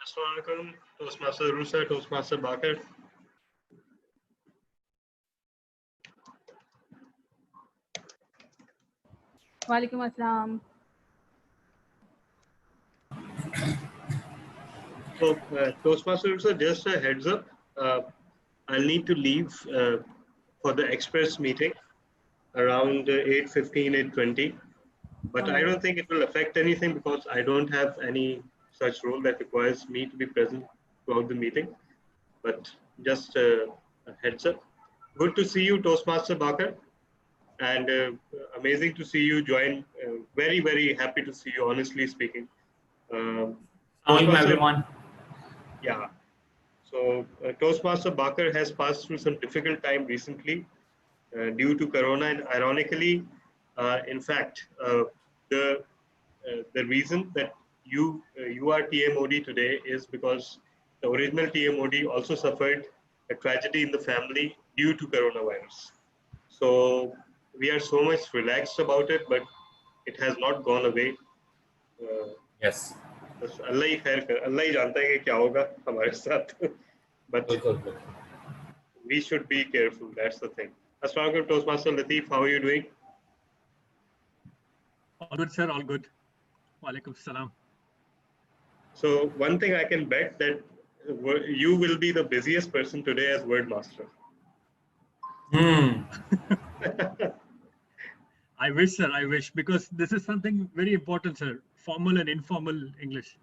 Assalamualaikum, Toastmaster Uroosa, Toastmaster Baqar. Walaikum Assalam. So, Toastmaster Uroosa, just a heads up, I'll need to leave for the express meeting around 8:15, 8:20. But I don't think it will affect anything because I don't have any such role that requires me to be present throughout the meeting. But just a heads up. Good to see you, Toastmaster Baqar. And amazing to see you join. Very, very happy to see you, honestly speaking. Assalamualaikum everyone. Yeah. So Toastmaster Baqar has passed through some difficult time recently due to Corona, and ironically, in fact, the reason that you are TMOD today is because the original TMOD also suffered a tragedy in the family due to coronavirus. So we are so much relaxed about it, but it has not gone away. Yes. बस अल्लाह ही खैर कर, अल्लाह ही जानता है कि क्या होगा हमारे साथ. But we should be careful. That's the thing. Assalamualaikum, Toastmaster Latif. How are you doing? All good, sir. All good. Walaikum salam. So one thing I can bet that you will be the busiest person today as word master. I wish, sir. I wish, because this is something very important, sir. Formal and informal English.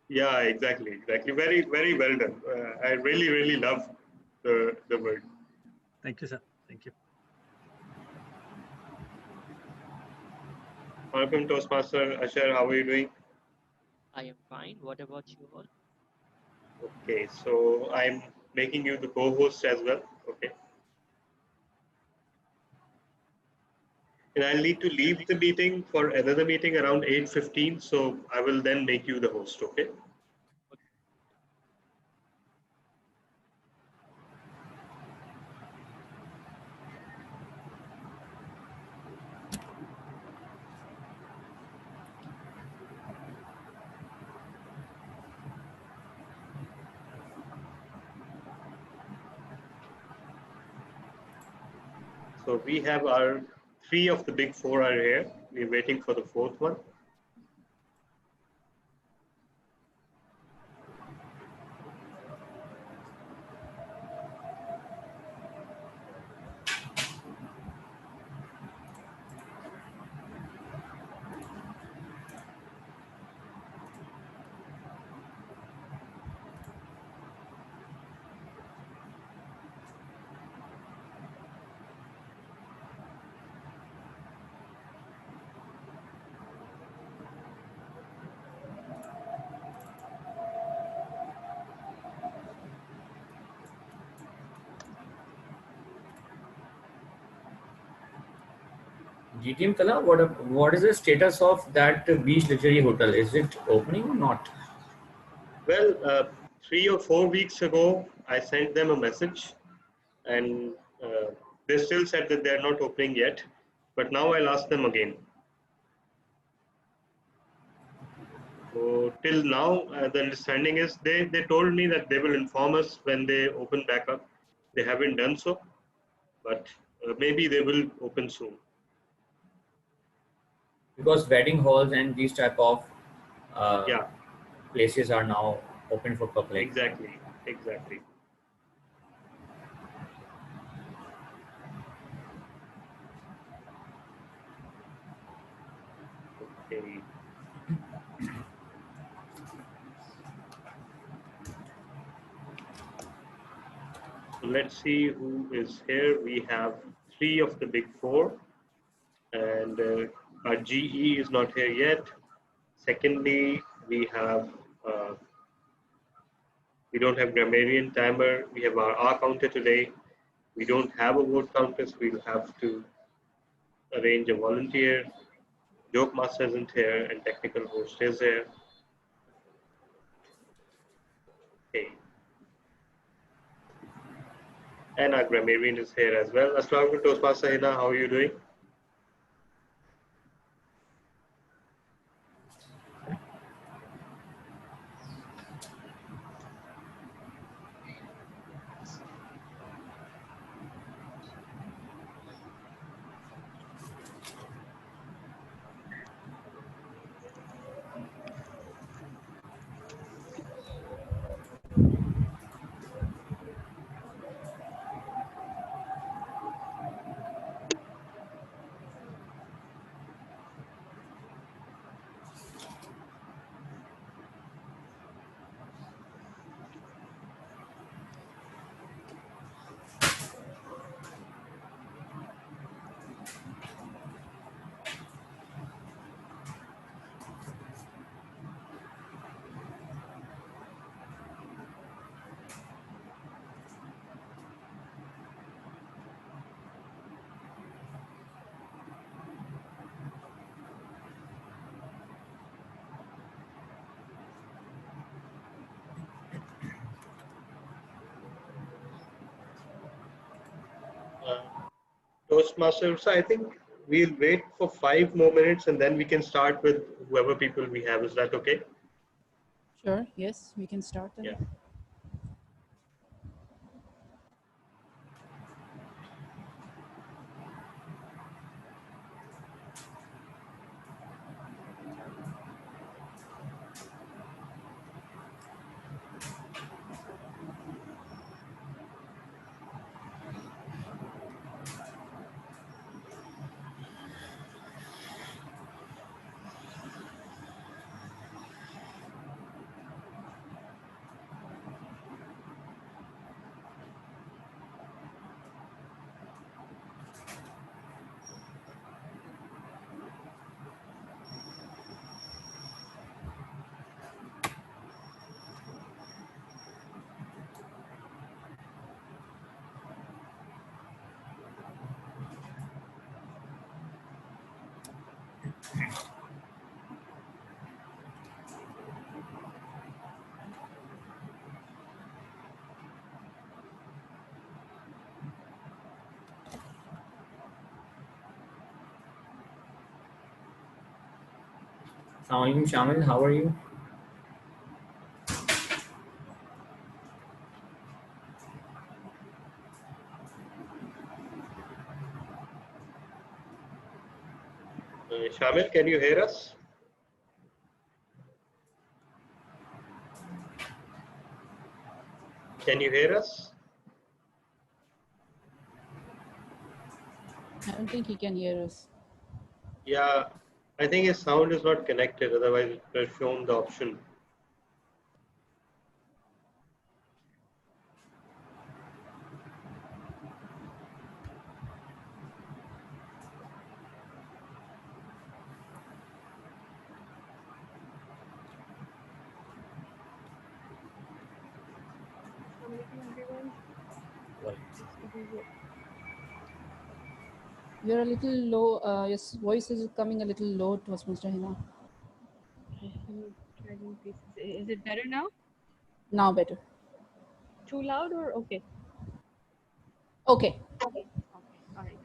Yeah, exactly. Very, very well done. I really, really love the word. Thank you, sir. Thank you. Welcome, Toastmaster Asghar. How are you doing? I am fine. What about you all? Okay, so I'm making you the co-host as well. Okay. And I'll need to leave the meeting for another meeting around 8:15. So I will then make you the host. Okay. So we have our 3 of the big 4 are here. We're waiting for the 4th one. GTM Talha, what is the status of that beach luxury hotel? Is it opening or not? Well, 3 or 4 weeks ago, I sent them a message, and they still said that they're not opening yet. But now I'll ask them again. So till now, the understanding is they told me that they will inform us when they open back up. They haven't done so, but maybe they will open soon. Because wedding halls and these type of Yeah, places are now open for public. exactly. Okay. So let's see who is here. We have 3 of the big 4, and our GE is not here yet. Secondly, we don't have grammarian timer. We have our R counter today. We don't have a word counter, so we'll have to arrange a volunteer. Joke master isn't here, and technical host is here. Okay. And our grammarian is here as well. Assalamualaikum, Toastmaster Hinna. How are you doing? Uh, Toastmaster, so I think we'll wait for 5 more minutes and then we can start with whoever people we have. Is that okay? Sure, yes, we can start then. Yeah. Shamyl, how are you? Shamyl, can you hear us? Can you hear us? I don't think he can hear us. Yeah, I think his sound is not connected, otherwise it would have shown the option. You're a little low, your voice is coming a little low to us, Mr. Hinna. Is it better now? Now better. Too loud or okay? Okay. Okay. All right,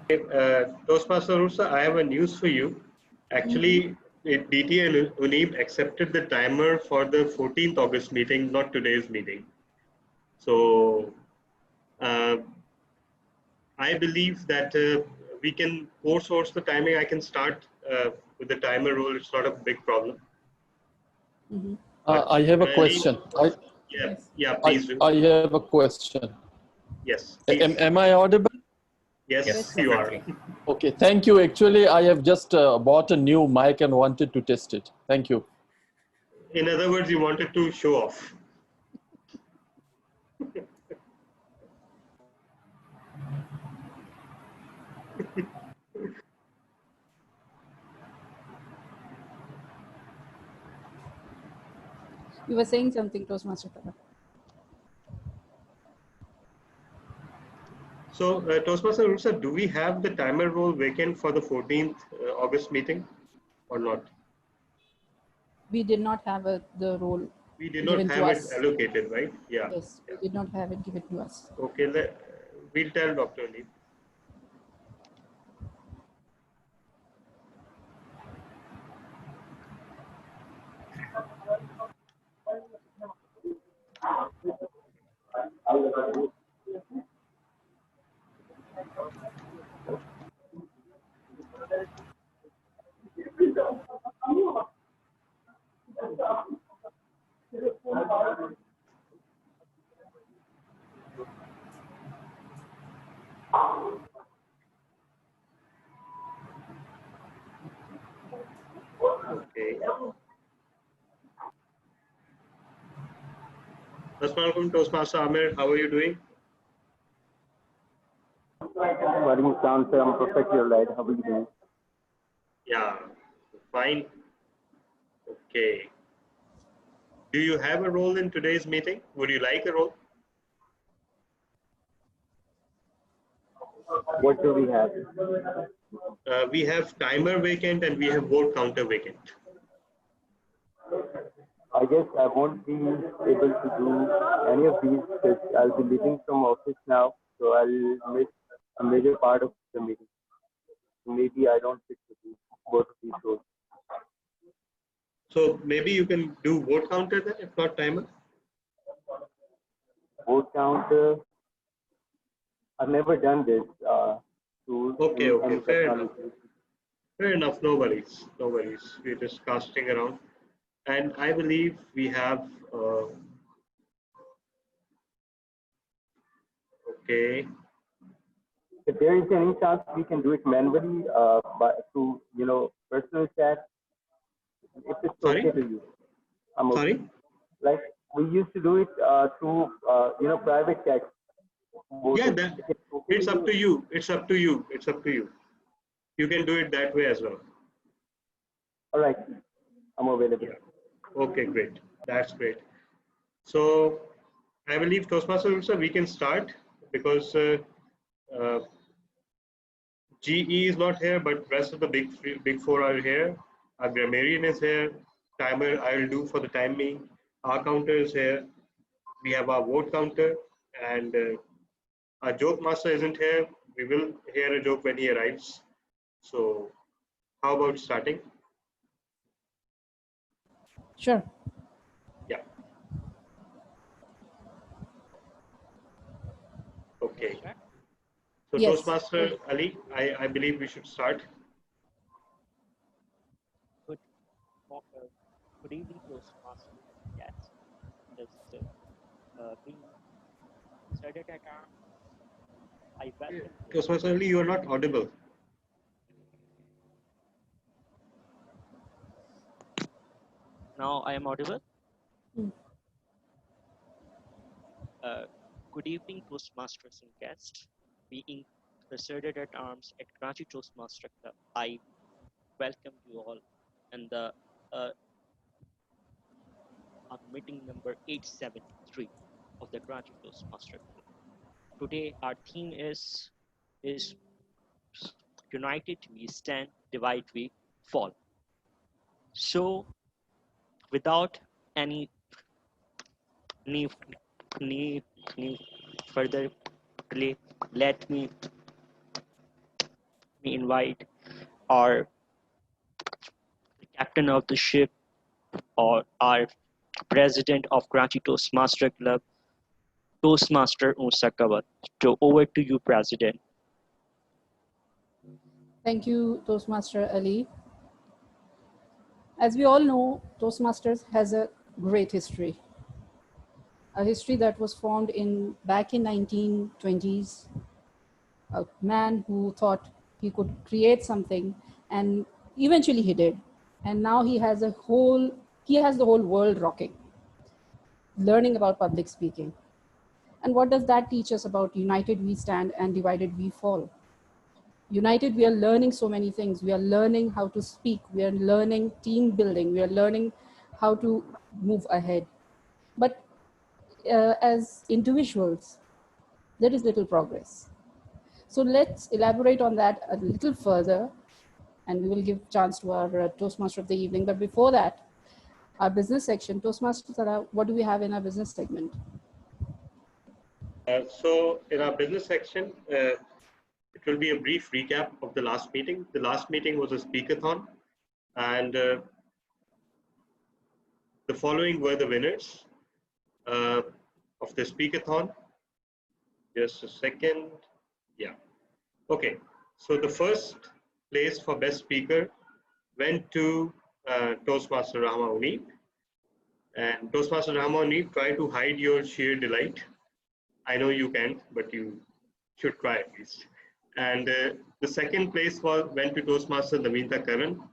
great. Toastmaster Uroosa, I have a news for you. Actually, DT and Uneeb accepted the timer for the 14th August meeting, not today's meeting. So I believe that we can source the timing. I can start with the timer rule. It's not a big problem. I have a question. Yeah, please do. I have a question. Yes. Please. Am I audible? Yes, you are. Okay, thank you. Actually, I have just bought a new mic and wanted to test it. Thank you. In other words, you wanted to show off. You were saying something, Toastmaster Talha. So, Toastmaster Uroosa, do we have the timer role vacant for the 14th August meeting or not? We did not have the role We did given not to have it us. allocated, right? Yeah. Yes, we did not have it given to us. Okay, we'll tell Dr. Uneeb. Okay. Assalamualaikum, Toastmaster Amir. How are you doing? Walaikum Assalam, sir. I'm perfectly all right. How are you doing? Yeah, fine. Okay. Do you have a role in today's meeting? Would you like a role? What do we have? We have timer vacant and we have vote counter vacant. I guess I won't be able to do any of these because I'll be leaving from office now, so I'll miss a major part of the meeting. Maybe I don't fit to do both of these roles. So maybe you can do vote counter then, if not timer. Vote count. I've never done this. Okay, any fair enough. technology. Fair enough, no worries, no worries. We're just casting around. And I believe we have, okay. If there is any chance we can do it manually, through personal chat, if it's Sorry? okay to you, I'm okay. Sorry? Like we used to do it through private chat. Yeah, it's up to you. It's up to you. It's up to you. You can do it that way as well. All right, I'm available. Yeah. Okay, great. That's great. So I believe Toastmaster, we can start because GE is not here, but rest of the big four are here. Our grammarian is here. Timer I will do for the timing. Our counter is here. We have our vote counter, and our joke master isn't here. We will hear a joke when he arrives. So how about starting? Sure. Yeah. Okay. So Yes. Toastmaster Ali, I believe we should start. Good evening, Toastmaster. Yes, this being started at I welcome you. Toastmaster Ali, you are not audible. Now I am audible. Hmm. Good evening, Toastmasters and guests. Being the at arms at Karachi Toastmaster Club, I welcome you all and the our meeting number 873 of the Karachi Toastmaster Club. Today our theme is United we stand, divide we fall. So without any further delay, let me invite our captain of the ship or our president of Karachi Toastmaster Club, Toastmaster Uroosa. So over to you, President. Thank you, Toastmaster Ali. As we all know, Toastmasters has a great history. A history that was formed back in 1920s. A man who thought he could create something, and eventually he did. And now he has the whole world rocking, learning about public speaking. And what does that teach us about united we stand and divided we fall? United, we are learning so many things. We are learning how to speak. We are learning team building. We are learning how to move ahead. But as individuals, there is little progress. So let's elaborate on that a little further, and we will give chance to our Toastmaster of the evening. But before that, our business section, Toastmaster Talha, what do we have in our business segment? So in our business section, it will be a brief recap of the last meeting. The last meeting was a speakathon, and the following were the winners of the speakathon. Just a second. Yeah. Okay. So the first place for best speaker went to Toastmaster Rehma Uneeb. And Toastmaster Rehma Uneeb, try to hide your sheer delight. I know you can't, but you should try at least. And the second place went to Toastmaster Navinta Karan.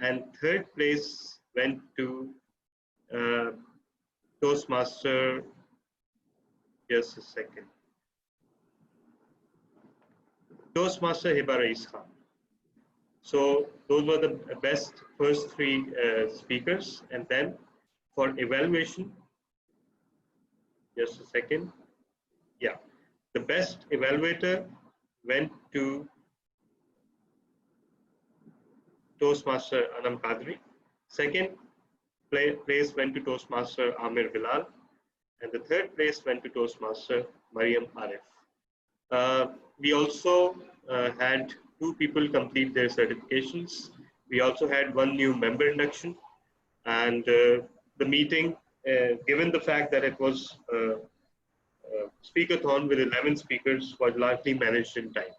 And third place went to Toastmaster, just a second, Toastmaster Hiba Khan. So those were the best first three speakers. And then for evaluation, just a second. Yeah, the best evaluator went to Toastmaster Anam Qadri. Second, place went to Toastmaster Amir Bilal, and the third place went to Toastmaster Mariam Arif. We also had 2 people complete their certifications. We also had 1 new member induction, and the meeting, given the fact that it was speakerthon with 11 speakers, was largely managed in time.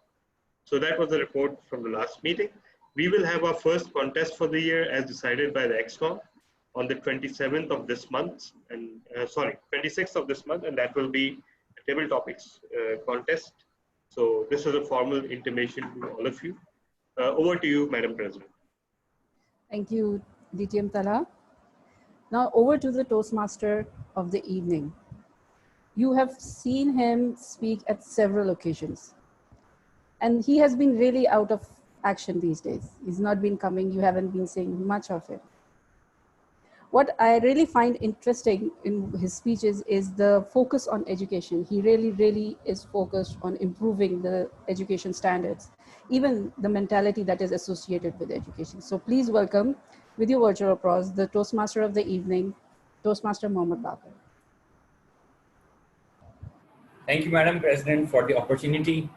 So that was the report from the last meeting. We will have our first contest for the year as decided by the XCOM on the 27th of this month, and 26th of this month, and that will be a table topics contest. So this is a formal intimation to all of you. Over to you, Madam President. Thank you, DTM Talha. Now over to the Toastmaster of the evening. You have seen him speak at several occasions, and he has been really out of action these days. He's not been coming, you haven't been seeing much of it. What I really find interesting in his speeches is the focus on education. He really is focused on improving the education standards, even the mentality that is associated with education. So please welcome, with your virtual applause, the Toastmaster of the evening, Toastmaster Mohammed Baqar. Thank you, Madam President, for the opportunity.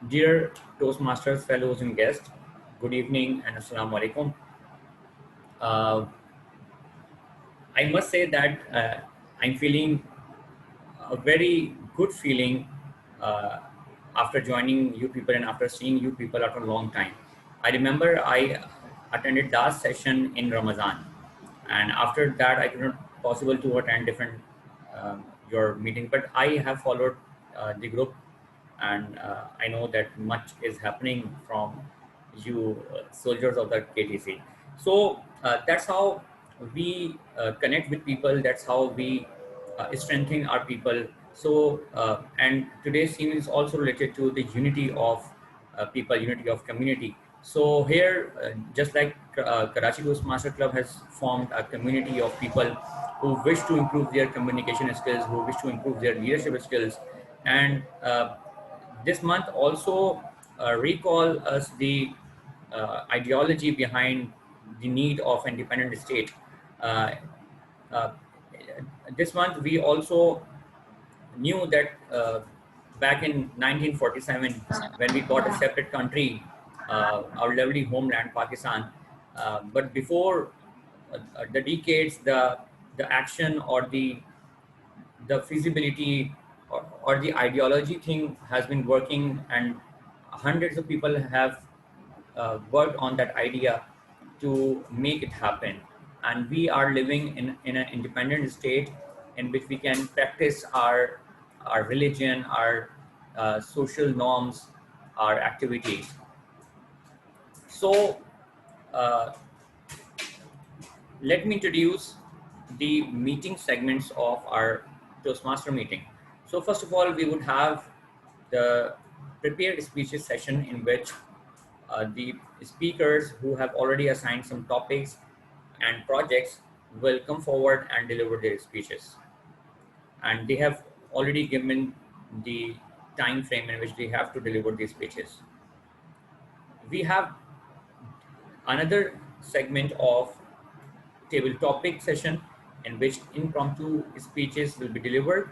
Dear Toastmasters, fellows and guests, good evening and Assalamu alaikum. I must say that I'm feeling a very good feeling after joining you people and after seeing you people after a long time. I remember I attended last session in Ramzan, and after that I could not possible to attend different your meeting, but I have followed the group, and I know that much is happening from you soldiers of the KTC. So that's how we connect with people, that's how we strengthen our people. So and today's theme is also related to the unity of people, unity of community. So here, just like Karachi Toastmaster Club has formed a community of people who wish to improve their communication skills, who wish to improve their leadership skills, and this month also recall us the ideology behind the need of independent state. Uh, uh, this month we also knew that back in 1947, when we got a separate country, our lovely homeland, Pakistan, but before the decades, the action or the feasibility or the ideology thing has been working, and hundreds of people have worked on that idea to make it happen. And we are living in an independent state in which we can practice our religion, our social norms, our activities. So uh, let me introduce the meeting segments of our Toastmaster meeting. So first of all, we would have the prepared speeches session, in which the speakers who have already assigned some topics and projects will come forward and deliver their speeches. And they have already given the time frame in which they have to deliver these speeches. We have another segment of table topic session, in which impromptu speeches will be delivered,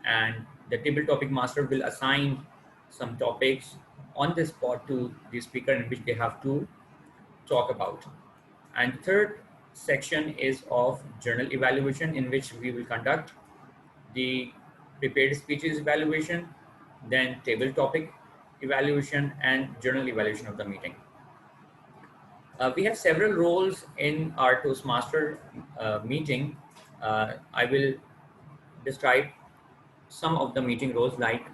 and the table topic master will assign some topics on the spot to the speaker in which they have to talk about. And the third section is of journal evaluation, in which we will conduct the prepared speeches evaluation, then table topic evaluation, and journal evaluation of the meeting. We have several roles in our Toastmaster meeting. I will describe some of the meeting roles, like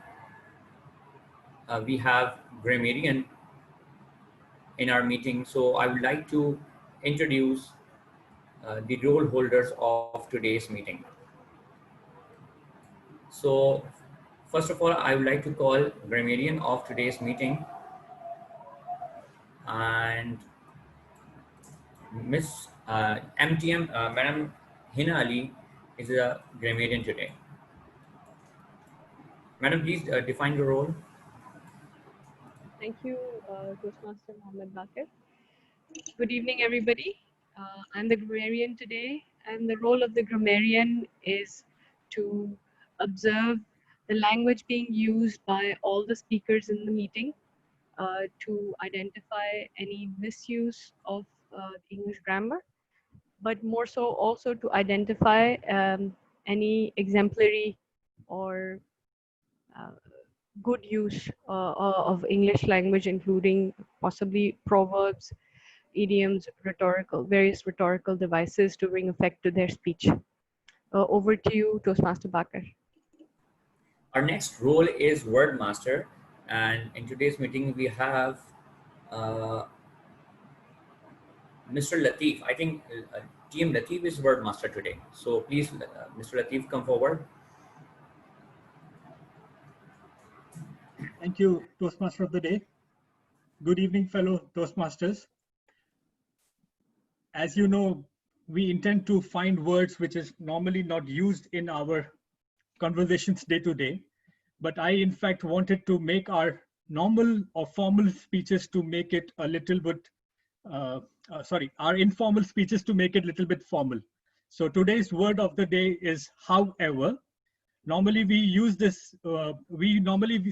we have grammarian in our meeting. So I would like to introduce the role holders of today's meeting. So first of all, I would like to call grammarian of today's meeting, and Miss MTM, Madam Hinna Ali is a grammarian today. Madam, please define your role. Thank you, Toastmaster Mohammed Baqar. Good evening, everybody. I'm the grammarian today, and the role of the grammarian is to observe the language being used by all the speakers in the meeting, to identify any misuse of English grammar, but more so also to identify any exemplary or good use of English language, including possibly proverbs, idioms, various rhetorical devices to bring effect to their speech. Over to you, Toastmaster Baqar. Our next role is word master, and in today's meeting we have Mr. Latif. I think Team Latif is word master today. So please, Mr. Latif, come forward. Thank you, Toastmaster of the day. Good evening, fellow Toastmasters. As you know, we intend to find words which is normally not used in our conversations day to day, but I in fact wanted to make our normal or formal speeches to make it a little bit, our informal speeches to make it a little bit formal. So today's word of the day is however. Normally we use this, we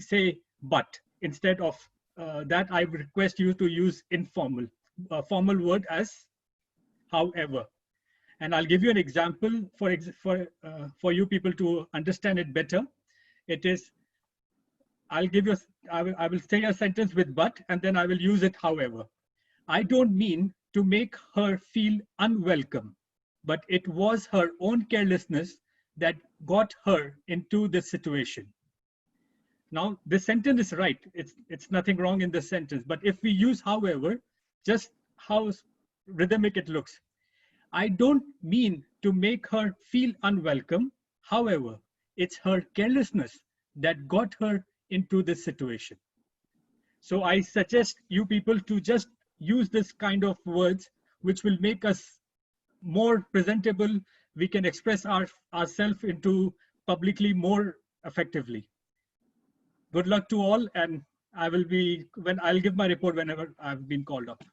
say but. Instead of that, I would request you to use informal, formal word as however. And I'll give you an example for you people to understand it better. It is, I will say a sentence with but, and then I will use it however. I don't mean to make her feel unwelcome, but it was her own carelessness that got her into this situation. Now, this sentence is right. It's nothing wrong in this sentence. But if we use however, just how rhythmic it looks. I don't mean to make her feel unwelcome. However, it's her carelessness that got her into this situation. So I suggest you people to just use this kind of words, which will make us more presentable. We can express ourselves into publicly more effectively. Good luck to all, and I'll give my report whenever I've been called up.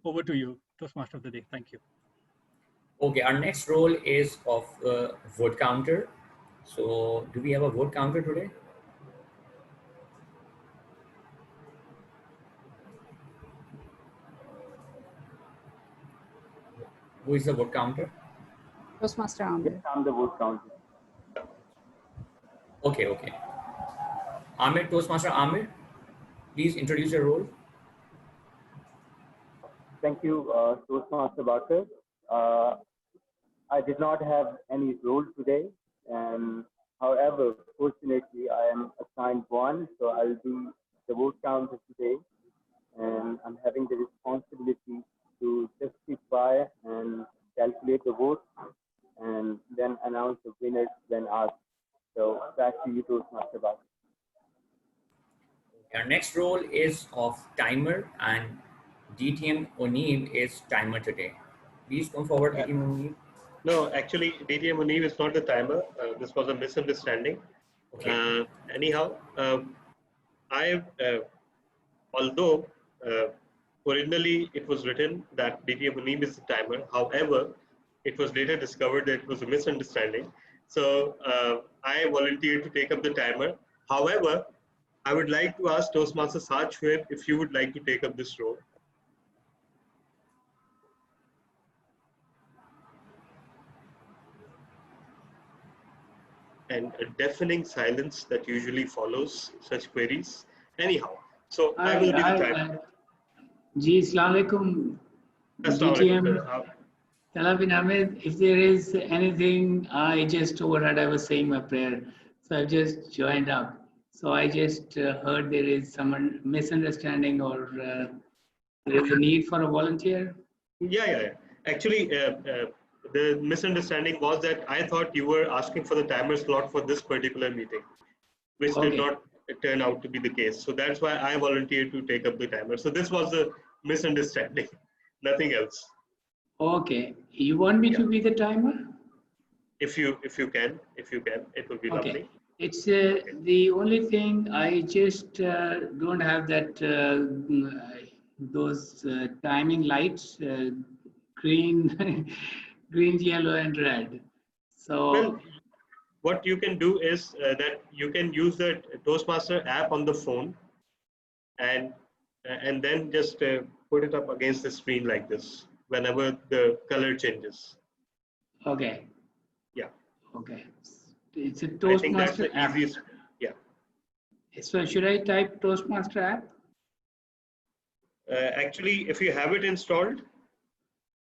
Over to you, Toastmaster of the day. Thank you. Okay, our next role is of vote counter. So do we have a vote counter today? Who is the vote counter? Toastmaster Amir. Yes, I'm the vote counter. Okay. Amir, Toastmaster Amir, please introduce your role. Thank you, Toastmaster Baqar. I did not have any role today, and however, fortunately, I am assigned one, so I'll be the vote counter today, and I'm having the responsibility to justify and calculate the votes, and then announce the winners when asked. So back to you, Toastmaster Baqar. Our next role is of timer, and DTM Uneeb is timer today. Please come forward, DTM Uneeb. No, actually, DTM Uneeb is not the timer. This was a misunderstanding. Okay. Anyhow, although originally it was written that DTM Uneeb is the timer, however, it was later discovered that it was a misunderstanding. So I volunteered to take up the timer. However, I would like to ask Toastmaster Saad Shoaib if you would like to take up this role. And a deafening silence that usually follows such queries. Anyhow, so I will be the timer. Ji, Assalamu alaikum. DTM, Talha bin Hamid, if there is anything, I just overheard, I was saying my prayer. So I just joined up. So I just heard there is some misunderstanding or there is a need for a volunteer. Yeah. Actually, the misunderstanding was that I thought you were asking for the timer slot for this particular meeting, which did not turn out to be the case. So that's why I volunteered to take up the timer. So this was a misunderstanding, nothing else. Okay, you want me to be the timer? If you can, it will be lovely. It's the only thing, I just don't have that those timing lights green, green, yellow, and red. So well, what you can do is that you can use the Toastmaster app on the phone, and then just put it up against the screen like this whenever the color changes. okay, Yeah, okay. It's a I think that's Toastmaster the app. easiest. Yeah. So should I type Toastmaster app? Actually, if you have it installed,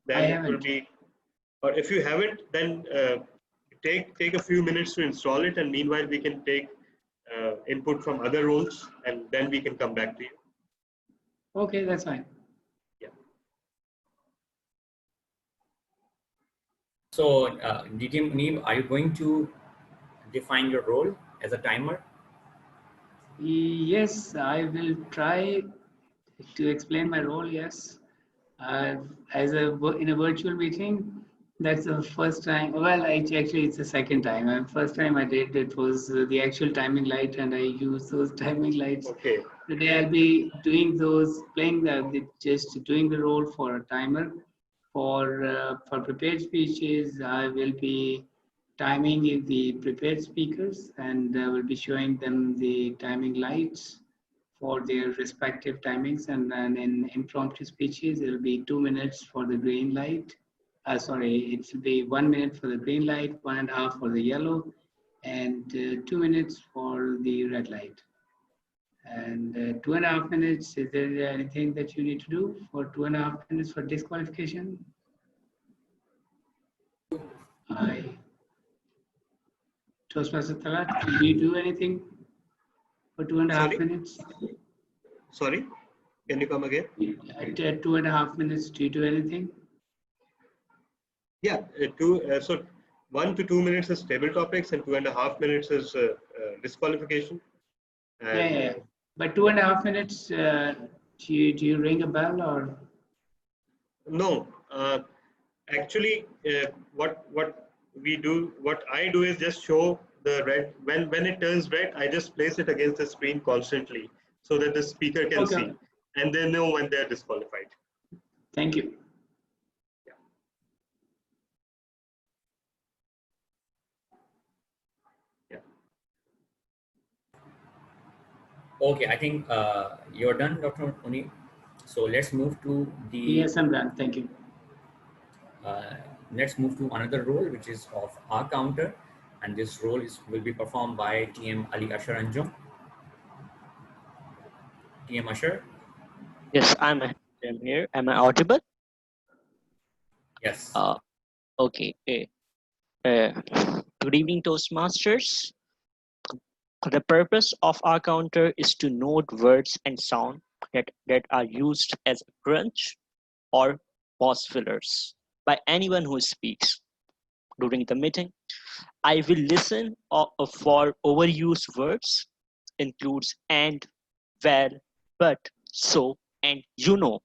then I it will haven't. be, or if you haven't, then take a few minutes to install it, and meanwhile we can take input from other roles, and then we can come back to you. Okay, that's fine. Yeah. So, DTM Uneeb, are you going to define your role as a timer? Yes, I will try to explain my role. Yes, in a virtual meeting, that's the first time. Well, actually, it's the second time. First time I did it was the actual timing light, and I used those timing lights. Okay. Today I'll be doing those, just doing the role for a timer. For prepared speeches, I will be timing the prepared speakers, and I will be showing them the timing lights for their respective timings. And then in impromptu speeches, it will be 2 minutes for the green light. It will be 1 minute for the green light, 1.5 for the yellow, and 2 minutes for the red light. And 2.5 minutes, is there anything that you need to do for 2.5 minutes for disqualification? Toastmaster Talha, do you do anything for 2.5 minutes? Sorry, can you come again? At 2.5 minutes, do you do anything? Yeah, so 1 to 2 minutes is table topics, and 2.5 minutes is disqualification. And, Yeah. But 2.5 minutes, do you ring a bell or? No, actually, what I do is just show the red. When it turns red, I just place it against the screen constantly so that the speaker can see, and they know when they're disqualified. Thank you. Okay, I think you're done, Dr. Uneeb. So let's move to the. Yes, I'm done. Thank you. Let's move to another role, which is of our counter, and this role will be performed by TM Ali Ashar Anjum. TM Ashar. Yes, I'm here. Am I audible? Yes. Okay. Good evening, Toastmasters. The purpose of our counter is to note words and sound that are used as a crunch or pause fillers by anyone who speaks during the meeting. I will listen for overused words, includes and, well, but, so, and you know.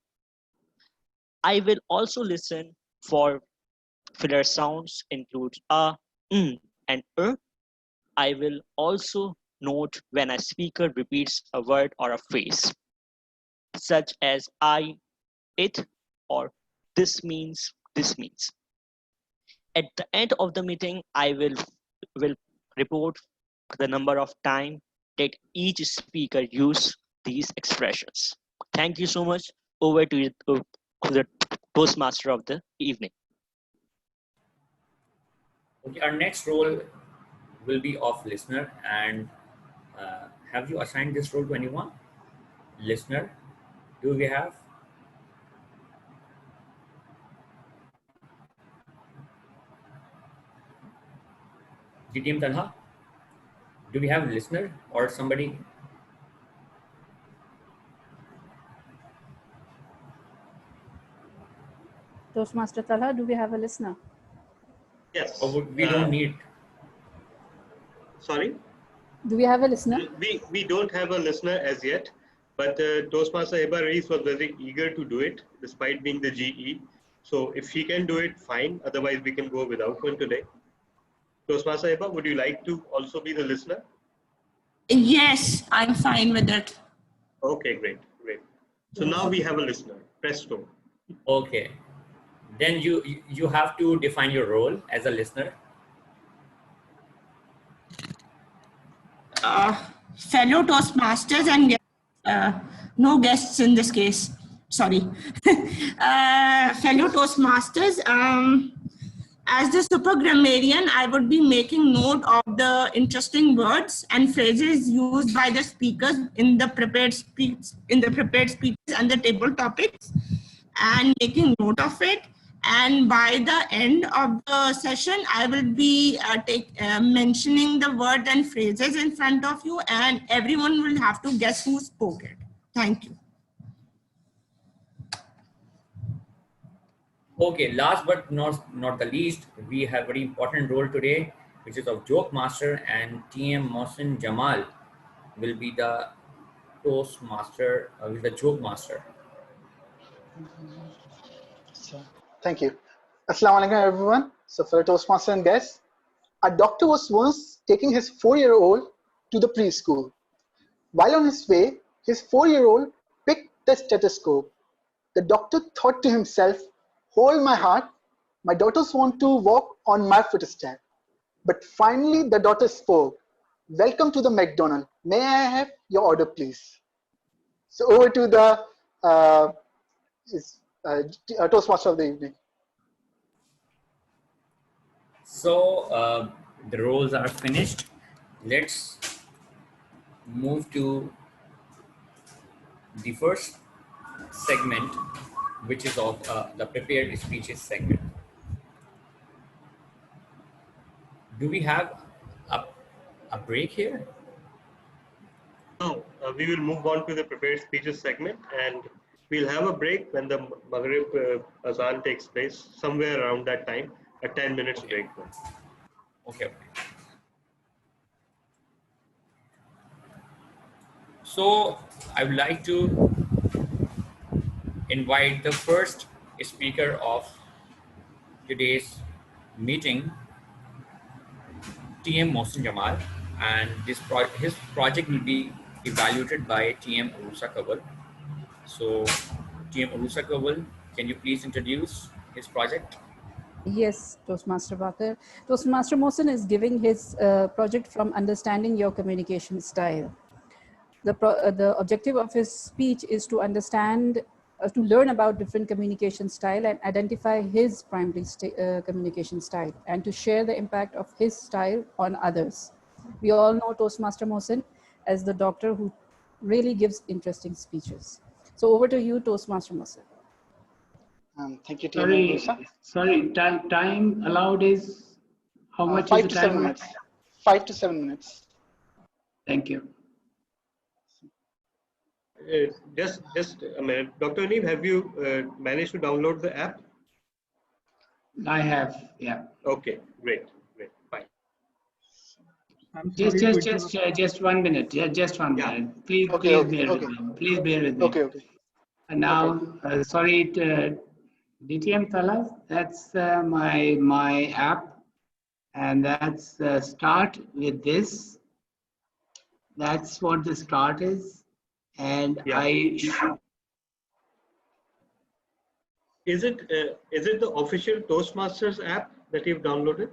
I will also listen for filler sounds, include and I will also note when a speaker repeats a word or a phrase, such as I, it, or this means, this means. At the end of the meeting, I will report the number of time that each speaker used these expressions. Thank you so much. Over to the Toastmaster of the evening. Okay, our next role will be of listener, and have you assigned this role to anyone? Listener, do we have? GTM Talha, do we have a listener or somebody? Toastmaster Talha, do we have a listener? Yes. Or we don't need. Sorry? Do we have a listener? We don't have a listener as yet, but Toastmaster Heba Reis was very eager to do it despite being the GE. So if she can do it, fine. Otherwise, we can go without one today. Toastmaster Heba, would you like to also be the listener? Yes, I'm fine with it. Okay, great. So now we have a listener. Presto. Okay, then you have to define your role as a listener. Fellow Toastmasters and no guests in this case. Sorry. Fellow Toastmasters, as the super grammarian, I would be making note of the interesting words and phrases used by the speakers in the prepared speeches and the table topics, and making note of it. And by the end of the session, I will be mentioning the word and phrases in front of you, and everyone will have to guess who spoke it. Thank you. Okay, last but not the least, we have a very important role today, which is of joke master, and TM Mohsin Jamal will be the Toastmaster, with the joke master. Thank you. Assalamu alaikum, everyone. So, fellow Toastmaster and guests, a doctor was once taking his 4-year-old to the preschool. While on his way, his 4-year-old picked the stethoscope. The doctor thought to himself, "Hold my heart, my daughters want to walk on my footstep." But finally, the daughter spoke. "Welcome to the McDonald's. May I have your order, please?" So, over to the Toastmaster of the evening. So the roles are finished. Let's move to the first segment, which is of the prepared speeches segment. Do we have a break here? No, we will move on to the prepared speeches segment, and we'll have a break when the Maghrib Azan takes place, somewhere around that time, a 10 minutes break. Okay. So I would like to invite the first speaker of today's meeting, TM Mohsin Jamal, and his project will be evaluated by TM Uroosa. So TM Uroosa, can you please introduce his project? Yes, Toastmaster Baqar. Toastmaster Mohsin is giving his project from understanding your communication style. The objective of his speech is to understand, to learn about different communication style and identify his primary communication style, and to share the impact of his style on others. We all know Toastmaster Mohsin as the doctor who really gives interesting speeches. So over to you, Toastmaster Mohsin. Thank you, TM. Sorry, time allowed is how much? 5 to 7 minutes. 5 to 7 minutes. Thank you. Just a minute. Dr. Uneeb, have you managed to download the app? I have, yeah. Okay, great, fine. Just 1 minute. Yeah, just 1 minute. Please bear with me. Please bear with me. Okay. And now, sorry, DTM Talha, that's my app, and that's start with this. That's what the start is, and Is it the official Toastmasters app that you've downloaded?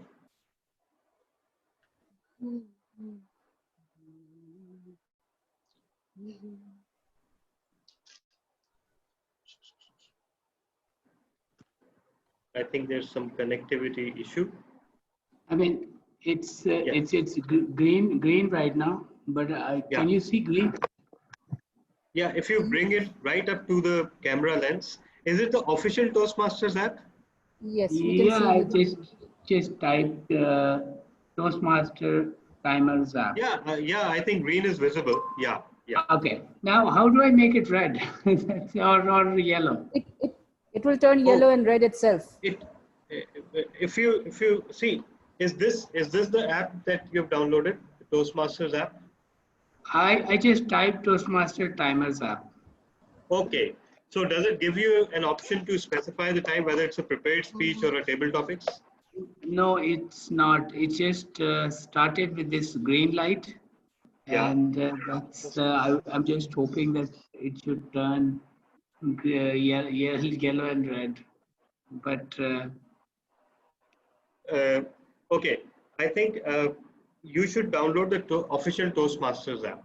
I think there's some connectivity issue. I mean, it's green right now, but can you see green? Yeah, if you bring it right up to the camera lens, is it the official Toastmasters app? Yes. I just typed Toastmaster timers app. Yeah, I think green is visible. Yeah. Okay. Now, how do I make it red or yellow? It will turn yellow and red itself. If you see, is this the app that you've downloaded, the Toastmasters app? I just typed Toastmaster timers app. Okay. So does it give you an option to specify the time, whether it's a prepared speech or a table topics? No, it's not. It just started with this green light, and that's. I'm just hoping that it should turn yellow and red. but Okay, I think you should download the official Toastmasters app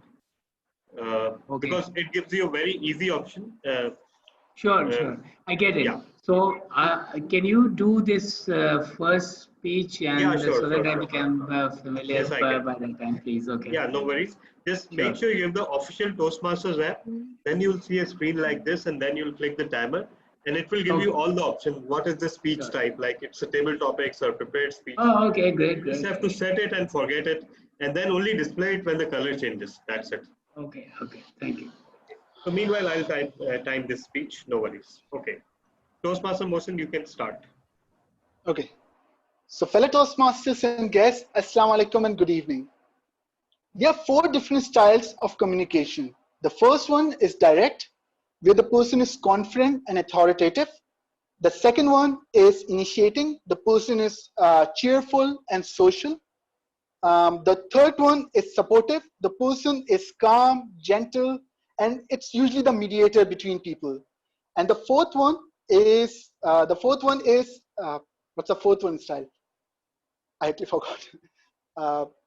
okay. because it gives you a very easy option. Sure. I get it. Yeah. So, can you do this first speech and Sure, so that sure, I sure. become familiar Yes, I by can. that time, please? Okay. Yeah, no worries. Just Sure. make sure you have the official Toastmasters app. Then you'll see a screen like this, and then you'll click the timer, and it will give you Okay. all the options. What is the speech Sure. type? Like it's a table topics or prepared speech. Oh, okay, great. You just have to set it and forget it, and then only display it when the color changes. That's it. Okay, thank you. So meanwhile, I'll time this speech. No worries. Okay. Toastmaster Mohsin, you can start. Okay. So fellow Toastmasters and guests, Assalamu alaikum and good evening. There are 4 different styles of communication. The first one is direct, where the person is confident and authoritative. The second one is initiating. The person is cheerful and social. The third one is supportive. The person is calm, gentle, and it's usually the mediator between people. And the fourth one is what's the fourth one style? I actually forgot.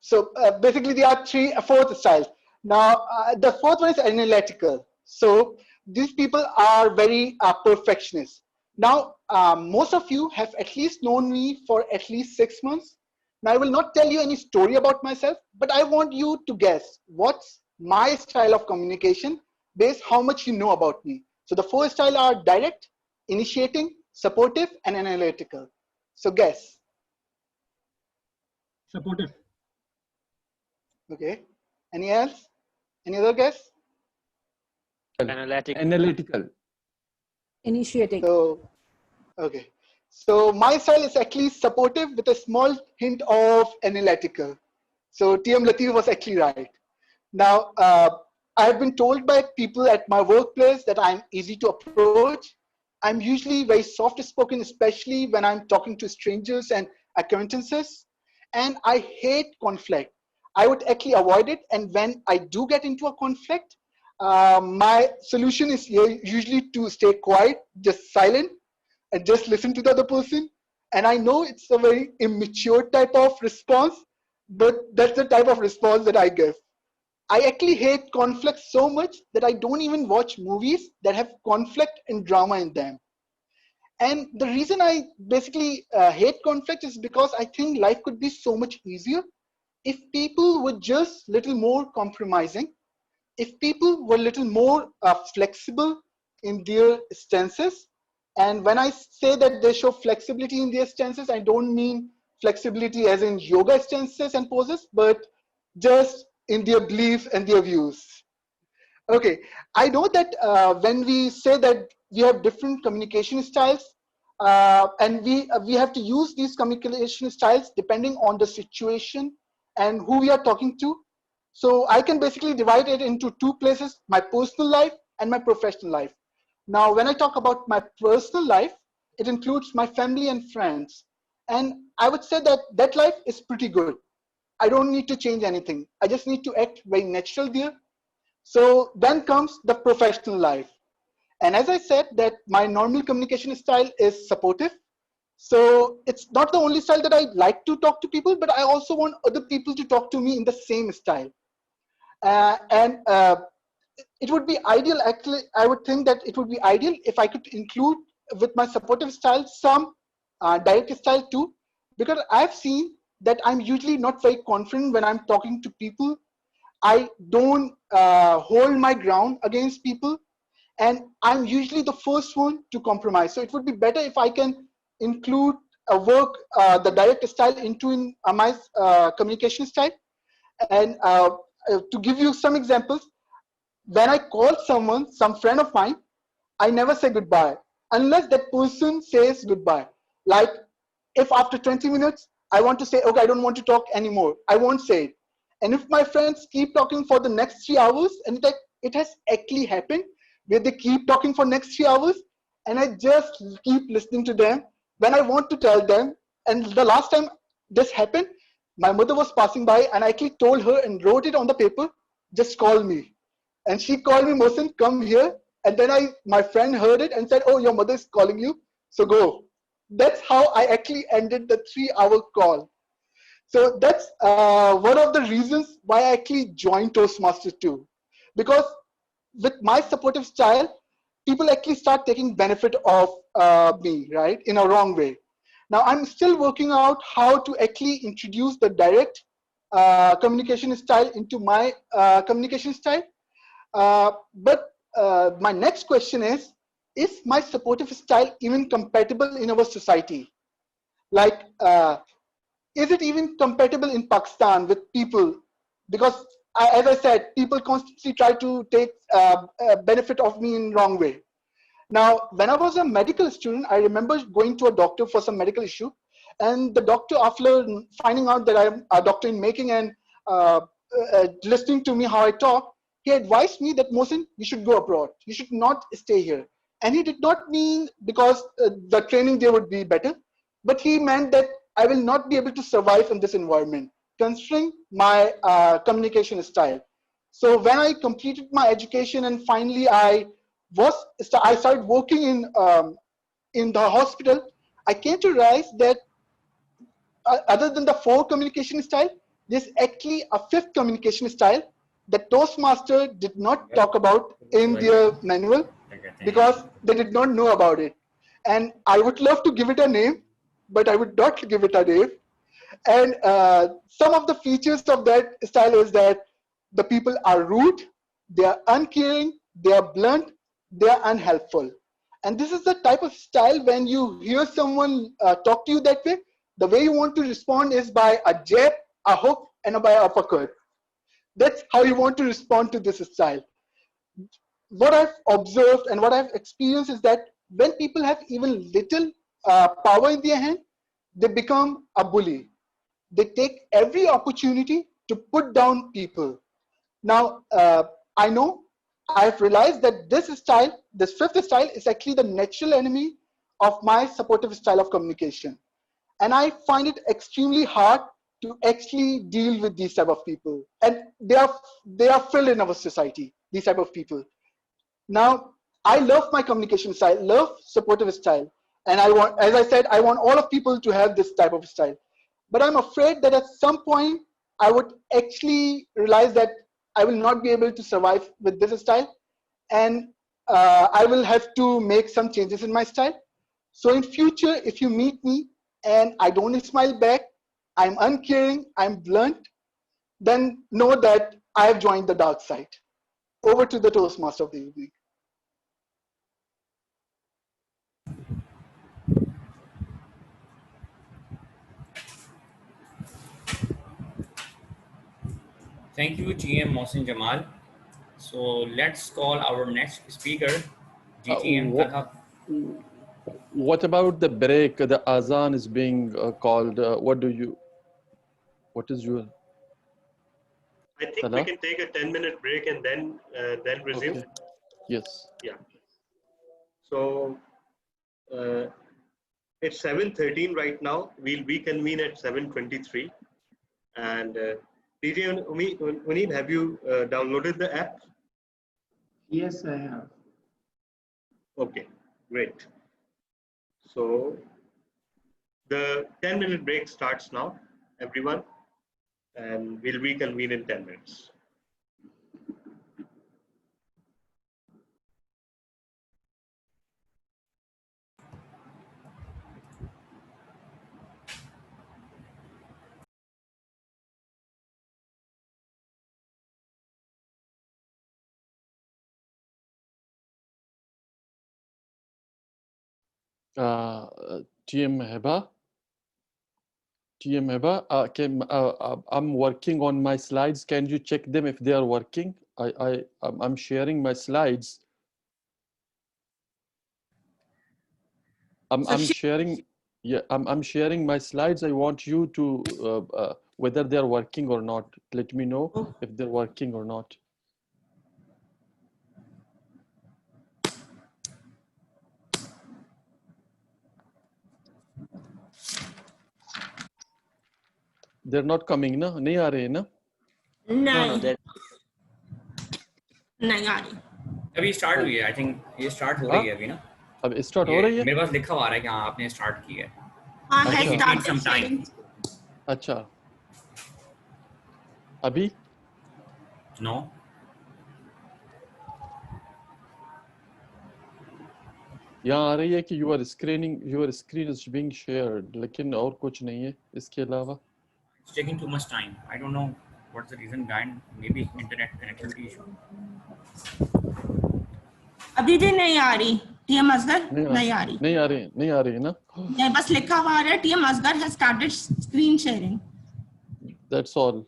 So basically, there are fourth styles. Now, the fourth one is analytical. So these people are very perfectionist. Now, most of you have at least known me for at least 6 months. Now, I will not tell you any story about myself, but I want you to guess what's my style of communication based how much you know about me. So the 4 styles are direct, initiating, supportive, and analytical. So guess. Supportive. Okay. Any else? Any other guess? Analytical. Initiating. So, okay. So my style is actually supportive with a small hint of analytical. So TM Latif was actually right. Now, I have been told by people at my workplace that I'm easy to approach. I'm usually very soft spoken, especially when I'm talking to strangers and acquaintances. And I hate conflict. I would actually avoid it. And when I do get into a conflict, my solution is usually to stay quiet, just silent, and just listen to the other person. And I know it's a very immature type of response, but that's the type of response that I give. I actually hate conflict so much that I don't even watch movies that have conflict and drama in them. And the reason I basically hate conflict is because I think life could be so much easier if people were just little more compromising, if people were little more flexible in their stances. And when I say that they show flexibility in their stances, I don't mean flexibility as in yoga stances and poses, but just in their beliefs and their views. Okay, I know that when we say that we have different communication styles, and we have to use these communication styles depending on the situation and who we are talking to. So I can basically divide it into 2 places: my personal life and my professional life. Now, when I talk about my personal life, it includes my family and friends. And I would say that that life is pretty good. I don't need to change anything. I just need to act very natural there. So then comes the professional life. And as I said, that my normal communication style is supportive. So it's not the only style that I like to talk to people, but I also want other people to talk to me in the same style. And it would be ideal, actually, I would think that it would be ideal if I could include with my supportive style some direct style too, because I've seen that I'm usually not very confident when I'm talking to people. I don't hold my ground against people, and I'm usually the first one to compromise. So it would be better if I can include the direct style into my communication style. And to give you some examples, when I call someone, some friend of mine, I never say goodbye unless that person says goodbye. Like if after 20 minutes, I want to say, okay, I don't want to talk anymore, I won't say it. And if my friends keep talking for the next 3 hours, and it has actually happened where they keep talking for next 3 hours, and I just keep listening to them when I want to tell them. And the last time this happened, my mother was passing by, and I actually told her and wrote it on the paper, just call me. And she called me, Mohsin, come here. And then my friend heard it and said, oh, your mother is calling you, so go. That's how I actually ended the 3-hour call. So that's one of the reasons why I actually joined Toastmasters too. Because with my supportive style, people actually start taking benefit of me, right, in a wrong way. Now I'm still working out how to actually introduce the direct communication style into my communication style. But my next question is my supportive style even compatible in our society? Like, is it even compatible in Pakistan with people? Because as I said, people constantly try to take benefit of me in wrong way. Now, when I was a medical student, I remember going to a doctor for some medical issue, and the doctor, after finding out that I'm a doctor in making and listening to me how I talk, he advised me that, Mohsin, you should go abroad. You should not stay here. And he did not mean because the training there would be better, but he meant that I will not be able to survive in this environment, considering my communication style. So when I completed my education and finally I started working in the hospital, I came to realize that other than the 4 communication style, there's actually a 5th communication style that Toastmaster did not talk about in their manual because they did not know about it. And I would love to give it a name, but I would not give it a name. And some of the features of that style is that the people are rude, they are uncaring, they are blunt, they are unhelpful. And this is the type of style when you hear someone talk to you that the way you want to respond is by a jab, a hook, and by an uppercut. That's how you want to respond to this style. What I've observed and what I've experienced is that when people have even little power in their hand, they become a bully. They take every opportunity to put down people. Now, I know I've realized that this style, this 5th style, is actually the natural enemy of my supportive style of communication. And I find it extremely hard to actually deal with these type of people. And they are filled in our society, these type of people. Now, I love my communication style, love supportive style. And I want, as I said, I want all of people to have this type of style. But I'm afraid that at some point, I would actually realize that I will not be able to survive with this style. And I will have to make some changes in my style. So in future, if you meet me and I don't smile back, I'm uncaring, I'm blunt, then know that I have joined the dark side. Over to the Toastmaster of the evening. Thank you, GM Mohsin Jamal. So let's call our next speaker, GTM Talha. What about the break? The azan is being called. What is your? I think Talha? we can take a 10-minute break and then resume. Okay. Yes. Yeah. So it's 7:13 right now. We'll reconvene at 7:23. And DJ Uneeb, have you downloaded the app? Yes, I have. Okay, great. So the 10-minute break starts now, everyone, and we'll reconvene in 10 minutes. TM Heba. I'm working on my slides. Can you check them if they are working? I'm sharing my slides. I'm sharing. Yeah, I'm sharing my slides. I want you to whether they're working or not. Let me know if they're working or not. They're not coming, na? नहीं आ रहे ना? नहीं आ रही अभी start हुई है. I think ये start हो रही है अभी ना. अब स्टार्ट हो रही है? मेरे पास लिखा हुआ है कि हाँ आपने स्टार्ट की है। has It takes some started time. sharing. अच्छा, अभी No. यहाँ आ रही है कि your screen is being shared, लेकिन और कुछ नहीं है इसके अलावा। It's taking too much time. I don't know what's the reason behind. Maybe internet connectivity issue. अभी भी नहीं आ रही टीएम असगर, नहीं आ रही नहीं आ रही ना। नहीं, बस लिखा हुआ आ रहा है TM Asgar has started screen sharing. That's all.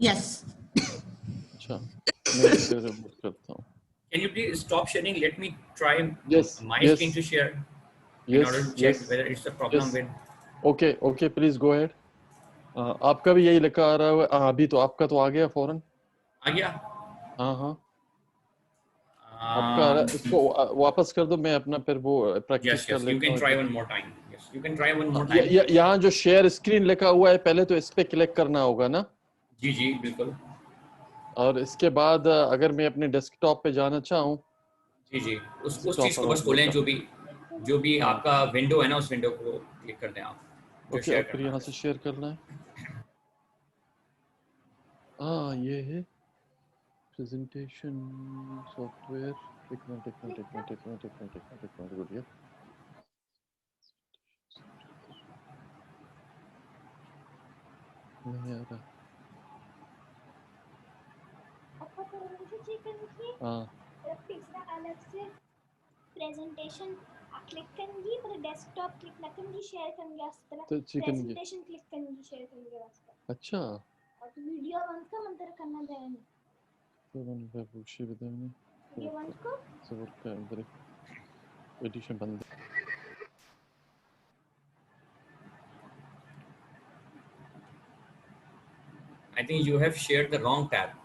Yes. अच्छा, मैं इसे रिमूव करता हूँ। Can you please stop sharing? Let me try my screen to share in order to check whether it's a problem with. Okay, please go ahead. आपका भी यही लिखा आ रहा है। अभी तो आपका तो आ गया फौरन। आ गया? हाँ। आपका इसको वापस कर दो, मैं अपना फिर वो प्रैक्टिस कर लेता हूँ। You can try one more time. Yes, you can try one more time. यहाँ जो शेयर स्क्रीन लिखा हुआ है, पहले तो इस पे क्लिक करना होगा ना? जी बिल्कुल। और इसके बाद अगर मैं अपने डेस्कटॉप पे जाना चाहूँ, जी उस चीज को बस खोलें, जो भी आपका विंडो है ना, उस विंडो को क्लिक कर दें आप। ओके, और फिर यहाँ से शेयर करना है। ये है प्रेजेंटेशन सॉफ्टवेयर। एक मिनट रुकिए। नहीं आ रहा। तीसरा अलग से प्रेजेंटेशन क्लिक करेंगी, पर डेस्कटॉप क्लिक ना करेंगी, शेयर करेंगी वास्ते प्रेजेंटेशन क्लिक करेंगी, शेयर करेंगी वास्ते। अच्छा, और वीडियो बंद का मंतर करना देना तो मन पे पूछी बताऊंगा। वीडियो बंद को सबर का अंदर एडिशन बंद। I think you have shared the wrong tab.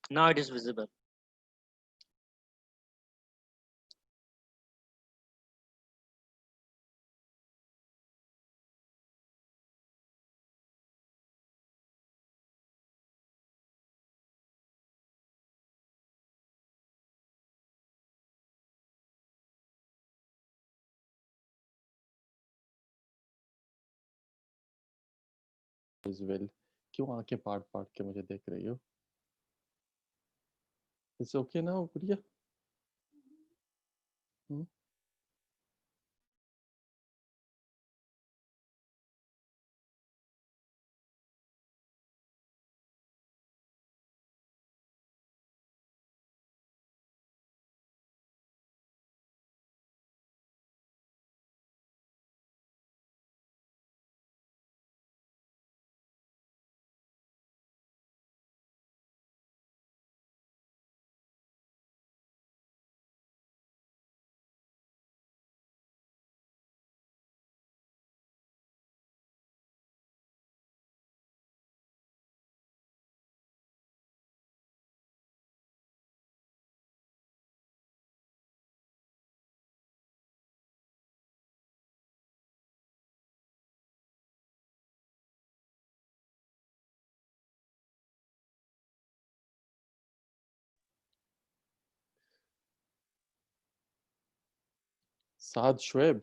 Now it is visible. as well. क्यों आंखें पाट के मुझे देख रही हो? It's okay now, Priya? Saad, Shoaib.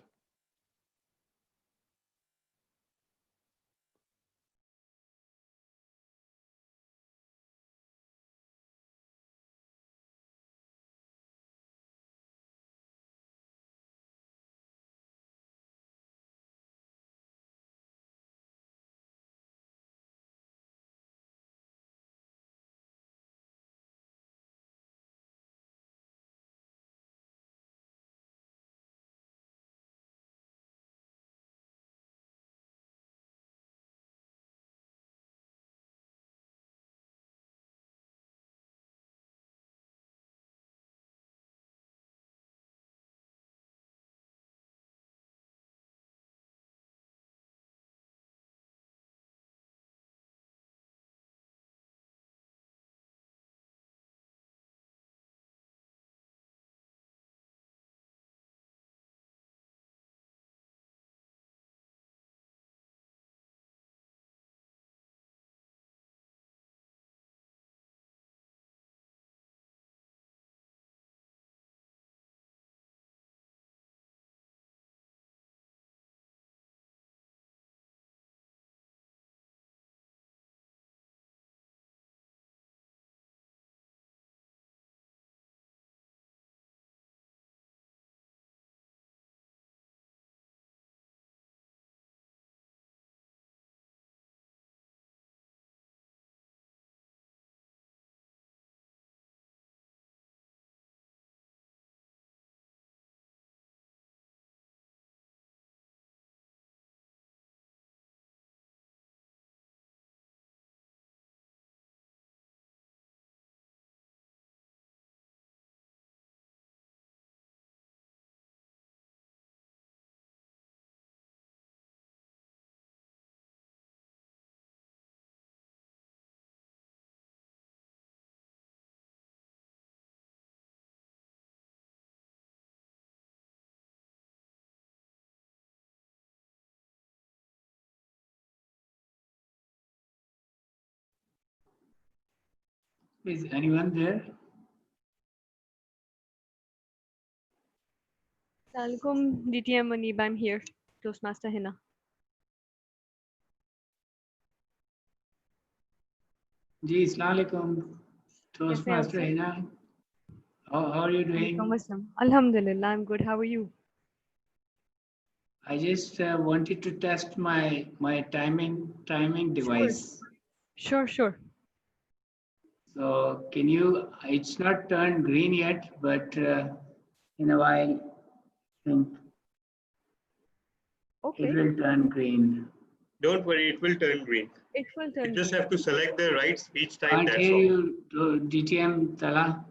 Is anyone there? Assalamualaikum, DTM Uneeb, I'm here. Toastmaster Hinna. Ji, Assalamualaikum. Toastmaster Hinna. How are you doing? Alhamdulillah, I'm good. How are you? I just wanted to test my timing device. Sure. So can you? It's not turned green yet, but in a while, I think it will turn green. Don't worry, it will turn green. It will turn You just green. have to select the right speech type. Can't That's hear all. you, DTM Talha.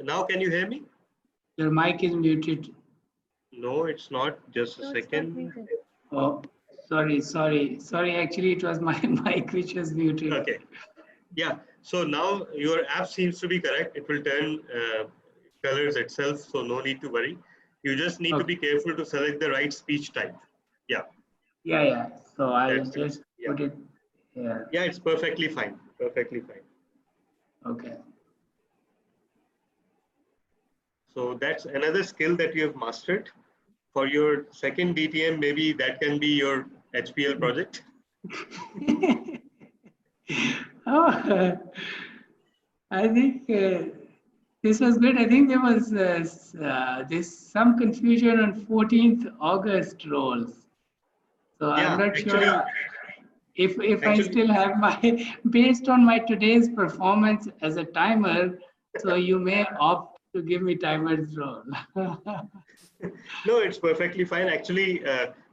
Now can you hear me? Your mic is muted. No, it's not. Just a second. Oh, sorry. Actually, it was my mic which was muted. Okay. Yeah. So now your app seems to be correct. It will turn colors itself. So no need to worry. You just need to be careful to select the right speech type. Yeah. Yeah. So I'll just put it here. Yeah, it's perfectly fine. Perfectly fine. Okay. So that's another skill that you have mastered. For your second DTM, maybe that can be your HPL project. I think this was good. I think there was some confusion on 14th August roles. So Yeah, I'm not sure if I still have my, based on my today's performance as a timer, so you may opt to give me timer's role. No, it's perfectly fine. Actually,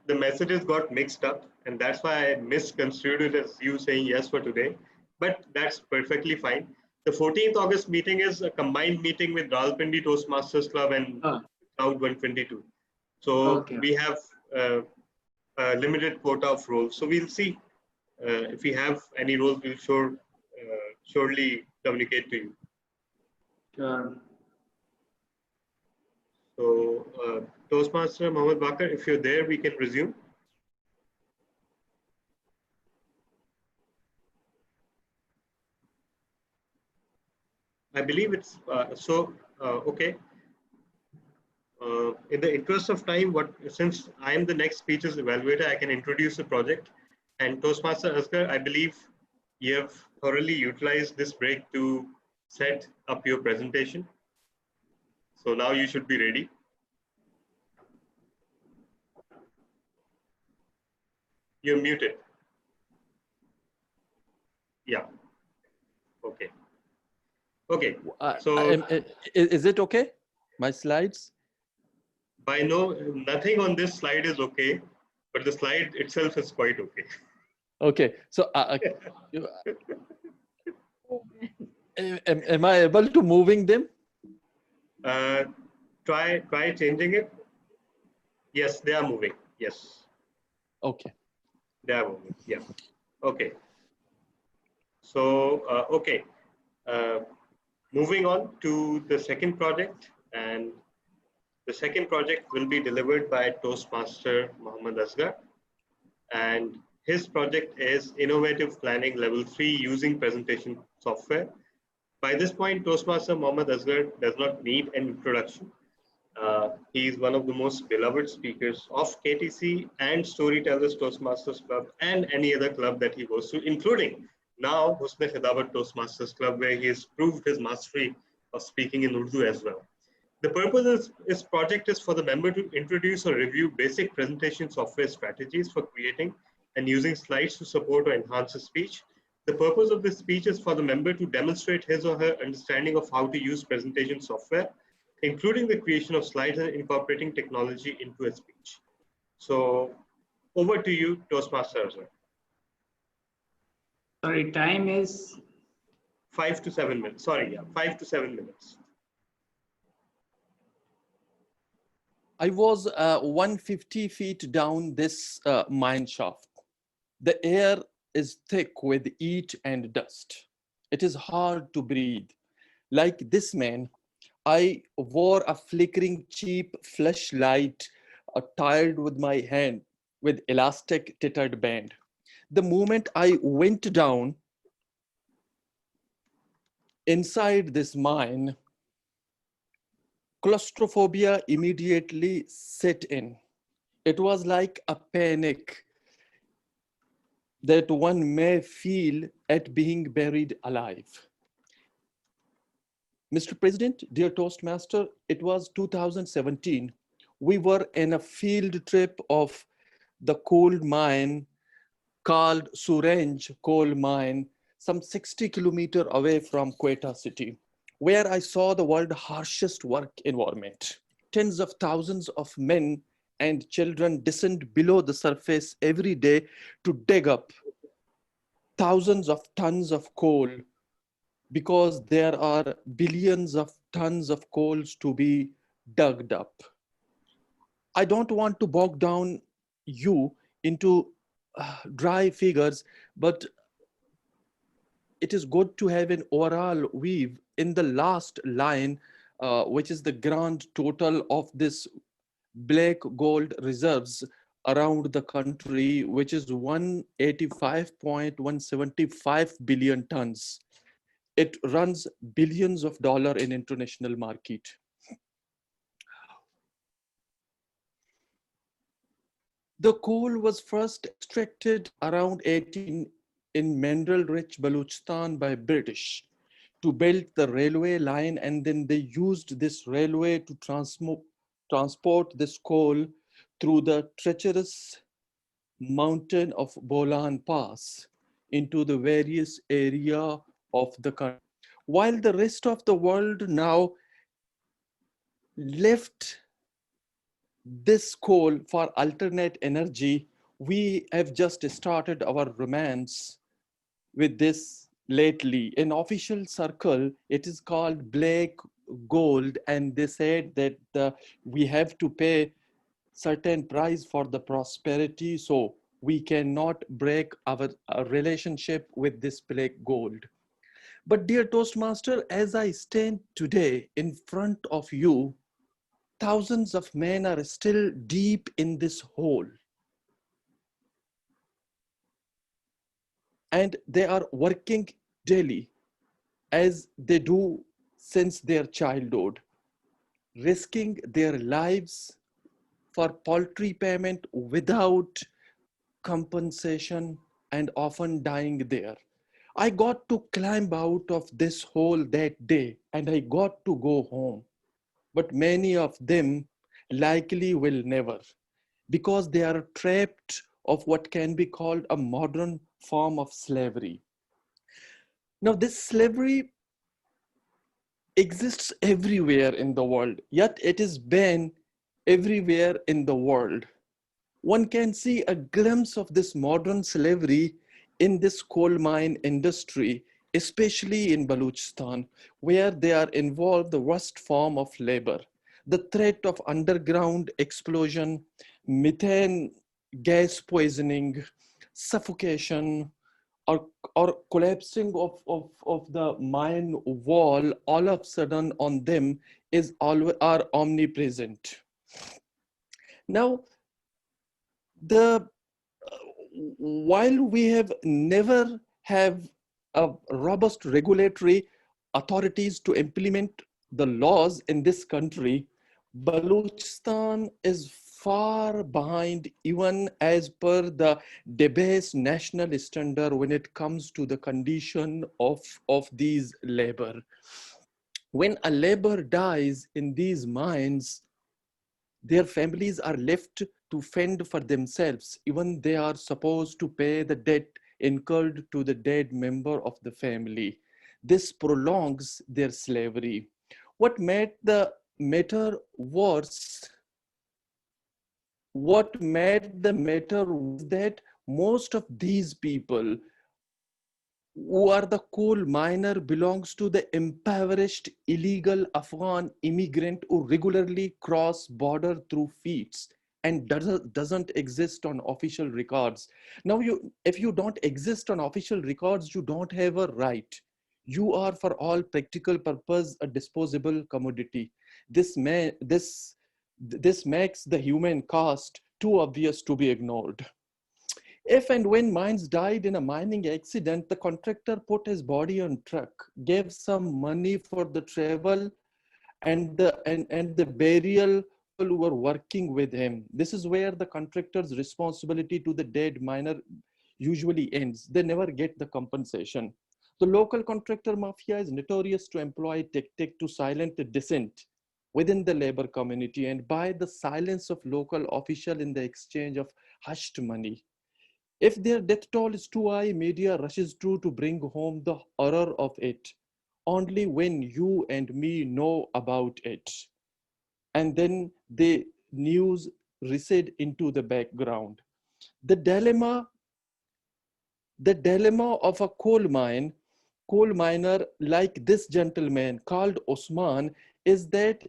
the messages got mixed up, and that's why I misconstrued it as you saying yes for today. But that's perfectly fine. The 14th August meeting is a combined meeting with Rawalpindi Toastmasters Club and Cloud 122. So we have a limited quota of roles. So we'll see if we have any roles. We'll surely communicate to you. Sure. So, Toastmaster Mohammed Baqar, if you're there, we can resume. I believe it's okay. In the interest of time, since I am the next speeches evaluator, I can introduce the project. And Toastmaster Asghar, I believe you have thoroughly utilized this break to set up your presentation. So now you should be ready. You're muted. Yeah. Okay. Okay. So is it okay? My slides? Nothing on this slide is okay, but the slide itself is quite okay. Okay. So am I able to moving them? Try changing it. Yes, they are moving. Yes. Okay. They are moving. Yeah. Okay. So okay. Moving on to the second project, and the second project will be delivered by Toastmaster Mohammed Asghar, and his project is Innovative Planning Level 3 using presentation software. By this point, Toastmaster Mohammed Asghar does not need an introduction. He is one of the most beloved speakers of KTC and Storytellers Toastmasters Club and any other club that he goes to, including now Husn Khidabat Toastmasters Club, where he has proved his mastery of speaking in Urdu as well. The purpose of this project is for the member to introduce or review basic presentation software strategies for creating and using slides to support or enhance a speech. The purpose of this speech is for the member to demonstrate his or her understanding of how to use presentation software, including the creation of slides and incorporating technology into a speech. So over to you, Toastmaster Asghar. Sorry, time is 5 to 7 minutes. Sorry, yeah, 5 to 7 minutes. I was 150 feet down this mine shaft. The air is thick with heat and dust. It is hard to breathe. Like this man, I wore a flickering cheap flashlight tied with my hand with elastic tethered band. The moment I went down, inside this mine, claustrophobia immediately set in. It was like a panic that one may feel at being buried alive. Mr. President, dear Toastmaster, it was 2017. We were in a field trip of the coal mine called Surange coal mine, some 60 kilometers away from Quetta city, where I saw the world's harshest work environment. Tens of thousands of men and children descend below the surface every day to dig up thousands of tons of coal, because there are billions of tons of coals to be dug up. I don't want to bog down you into dry figures, but it is good to have an overall weave in the last line, which is the grand total of this black gold reserves around the country, which is 185.175 billion tons. It runs billions of dollars in international market. The coal was first extracted around 18 in mineral-rich Balochistan by British to build the railway line, and then they used this railway to transport this coal through the treacherous mountain of Bolan Pass into the various area of the country. While the rest of the world now left this coal for alternate energy, we have just started our romance with this lately. In official circle, it is called black gold, and they said that we have to pay certain price for the prosperity, so we cannot break our relationship with this black gold. But dear Toastmaster, as I stand today in front of you, thousands of men are still deep in this hole. And they are working daily as they do since their childhood, risking their lives for paltry payment without compensation and often dying there. I got to climb out of this hole that day and I got to go home. But many of them likely will never, because they are trapped of what can be called a modern form of slavery. Now, this slavery exists everywhere in the world, yet it is banned everywhere in the world. One can see a glimpse of this modern slavery in this coal mine industry, especially in Balochistan, where they are involved the worst form of labor. The threat of underground explosion, methane gas poisoning, suffocation, or collapsing of the mine wall all of a sudden on them are omnipresent. Now, while we have never have a robust regulatory authorities to implement the laws in this country, Balochistan is far behind even as per the debased national standard when it comes to the condition of these labor. When a labor dies in these mines, their families are left to fend for themselves, even they are supposed to pay the debt incurred to the dead member of the family. This prolongs their slavery. What made the matter worse? What made the matter was that most of these people who are the coal miner belongs to the impoverished illegal Afghan immigrant who regularly cross border through feats and doesn't exist on official records. Now, if you don't exist on official records, you don't have a right. You are for all practical purpose a disposable commodity. This makes the human cost too obvious to be ignored. If and when Mines died in a mining accident, the contractor put his body on truck, gave some money for the travel and the burial people who were working with him. This is where the contractor's responsibility to the dead miner usually ends. They never get the compensation. The local contractor mafia is notorious to employ tactic to silence dissent within the labor community and buy the silence of local official in the exchange of hushed money. If their death toll is too high, media rushes through to bring home the horror of it. Only when you and me know about it. And then the news recede into the background. The dilemma of a coal miner like this gentleman called Osman is that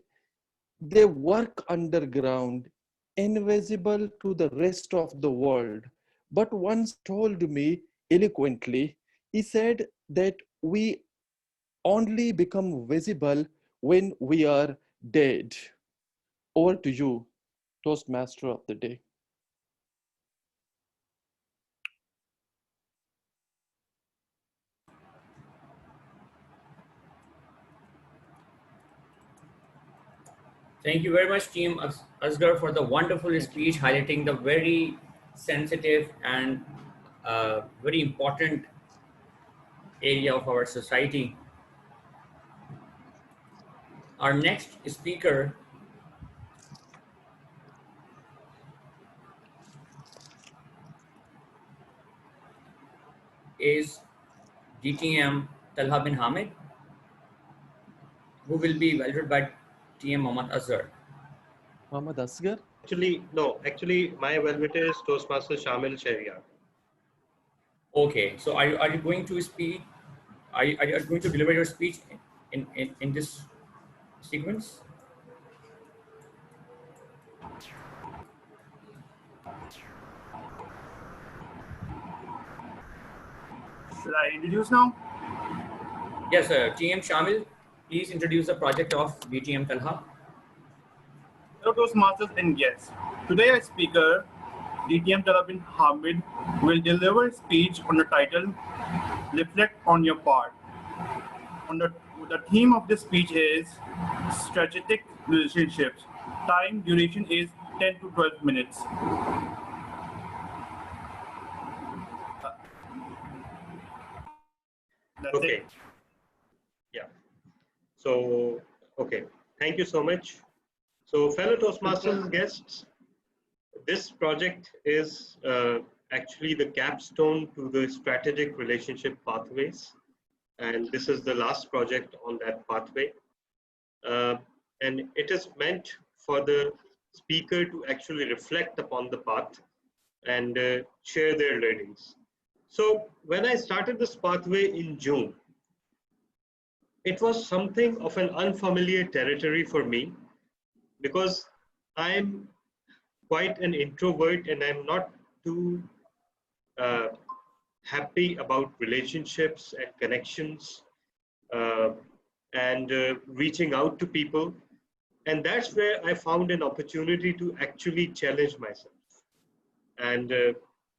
they work underground, invisible to the rest of the world. But once told me eloquently, he said that we only become visible when we are dead. Over to you, Toastmaster of the day. Thank you very much, Team Asghar, for the wonderful speech highlighting the very sensitive and very important area of our society. Our next speaker is DTM Talha bin Hamid, who will be evaluated by TM Mohammad Asghar. Mohammad Asghar? Actually, my evaluator is Toastmaster Shamyl Shehryar. Okay, so are you going to speak? Are you going to deliver your speech in this sequence? Should I introduce now? Yes, sir. TM Shamyl, please introduce the project of DTM Talha. Hello, Toastmasters and guests. Today, our speaker, DTM Talha bin Hamid, will deliver a speech on the title, Reflect on Your Part. The theme of this speech is strategic relationships. Time duration is 10 to 12 minutes. That's Okay. it. Yeah. So, okay. Thank you so much. So, fellow Toastmasters guests, this project is actually the capstone to the strategic relationship pathways. And this is the last project on that pathway. And it is meant for the speaker to actually reflect upon the path and share their learnings. So when I started this pathway in June, it was something of an unfamiliar territory for me because I'm quite an introvert and I'm not too happy about relationships and connections and reaching out to people. And that's where I found an opportunity to actually challenge myself and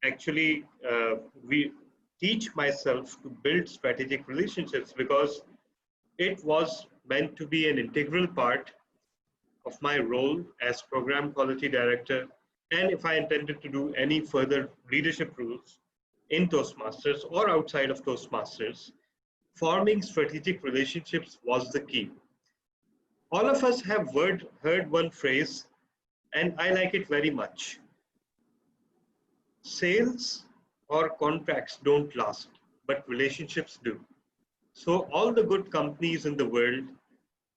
actually teach myself to build strategic relationships, because it was meant to be an integral part of my role as program quality director. And if I intended to do any further leadership roles in Toastmasters or outside of Toastmasters, forming strategic relationships was the key. All of us have heard one phrase, and I like it very much. Sales or contracts don't last, but relationships do. So all the good companies in the world,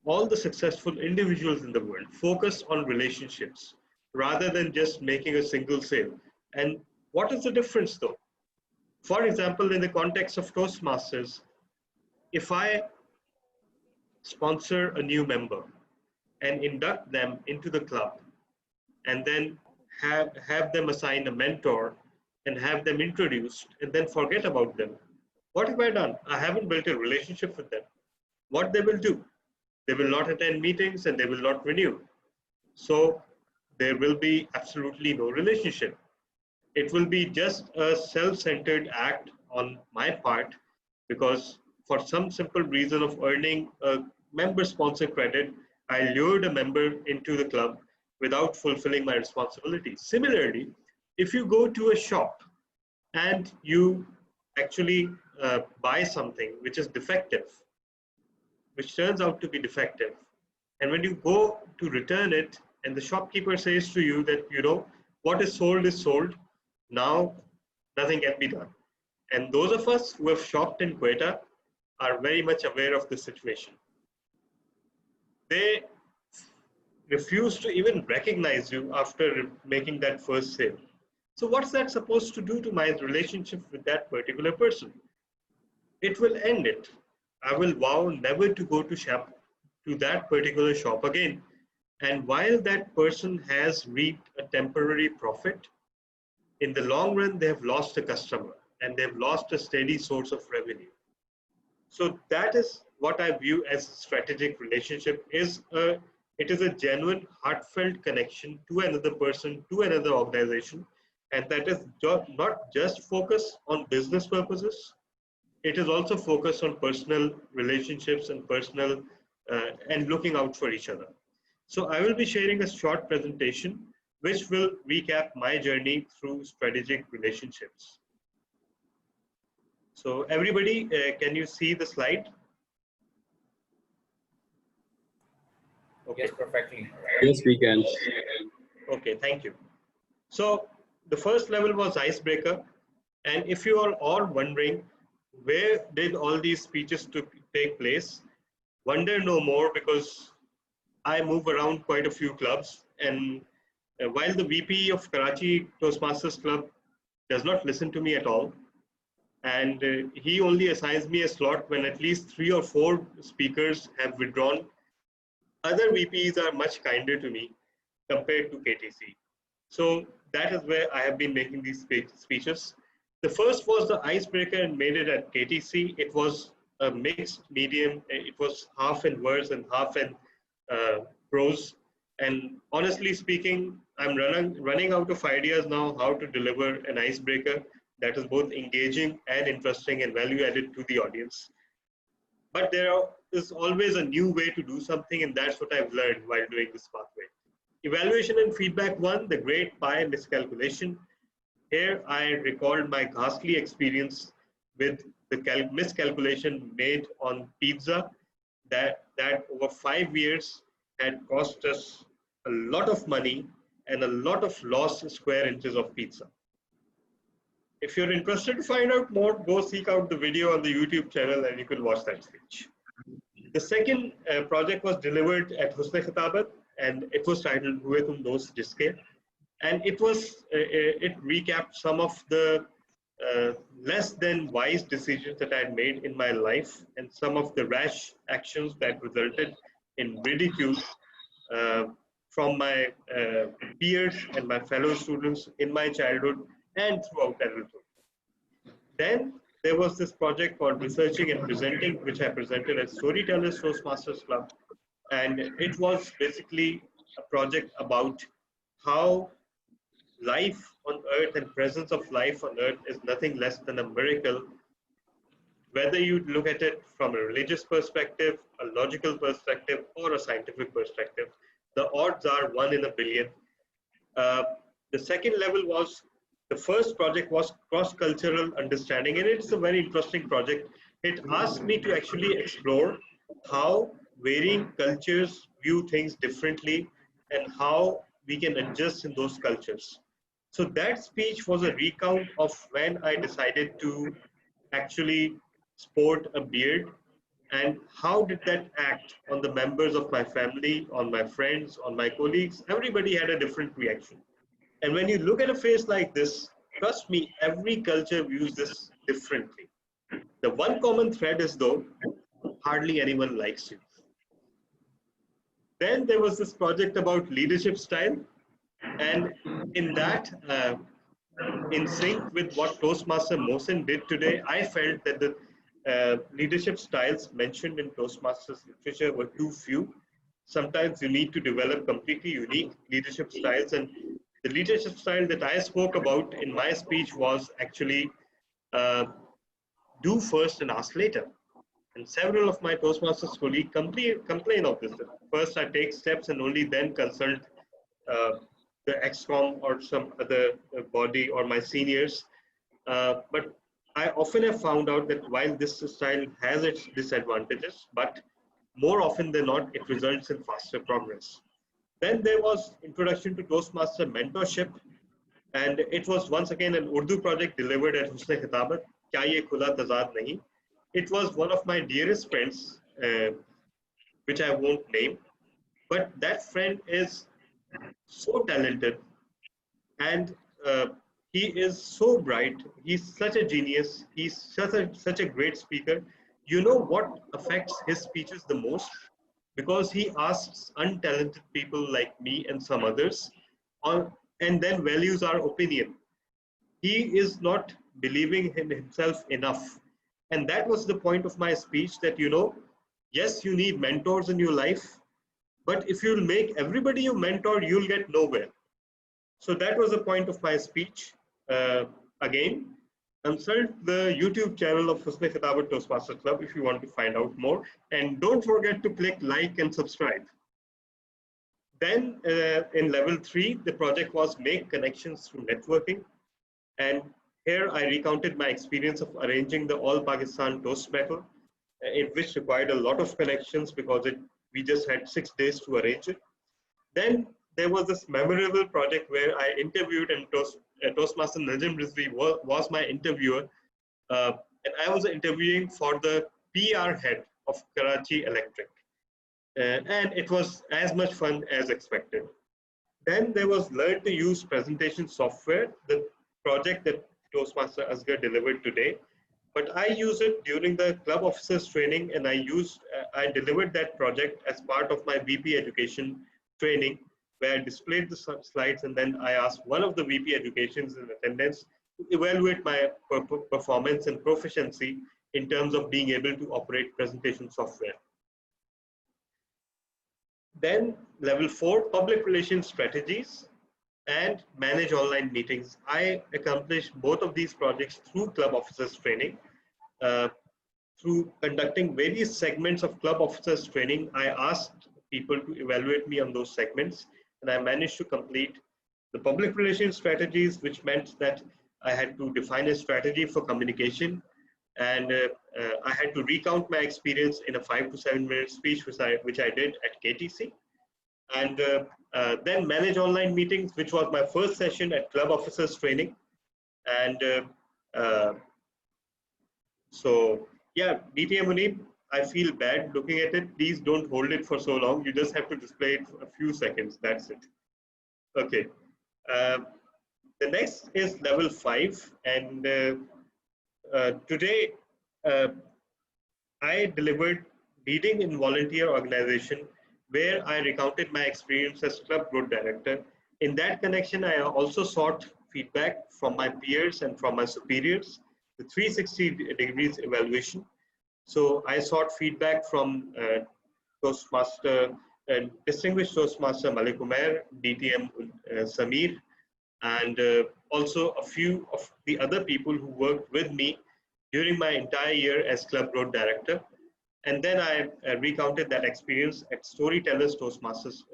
all the successful individuals in the world focus on relationships rather than just making a single sale. And what is the difference though? For example, in the context of Toastmasters, if I sponsor a new member and induct them into the club and then have them assign a mentor and have them introduced and then forget about them, what have I done? I haven't built a relationship with them. What they will do? They will not attend meetings and they will not renew. So there will be absolutely no relationship. it will be just a self-centered act on my part, because for some simple reason of earning a member sponsor credit, I lured a member into the club without fulfilling my responsibilities. Similarly, if you go to a shop and you actually buy something which is defective, which turns out to be defective, and when you go to return it and the shopkeeper says to you that, you know, what is sold, now nothing can be done. And those of us who have shopped in Quetta are very much aware of the situation. They refuse to even recognize you after making that first sale. So what's that supposed to do to my relationship with that particular person? It will end it. I will vow never to go to that particular shop again. And while that person has reaped a temporary profit, in the long run, they have lost a customer and they've lost a steady source of revenue. So that is what I view as a strategic relationship. It is a genuine, heartfelt connection to another person, to another organization, and that is not just focused on business purposes. It is also focused on personal relationships and personal and looking out for each other. So I will be sharing a short presentation which will recap my journey through strategic relationships. So everybody, can you see the slide? Okay. Yes, perfectly. Yes, we can. Okay, thank you. So the first level was icebreaker. And if you are all wondering, where did all these speeches take place? Wonder no more, because I move around quite a few clubs. And while the VP of Karachi Toastmasters Club does not listen to me at all, and he only assigns me a slot when at least 3 or 4 speakers have withdrawn, other VPs are much kinder to me compared to KTC. So that is where I have been making these speeches. The first was the icebreaker and made it at KTC. It was a mixed medium. It was half in verse and half in prose. And honestly speaking, I'm running out of ideas now how to deliver an icebreaker that is both engaging and interesting and value added to the audience. But there is always a new way to do something, and that's what I've learned while doing this pathway. Evaluation and feedback 1, the great pie miscalculation. Here I recalled my ghastly experience with the miscalculation made on pizza that over 5 years had cost us a lot of money and a lot of lost square inches of pizza. If you're interested to find out more, go seek out the video on the YouTube channel and you can watch that speech. The second project was delivered at Husn Khitabat, and it was titled Hue Tum Dost Jiske. And it recapped some of the less than wise decisions that I had made in my life and some of the rash actions that resulted in ridicule from my peers and my fellow students in my childhood and throughout adulthood. Then there was this project called Researching and Presenting, which I presented at Storytellers Toastmasters Club. And it was basically a project about how life on earth and presence of life on earth is nothing less than a miracle. Whether you look at it from a religious perspective, a logical perspective, or a scientific perspective, the odds are 1 in a billion. The second level was, the first project was cross-cultural understanding, and it's a very interesting project. It asked me to actually explore how varying cultures view things differently and how we can adjust in those cultures. So that speech was a recount of when I decided to actually sport a beard, and how did that act on the members of my family, on my friends, on my colleagues. Everybody had a different reaction. And when you look at a face like this, trust me, every culture views this differently. The one common thread is, though, hardly anyone likes you. Then there was this project about leadership style. And in that, in sync with what Toastmaster Mohsin did today, I felt that the leadership styles mentioned in Toastmasters literature were too few. Sometimes you need to develop completely unique leadership styles, and The leadership style that I spoke about in my speech was actually do first and ask later. And several of my Toastmasters colleagues complain of this. First, I take steps and only then consult the XCOM or some other body or my seniors. But I often have found out that while this style has its disadvantages, but more often than not, it results in faster progress. Then there was introduction to Toastmaster mentorship, and it was once again an Urdu project delivered at Husn Khitabat, Kya Ye Khula Tazad Nahi. It was one of my dearest friends, which I won't name, but that friend is so talented, and he is so bright. He's such a genius. He's such a great speaker. You know what affects his speeches the most? Because he asks untalented people like me and some others on, and then values our opinion. He is not believing in himself enough. And that was the point of my speech, that, you know, yes, you need mentors in your life, but if you'll make everybody your mentor, you'll get nowhere. So that was the point of my speech. Again, consult the YouTube channel of Husn Khitabat Toastmaster Club if you want to find out more. And don't forget to click like and subscribe. Then in level 3, the project was make connections through networking. And here I recounted my experience of arranging the All Pakistan Toast Battle, which required a lot of connections because we just had 6 days to arrange it. Then there was this memorable project where I interviewed, and Toastmaster Najim Rizvi was my interviewer. And I was interviewing for the PR head of Karachi Electric. And it was as much fun as expected. Then there was learn to use presentation software, the project that Toastmaster Asghar delivered today. But I used it during the club officers training, and I delivered that project as part of my VP education training, where I displayed the slides, and then I asked one of the VP educations in attendance to evaluate my performance and proficiency in terms of being able to operate presentation software. Then level 4, public relations strategies and manage online meetings. I accomplished both of these projects through club officers training. Through conducting various segments of club officers training, I asked people to evaluate me on those segments, and I managed to complete the public relations strategies, which meant that I had to define a strategy for communication, and I had to recount my experience in a 5 to 7 minute speech, which I did at KTC. And then manage online meetings, which was my first session at club officers training. And so yeah, DTM Uneeb, I feel bad looking at it. Please don't hold it for so long. You just have to display it for a few seconds. That's it. Okay. The next is level 5. And today I delivered leading in volunteer organization, where I recounted my experience as club growth director. In that connection, I also sought feedback from my peers and from my superiors, the 360 degrees evaluation. So I sought feedback from Toastmaster, distinguished Toastmaster Malik Umair, DTM Samir, and also a few of the other people who worked with me during my entire year as club growth director. And then I recounted that experience at Storytellers Toastmasters,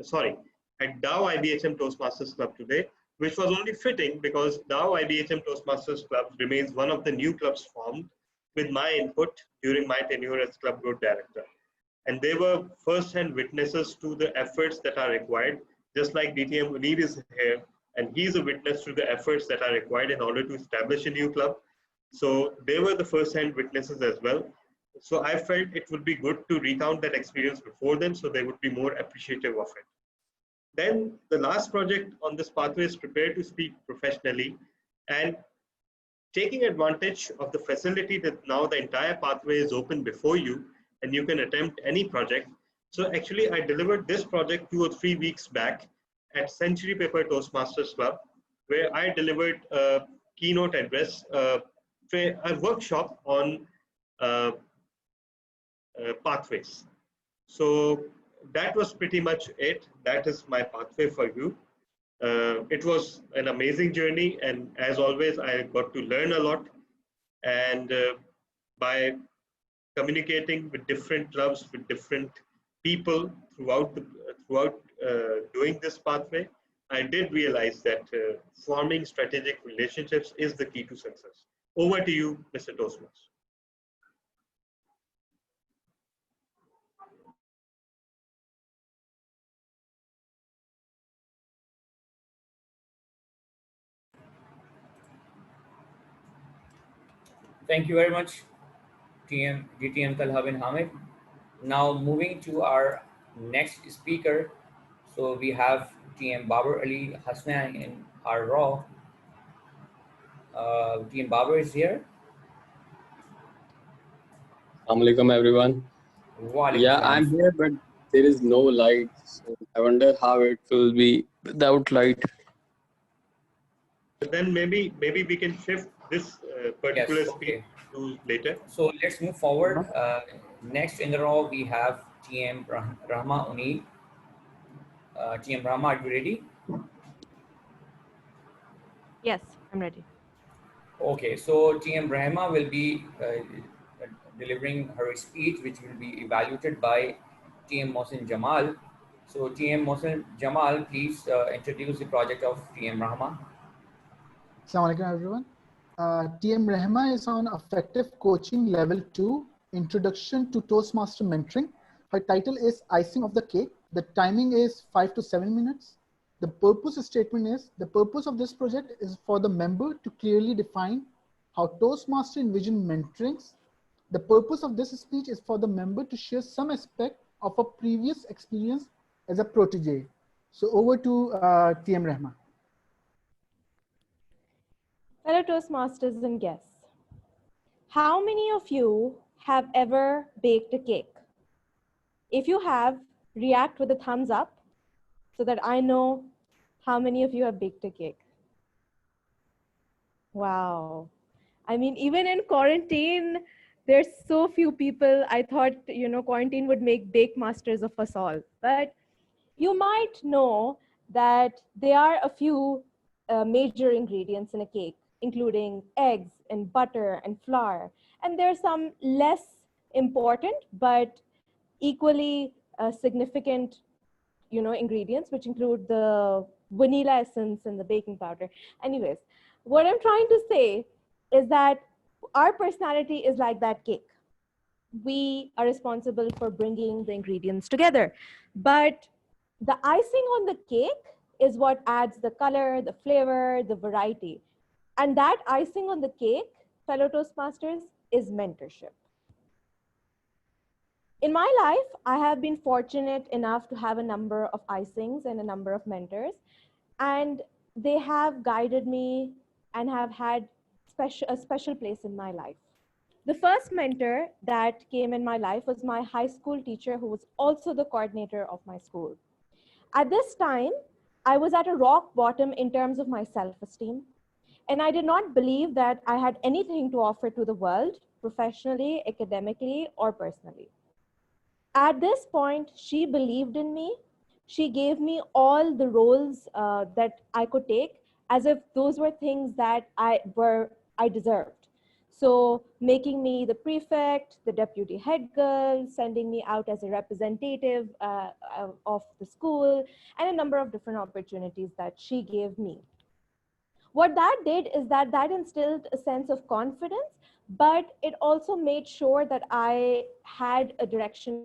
at Dow IBHM Toastmasters Club today, which was only fitting because Dow IBHM Toastmasters Club remains one of the new clubs formed with my input during my tenure as club growth director. And they were first-hand witnesses to the efforts that are required, just like DTM Uneeb is here, and he's a witness to the efforts that are required in order to establish a new club. So they were the first-hand witnesses as well. So I felt it would be good to recount that experience before them, so they would be more appreciative of it. Then the last project on this pathway is prepare to speak professionally, and taking advantage of the facility that now the entire pathway is open before you and you can attempt any project. So actually I delivered this project 2 or 3 weeks back at Century Paper Toastmasters Club, where I delivered a keynote address, a workshop on pathways. So that was pretty much it. That is my pathway for you. It was an amazing journey, and as always, I got to learn a lot. And by communicating with different clubs, with different people throughout doing this pathway, I did realize that forming strategic relationships is the key to success. Over to you, Mr. Toastmaster. Thank you very much, DTM Talha bin Hamid. Now moving to our next speaker. So we have TM Babar Ali Hasnain in our raw. TM Babar is here. Assalamualaikum everyone. Yeah, I'm here, but there is no light. So I wonder how it will be without light. But then maybe we can shift this particular speech to later. So let's move forward. Next in the row we have TM Rehma Uneeb. TM Rehma, are you ready? Yes, I'm ready. Okay, so TM Rehma will be delivering her speech, which will be evaluated by TM Mohsin Jamal. So TM Mohsin Jamal, please introduce the project of TM Rehma. Assalamualaikum everyone. TM Rehma is on Effective Coaching Level 2, Introduction to Toastmaster Mentoring. Her title is Icing of the Cake. The timing is 5 to 7 minutes. The purpose statement is, the purpose of this project is for the member to clearly define how Toastmaster envision mentorings. The purpose of this speech is for the member to share some aspect of a previous experience as a protege. So over to TM Rehma. Fellow Toastmasters and guests, how many of you have ever baked a cake? If you have, react with a thumbs up so that I know how many of you have baked a cake. Wow. I mean, even in quarantine, there's so few people. I thought, quarantine would make bake masters of us all. But you might know that there are a few major ingredients in a cake, including eggs and butter and flour. And there are some less important, but equally significant, ingredients, which include the vanilla essence and the baking powder. Anyways, what I'm trying to say is that our personality is like that cake. We are responsible for bringing the ingredients together. But the icing on the cake is what adds the color, the flavor, the variety. And that icing on the cake, fellow Toastmasters, is mentorship. In my life, I have been fortunate enough to have a number of icings and a number of mentors, and they have guided me and have had a special place in my life. The first mentor that came in my life was my high school teacher, who was also the coordinator of my school. At this time, I was at a rock bottom in terms of my self-esteem, and I did not believe that I had anything to offer to the world, professionally, academically, or personally. At this point, she believed in me. She gave me all the roles that I could take, as if those were things that I deserved. So making me the prefect, the deputy head girl, sending me out as a representative of the school, and a number of different opportunities that she gave me. What that did is that instilled a sense of confidence, but it also made sure that I had a direction.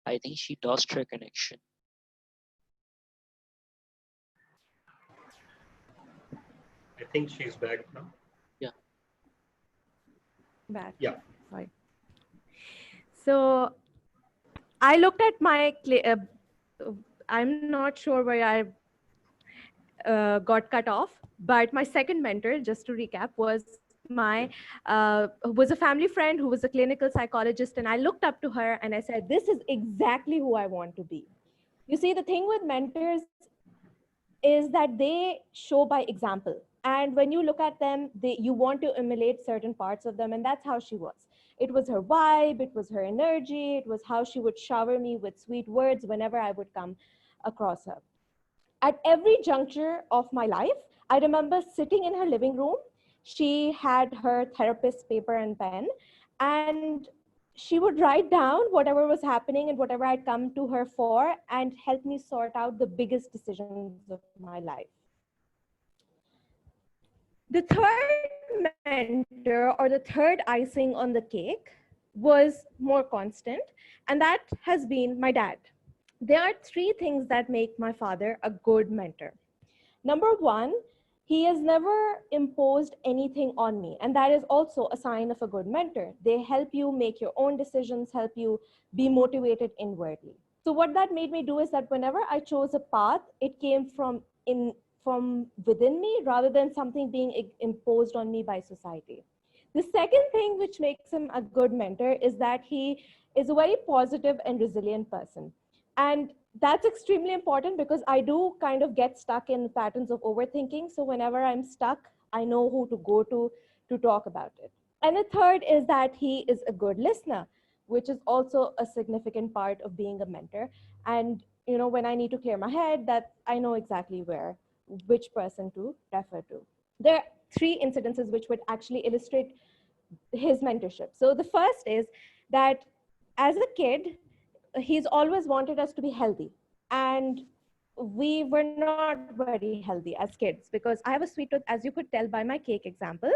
I think she lost her connection. I think she's back now. Yeah. Back. Yeah. Sorry. So I looked at my, I'm not sure where got cut off. But my second mentor, just to recap, was a family friend who was a clinical psychologist, and I looked up to her and I said, this is exactly who I want to be. You see, the thing with mentors is that they show by example. And when you look at them, you want to emulate certain parts of them. And that's how she was. It was her vibe, it was her energy, it was how she would shower me with sweet words whenever I would come across her. At every juncture of my life, I remember sitting in her living room. She had her therapist's paper and pen, and she would write down whatever was happening and whatever I'd come to her for, and help me sort out the biggest decisions of my life. The third mentor, or the third icing on the cake, was more constant, and that has been my dad. There are three things that make my father a good mentor. Number one, he has never imposed anything on me, and that is also a sign of a good mentor. They help you make your own decisions, help you be motivated inwardly. So what that made me do is that whenever I chose a path, it came from within me rather than something being imposed on me by society. The second thing which makes him a good mentor is that he is a very positive and resilient person. And that's extremely important because I do kind of get stuck in patterns of overthinking. So whenever I'm stuck, I know who to go to talk about it. And the third is that he is a good listener, which is also a significant part of being a mentor. And you know, when I need to clear my head, that I know exactly which person to refer to. There are three incidences which would actually illustrate his mentorship. So the first is that as a kid, he's always wanted us to be healthy. And we were not very healthy as kids because I have a sweet tooth, as you could tell by my cake example.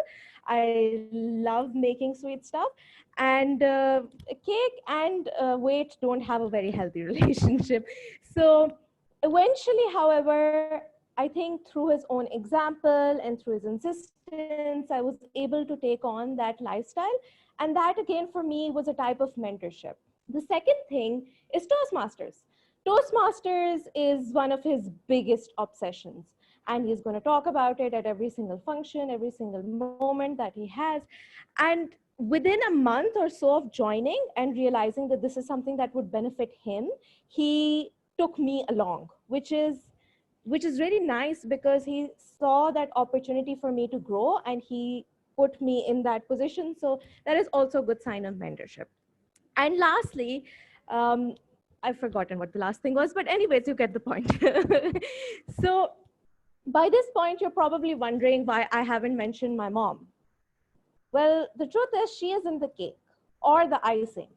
I love making sweet stuff, and cake and weight don't have a very healthy relationship. So eventually, however, I think through his own example and through his insistence, I was able to take on that lifestyle. And that again, for me, was a type of mentorship. The second thing is Toastmasters. Toastmasters is one of his biggest obsessions, and he's going to talk about it at every single function, every single moment that he has. And within a month or so of joining and realizing that this is something that would benefit him, he took me along, which is really nice because he saw that opportunity for me to grow and he put me in that position. So that is also a good sign of mentorship. And lastly, I've forgotten what the last thing was, but anyways, you get the point. So by this point, you're probably wondering why I haven't mentioned my mom. Well, the truth is she isn't the cake or the icing.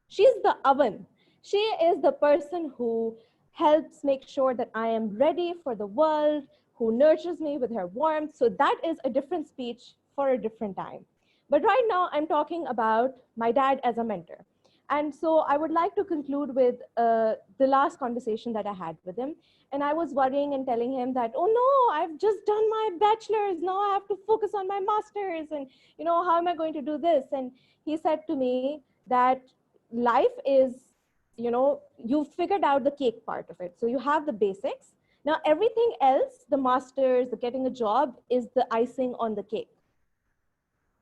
She's the oven. She is the person who helps make sure that I am ready for the world, who nurtures me with her warmth. So that is a different speech for a different time. But right now, I'm talking about my dad as a mentor. And so I would like to conclude with the last conversation that I had with him. And I was worrying and telling him that, oh no, I've just done my bachelor's. Now I have to focus on my master's. And, you know, how am I going to do this? And he said to me that life is, you know, you've figured out the cake part of it. So you have the basics. Now everything else, the master's, the getting a job, is the icing on the cake.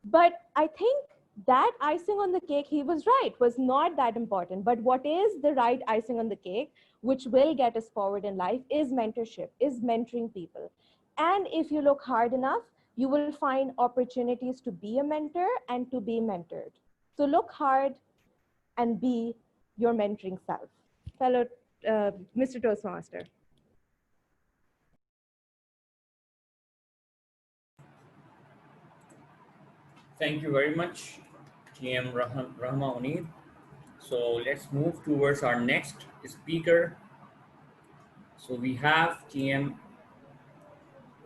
But I think that icing on the cake, he was right, was not that important. But what is the right icing on the cake, which will get us forward in life, is mentorship, is mentoring people. And if you look hard enough, you will find opportunities to be a mentor and to be mentored. So look hard and be your mentoring self. Fellow Mr. Toastmaster. Thank you very much, TM Rehma Uneeb. So let's move towards our next speaker. So we have TM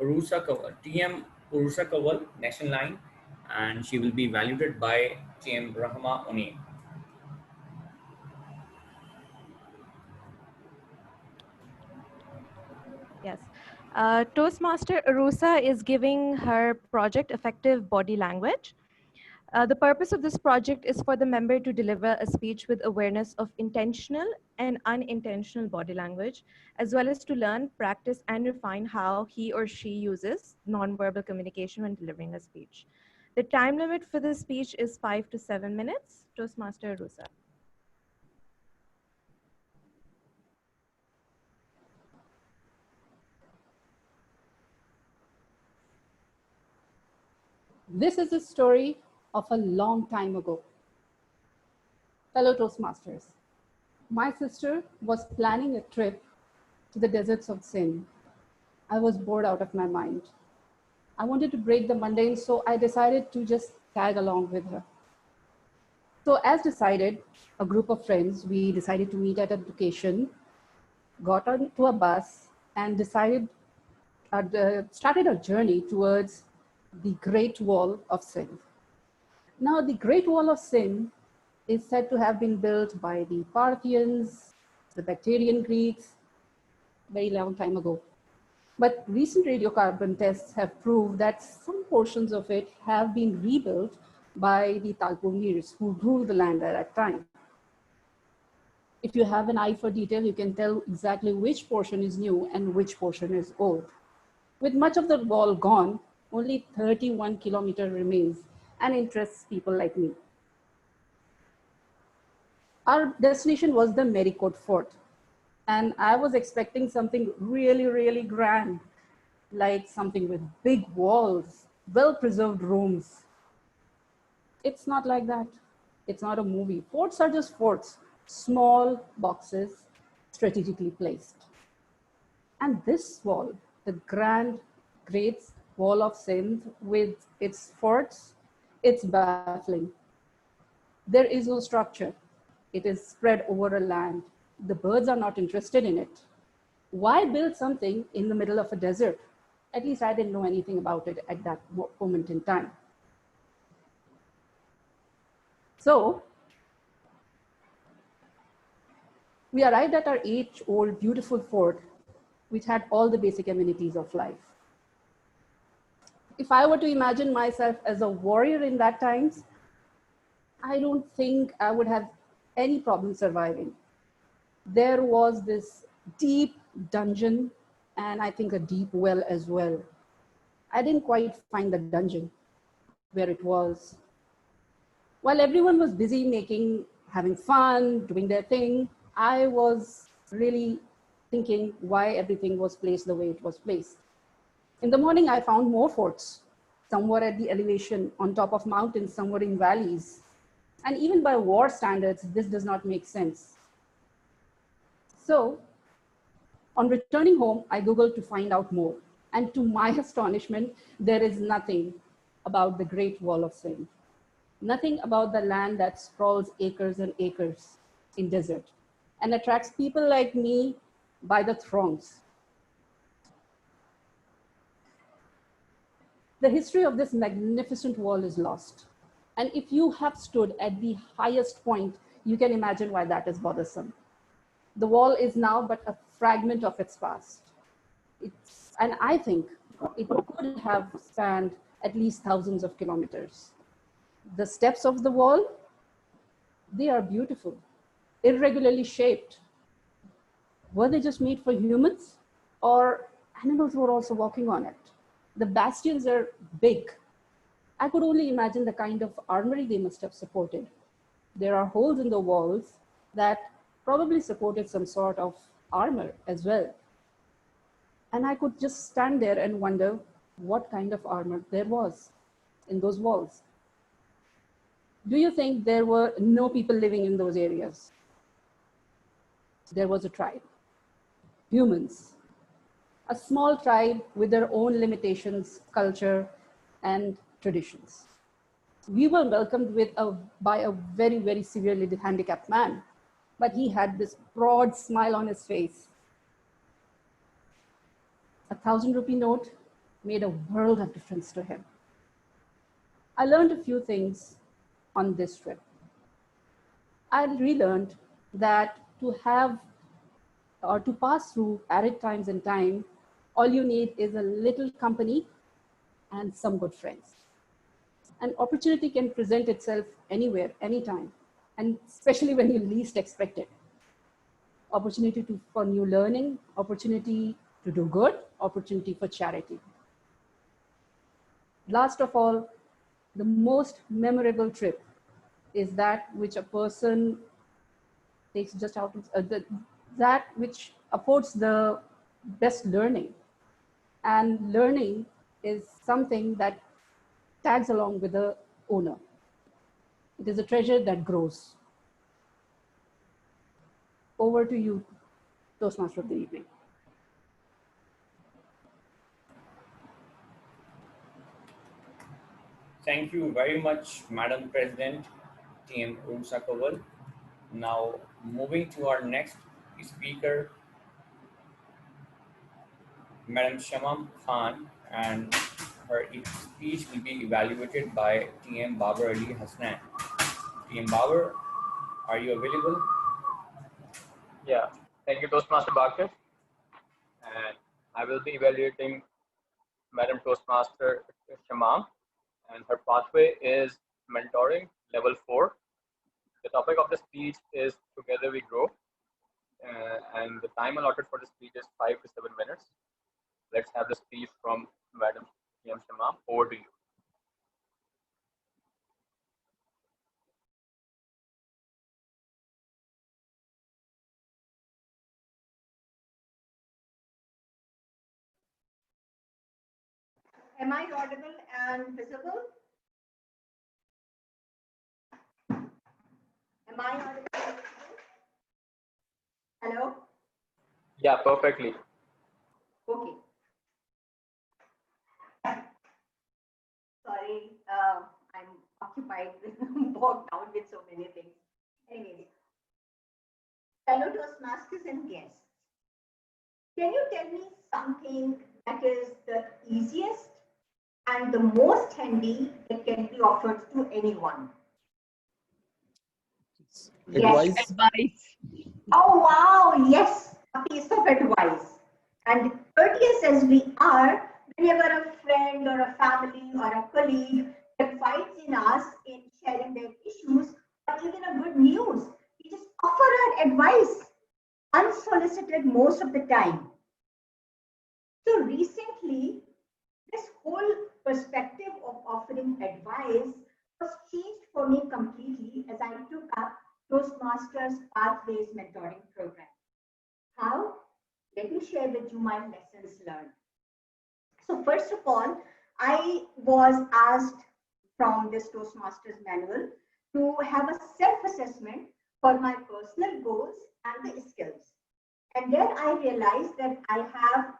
Uroosa, National Line, and she will be evaluated by TM Rehma Uneeb. Yes. Toastmaster Uroosa is giving her project Effective Body Language. The purpose of this project is for the member to deliver a speech with awareness of intentional and unintentional body language, as well as to learn, practice, and refine how he or she uses nonverbal communication when delivering a speech. The time limit for this speech is 5 to 7 minutes. Toastmaster Uroosa. This is a story of a long time ago. Fellow Toastmasters, my sister was planning a trip to the deserts of Sindh. I was bored out of my mind. I wanted to break the mundane, so I decided to just tag along with her. So as decided, a group of friends, we decided to meet at a location, got onto a bus, and started our journey towards the Great Wall of Sindh. Now, the Great Wall of Sindh is said to have been built by the Parthians, the Bactrian Greeks, very long time ago. But recent radiocarbon tests have proved that some portions of it have been rebuilt by the Talpumirs who ruled the land at that time. If you have an eye for detail, you can tell exactly which portion is new and which portion is old. With much of the wall gone, only 31 kilometers remains and interests people like me. Our destination was the Mericote Fort, and I was expecting something really, really grand, like something with big walls, well-preserved rooms. It's not like that. It's not a movie. Forts are just forts, small boxes strategically placed. And this wall, the great wall of Sindh with its forts, it's baffling. There is no structure. It is spread over a land. The birds are not interested in it. Why build something in the middle of a desert? At least I didn't know anything about it at that moment in time. So we arrived at our age-old beautiful fort, which had all the basic amenities of life. If I were to imagine myself as a warrior in that times, I don't think I would have any problem surviving. There was this deep dungeon and I think a deep well as well. I didn't quite find the dungeon where it was. While everyone was busy having fun, doing their thing, I was really thinking why everything was placed the way it was placed. In the morning, I found more forts. Some were at the elevation on top of mountains, some were in valleys. And even by war standards, this does not make sense. So on returning home, I Googled to find out more. And to my astonishment, there is nothing about the Great Wall of Sindh. Nothing about the land that sprawls acres and acres in desert and attracts people like me by the throngs. The history of this magnificent wall is lost. And if you have stood at the highest point, you can imagine why that is bothersome. The wall is now but a fragment of its past. And I think it could have spanned at least thousands of kilometers. The steps of the wall, they are beautiful, irregularly shaped. Were they just made for humans, or animals were also walking on it? The bastions are big. I could only imagine the kind of armory they must have supported. There are holes in the walls that probably supported some sort of armor as well. And I could just stand there and wonder what kind of armor there was in those walls. Do you think there were no people living in those areas? There was a tribe, humans, a small tribe with their own limitations, culture, and traditions. We were welcomed by a very, very severely handicapped man, but he had this broad smile on his face. A 1,000 rupee note made a world of difference to him. I learned a few things on this trip. I relearned that to have or to pass through arid times and time, all you need is a little company and some good friends. An opportunity can present itself anywhere, anytime, and especially when you least expect it. opportunity for new learning, opportunity to do good, opportunity for charity. Last of all, the most memorable trip is that which a person takes just out of that which affords the best learning. And learning is something that tags along with the owner. It is a treasure that grows. Over to you, Toastmaster of the evening. Thank you very much, Madam President, Team Uroosa. Now, moving to our next speaker, Madam Shamam Khan, and her speech will be evaluated by TM Babar Ali Hasnain. TM Babar, are you available? Yeah, thank you, Toastmaster Baqar. And I will be evaluating Madam Toastmaster Shamam, and her pathway is mentoring level 4. The topic of the speech is Together We Grow, and the time allotted for the speech is 5 to 7 minutes. Let's have the speech from Madam Shamam. Over to you. Am I audible and visible? Am I audible and visible? Hello? Yeah, perfectly. Okay. Sorry, I'm occupied, bogged down with so many things. Anyways, fellow Toastmasters and guests, can you tell me something that is the easiest and the most handy that can be offered to anyone? Advice. Yes. Advice. Oh, wow. Yes. A piece of advice. And courteous as we are, whenever a friend or a family or a colleague confides in us in sharing their issues or even a good news, we just offer our advice unsolicited most of the time. So recently, this whole perspective of offering advice was changed for me completely as I took up Toastmasters Pathways Mentoring Program. How? Let me share with you my lessons learned. So first of all, I was asked from this Toastmasters manual to have a self-assessment for my personal goals and the skills. And then I realized that I have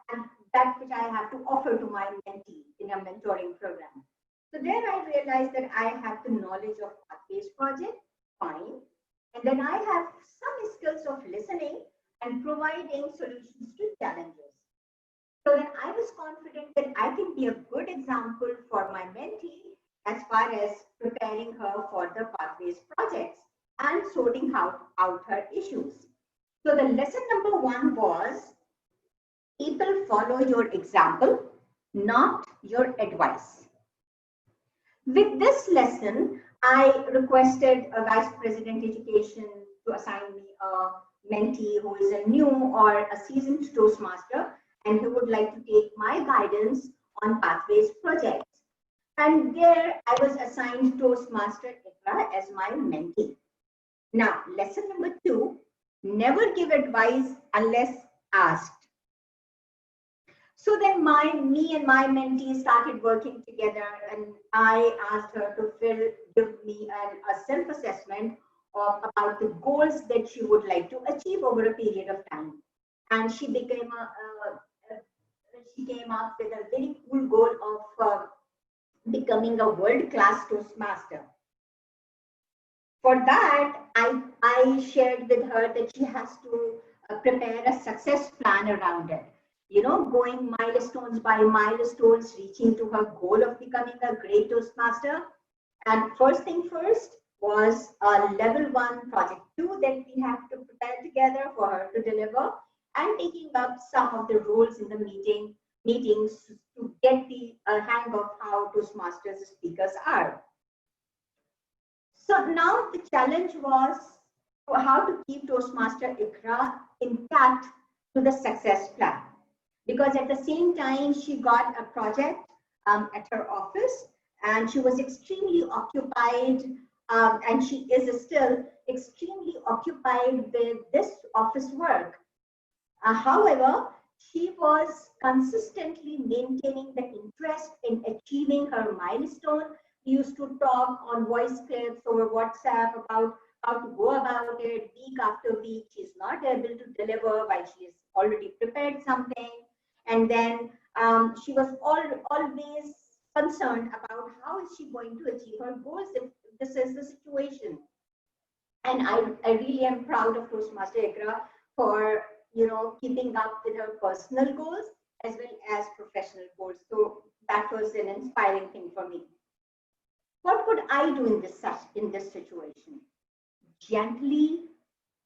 that which I have to offer to my mentee in a mentoring program. So then I realized that I have the knowledge of Pathways project, fine. And then I have some skills of listening and providing solutions to challenges. So then I was confident that I can be a good example for my mentee as far as preparing her for the Pathways projects and sorting out her issues. So the lesson number 1 was, people follow your example, not your advice. With this lesson, I requested a Vice President Education to assign me a mentee who is a new or a seasoned Toastmaster and who would like to take my guidance on Pathways projects. And there I was assigned Toastmaster Ikra as my mentee. Now, lesson number 2, never give advice unless asked. So then me and my mentee started working together, and I asked her to give me a self-assessment about the goals that she would like to achieve over a period of time. And she came up with a very cool goal of becoming a world-class Toastmaster. For that, I shared with her that she has to prepare a success plan around it. You know, going milestones by milestones, reaching to her goal of becoming a great Toastmaster. And first thing first was a level 1 project 2 that we have to prepare together for her to deliver, and taking up some of the roles in the meetings to get the hang of how Toastmasters speakers are. So now the challenge was how to keep Toastmaster Ikra intact to the success plan. Because at the same time, she got a project at her office, and she was extremely occupied, and she is still extremely occupied with this office work. However, she was consistently maintaining the interest in achieving her milestone. We used to talk on voice clips over WhatsApp about how to go about it week after week. She's not able to deliver while she has already prepared something. And then she was always concerned about how is she going to achieve her goals if this is the situation. And I really am proud of Toastmaster Ikra for keeping up with her personal goals as well as professional goals. So that was an inspiring thing for me. What could I do in this situation? Gently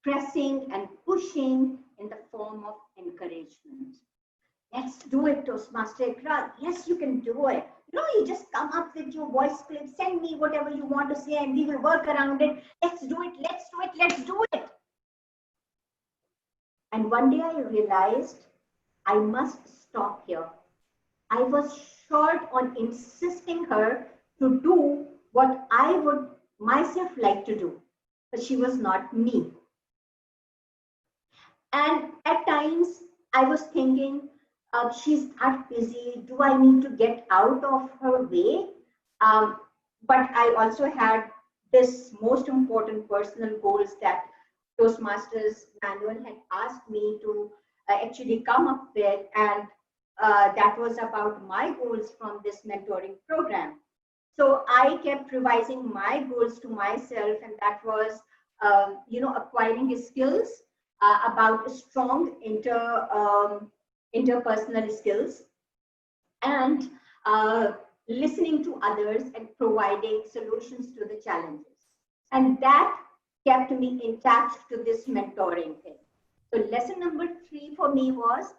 pressing and pushing in the form of encouragement. Let's do it, Toastmaster Ikra. Yes, you can do it. You just come up with your voice clip, send me whatever you want to say, and we will work around it. Let's do it, let's do it, let's do it. And one day I realized I must stop here. I was short on insisting her to do what I would myself like to do, but she was not me. And at times I was thinking, she's that busy. Do I need to get out of her way? But I also had this most important personal goals that Toastmasters manual had asked me to actually come up with, and that was about my goals from this mentoring program. So I kept revising my goals to myself, and that was, acquiring skills about strong interpersonal skills, and listening to others and providing solutions to the challenges. And that kept me attached to this mentoring thing. So lesson number 3 for me was,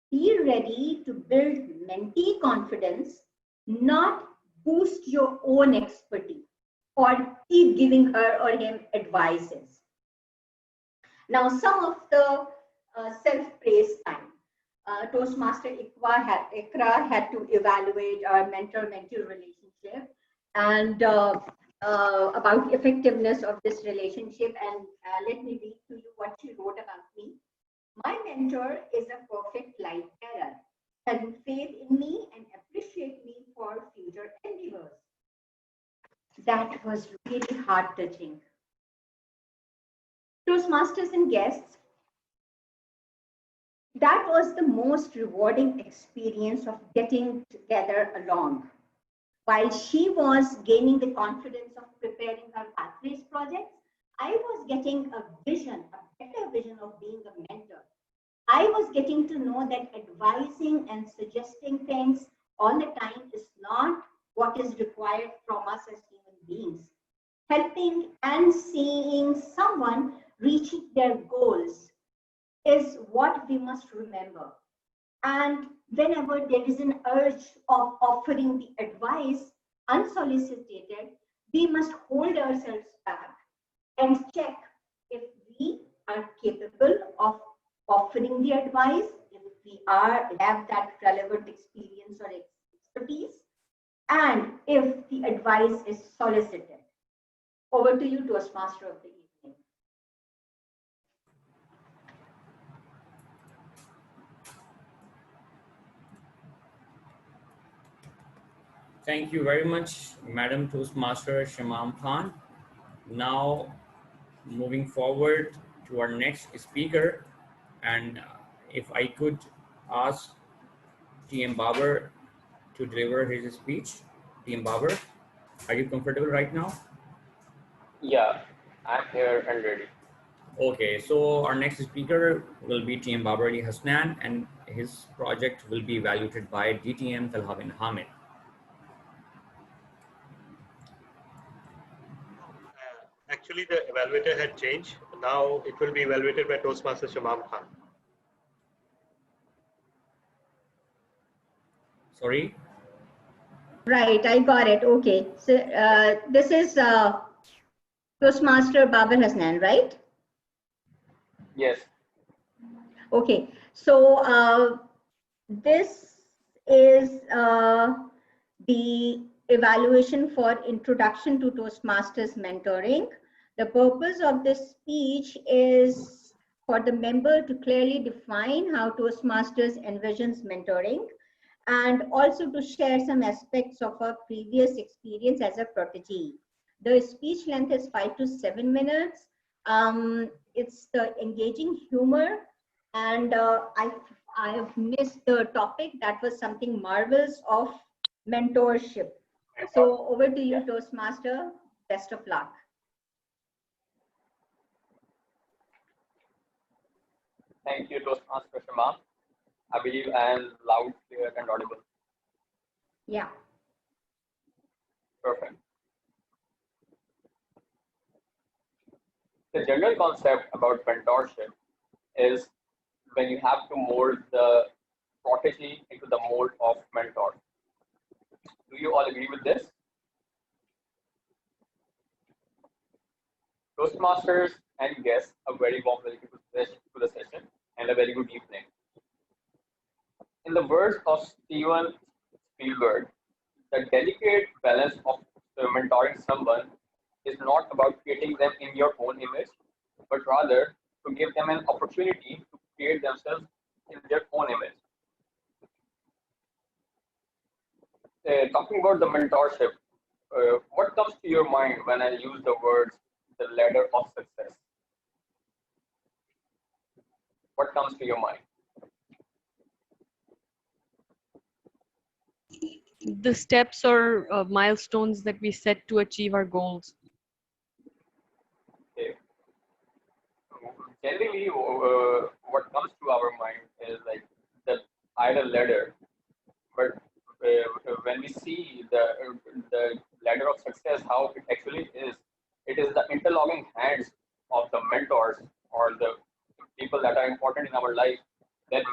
be ready to build mentee confidence, not boost your own expertise or keep giving her or him advices. Now, some of the self-praise time. Toastmaster Ikra had to evaluate our mentor-mentee relationship and about effectiveness of this relationship. And let me read to you what she wrote about me. My mentor is a perfect light bearer, having faith in me and appreciate me for future endeavors. That was really heart-touching. Toastmasters and guests, that was the most rewarding experience of getting together along. While she was gaining the confidence of preparing her Pathways projects, I was getting a vision, a better vision of being a mentor. I was getting to know that advising and suggesting things all the time is not what is required from us as human beings. Helping and seeing someone reaching their goals is what we must remember. And whenever there is an urge of offering the advice unsolicited, we must hold ourselves back and check if we are capable of offering the advice, if we have that relevant experience or expertise, and if the advice is solicited. Over to you, Toastmaster of the evening. Thank you very much, Madam Toastmaster Shamam Khan. Now, moving forward to our next speaker, and if I could ask TM Babar to deliver his speech. TM Babar, are you comfortable right now? Yeah, I'm here and ready. Okay, so our next speaker will be TM Babar Hasnain, and his project will be evaluated by DTM Talha bin Hamid. Actually, the evaluator had changed. Now it will be evaluated by Toastmaster Shamam Khan. Sorry? Right, I got it. Okay. So this is Toastmaster Babar Hasnain, right? Yes. Okay, so this is the evaluation for introduction to Toastmasters mentoring. The purpose of this speech is for the member to clearly define how Toastmasters envisions mentoring and also to share some aspects of her previous experience as a protégé. The speech length is 5 to 7 minutes. It's the engaging humor, and I've missed the topic. That was something marvels of mentorship. So over to you, Toastmaster. Best of luck. Thank you, Toastmaster Shamam. I believe I am loud, clear, and audible. Yeah. Perfect. The general concept about mentorship is when you have to mold the protégé into the mold of mentor. Do you all agree with this? Toastmasters and guests, a very warm welcome to the session and a very good evening. In the words of Steven Spielberg, the delicate balance of mentoring someone is not about creating them in your own image, but rather to give them an opportunity to create themselves in their own image. Talking about the mentorship, what comes to your mind when I use the words the ladder of success? What comes to your mind? The steps or milestones that we set to achieve our goals. Okay. Generally, what comes to our mind is like the idle ladder, but when we see the ladder of success, how it actually is, it is the interlocking hands of the mentors or the people that are important in our life that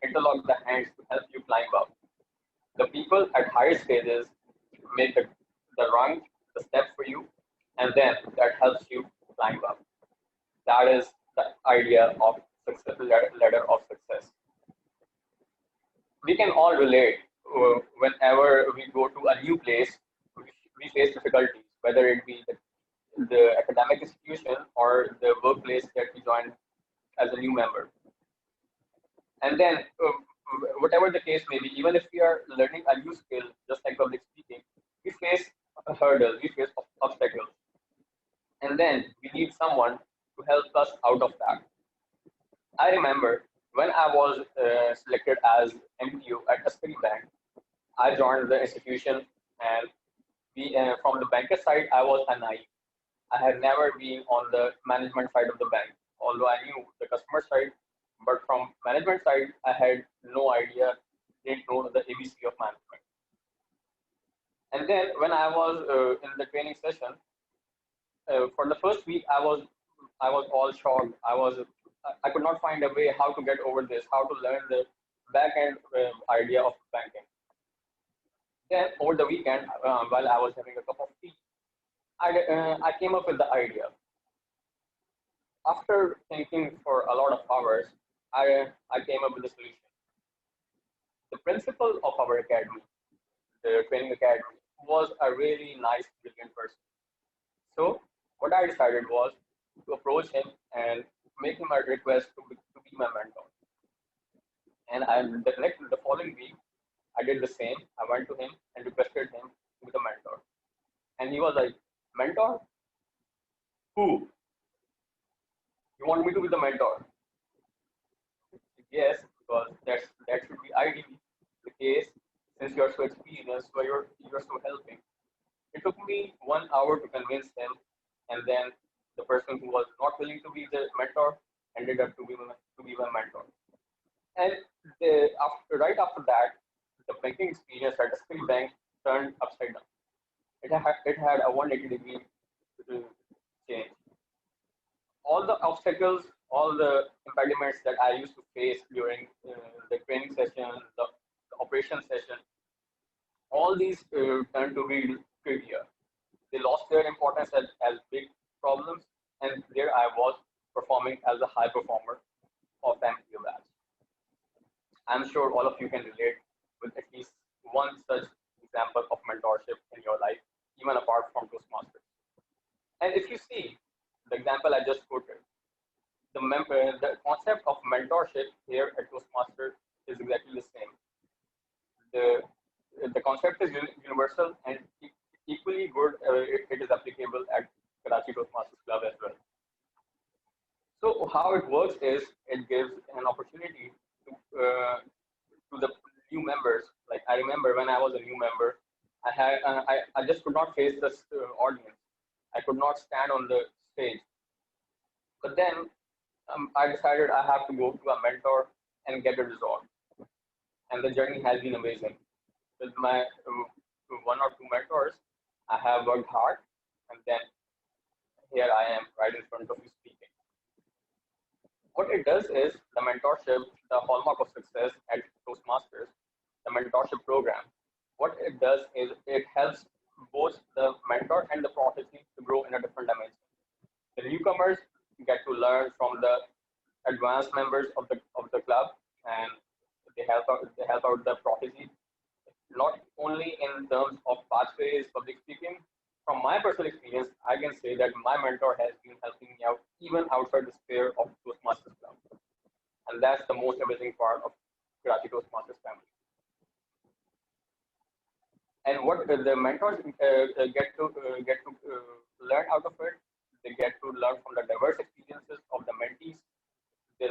interlock the hands to help you climb up. The people at higher stages make the rung, the step for you, and then that helps you climb up. That is the idea of success, ladder of success. We can all relate. Whenever we go to a new place, we face difficulties, whether it be the academic institution or the workplace that we join as a new member. And then, whatever the case may be, even if we are learning a new skill, just like public speaking, we face hurdles, we face obstacles. And then we need someone to help us out of that. I remember when I was selected as MTO at Asghar Bank, I joined the institution, and from the banker side, I was a naive. I had never been on the management side of the bank, although I knew the customer side, but from management side, I had no idea, didn't know the ABC of management. And then when I was in the training session, for the first week, I was all shocked. I could not find a way how to get over this, how to learn the back end idea of banking. Then over the weekend, while I was having a cup of tea, I came up with the idea. After thinking for a lot of hours, I came up with a solution. The principal of our academy, the training academy, was a really nice, brilliant person. So what I decided was to approach him and make him a request to be my mentor. And the following week, I did the same. I went to him and requested him to be the mentor. And he was like, mentor? Who? You want me to be the mentor? Yes, because that should be ideally the case since you're so experienced, so you're so helping. It took me 1 hour to convince him, and then the person who was not willing to be the mentor ended up to be my mentor. And right after that, the banking experience at Asghar Bank turned upside down. It had a 180-degree change. All the obstacles, all the impediments that I used to face during the training session, the operation session, all these turned to be trivial. They lost their importance as big problems, and there I was performing as a high performer of the MPO batch. I'm sure all of you can relate with at least one such example of mentorship in your life, even apart from Toastmasters. And if you see the example I just quoted, the concept of mentorship here at Toastmasters is exactly the same. The concept is universal and equally good. It is applicable at Karachi Toastmasters Club as well. So how it works is it gives an opportunity to the new members. Like I remember when I was a new member, I just could not face the audience. I could not stand on the stage. But then I decided I have to go to a mentor and get it resolved. And the journey has been amazing. With my one or two mentors, I have worked hard, and then here I am right in front of you speaking. What it does is the mentorship, the hallmark of success at Toastmasters, the mentorship program. What it does is it helps both the mentor and the protege to grow in a different dimension. The newcomers get to learn from the advanced members of the club, and they help out the protege, not only in terms of pathways, public speaking. From my personal experience, I can say that my mentor has been helping me out even outside the sphere of Toastmasters Club. And that's the most amazing part of Karachi Toastmasters family. And what the mentors get to learn out of it, they get to learn from the diverse experiences of the mentees. They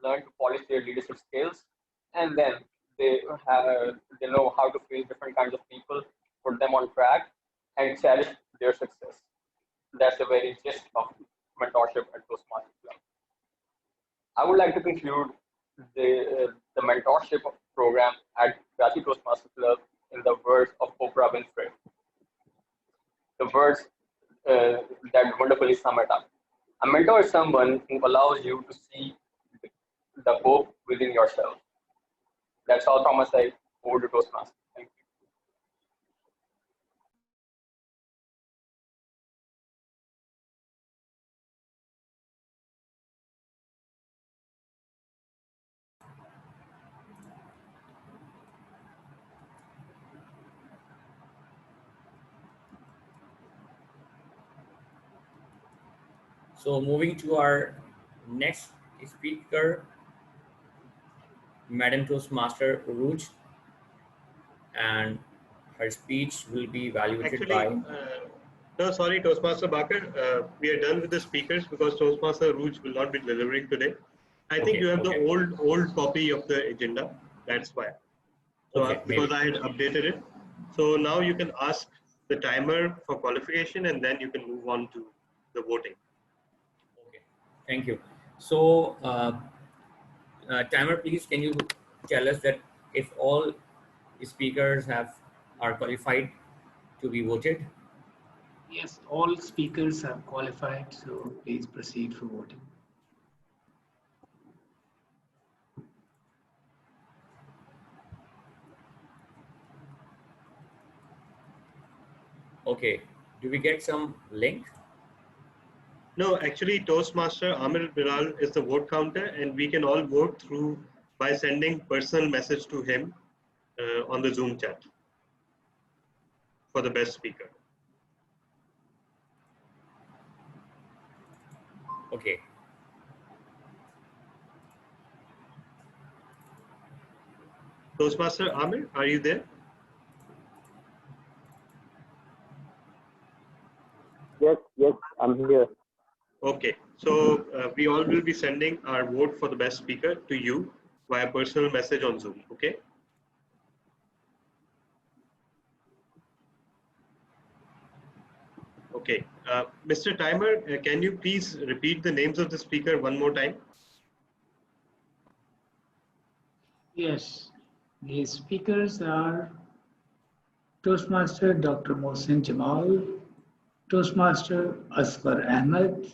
learn to polish their leadership skills, and then they know how to face different kinds of people, put them on track, and cherish their success. That's the very gist of mentorship at Toastmasters Club. I would like to conclude the mentorship program at Karachi Toastmasters Club in the words of Oprah Winfrey. The words that wonderfully sum it up. A mentor is someone who allows you to see the hope within yourself. That's all from my side. Over to Toastmasters. Thank you. So moving to our next speaker, Madam Toastmaster Uroosa, and her speech will be evaluated by... No, sorry, Toastmaster Baqar. We are done with the speakers because Toastmaster Uroosa will not be delivering today. I think you have the old copy of the agenda. That's why. So because I had updated it. So now you can ask the timer for qualification, and then you can move on to the voting. Okay, thank you. So timer, please, can you tell us that if all speakers are qualified to be voted? Yes, all speakers have qualified, so please proceed for voting. Okay, do we get some link? No, actually Toastmaster Amir Bilal is the vote counter, and we can all vote through by sending personal message to him on the Zoom chat for the best speaker. Okay. Toastmaster Amir, are you there? Yes, I'm here. Okay, so we all will be sending our vote for the best speaker to you via personal message on Zoom, okay? Okay, Mr. Timer, can you please repeat the names of the speaker one more time? Yes, the speakers are Toastmaster Dr. Mohsin Jamal, Toastmaster Asghar Ahmed,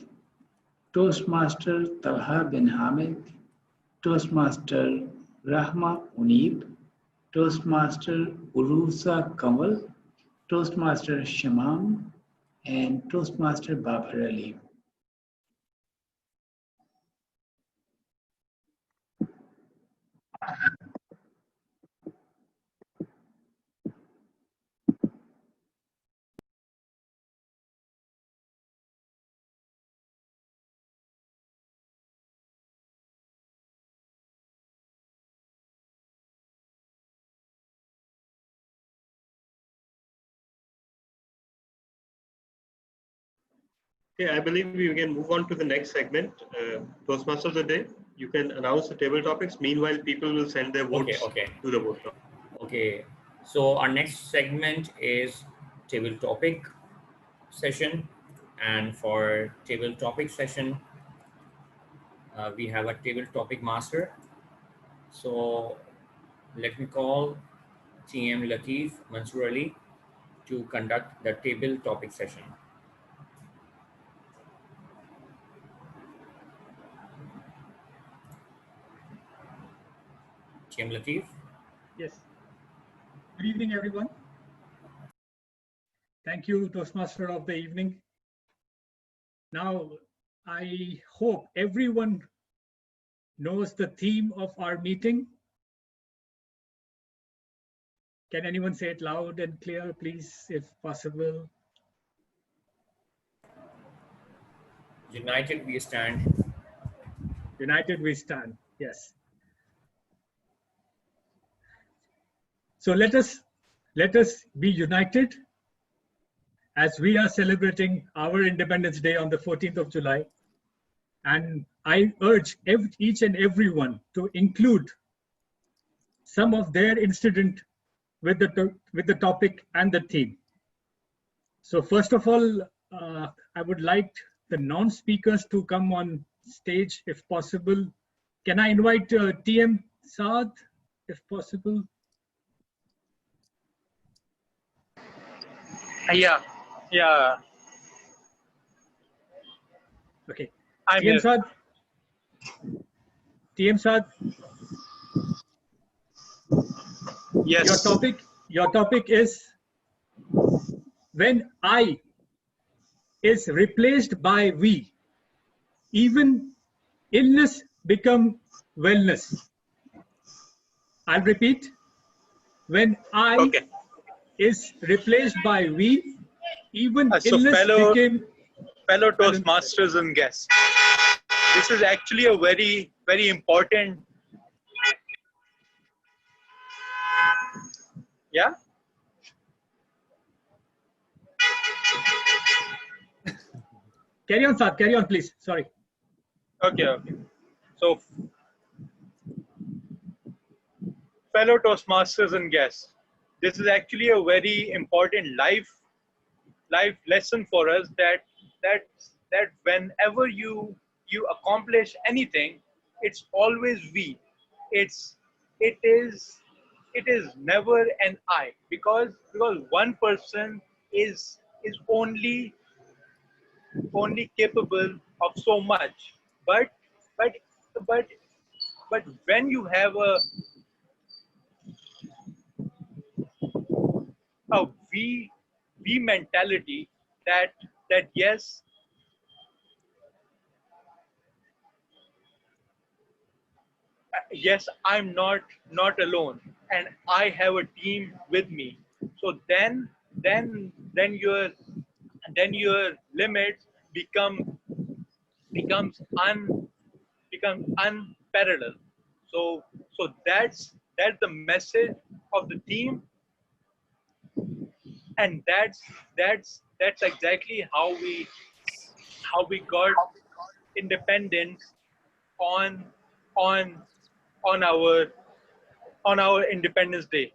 Toastmaster Talha bin Hamid, Toastmaster Rehma Uneeb, Toastmaster Uroosa Kanwal, Toastmaster Shamam, and Toastmaster Babar. Okay, I believe we can move on to the next segment, Toastmasters of the Day. You can announce the table topics. Meanwhile, people will send their votes to the vote. Okay, so our next segment is table topic session, and for table topic session, we have a table topic master. So let me call TM Latif Mansoor Ali to conduct the table topic session. TM Latif. Yes. Good evening, everyone. Thank you, Toastmaster of the evening. Now, I hope everyone knows the theme of our meeting. Can anyone say it loud and clear, please, if possible? United we stand. United we stand, yes. So let us be united as we are celebrating our Independence Day on the 14th of July. And I urge each and everyone to include some of their incident with the topic and the theme. So first of all, I would like the non-speakers to come on stage if possible. Can I invite TM Saad, if possible? Yeah. Okay. I'm TM here. Saad. TM Saad. Yes. Your topic is when I is replaced by we, even illness become wellness. I'll repeat. When I is replaced by we, even illness became fellow Toastmasters and guests. This is actually a very, very important. Yeah. Carry on, Saad. Carry on, please. Sorry. Okay. So, fellow Toastmasters and guests, this is actually a very important life lesson for us that whenever you accomplish anything, it's always we. It is never an I, because one person is only capable of so much, but when you have a we mentality, that yes, I'm not alone, and I have a team with me. So then your limits becomes unparalleled. So that's the message of the team, and that's exactly how we got independence on our Independence Day.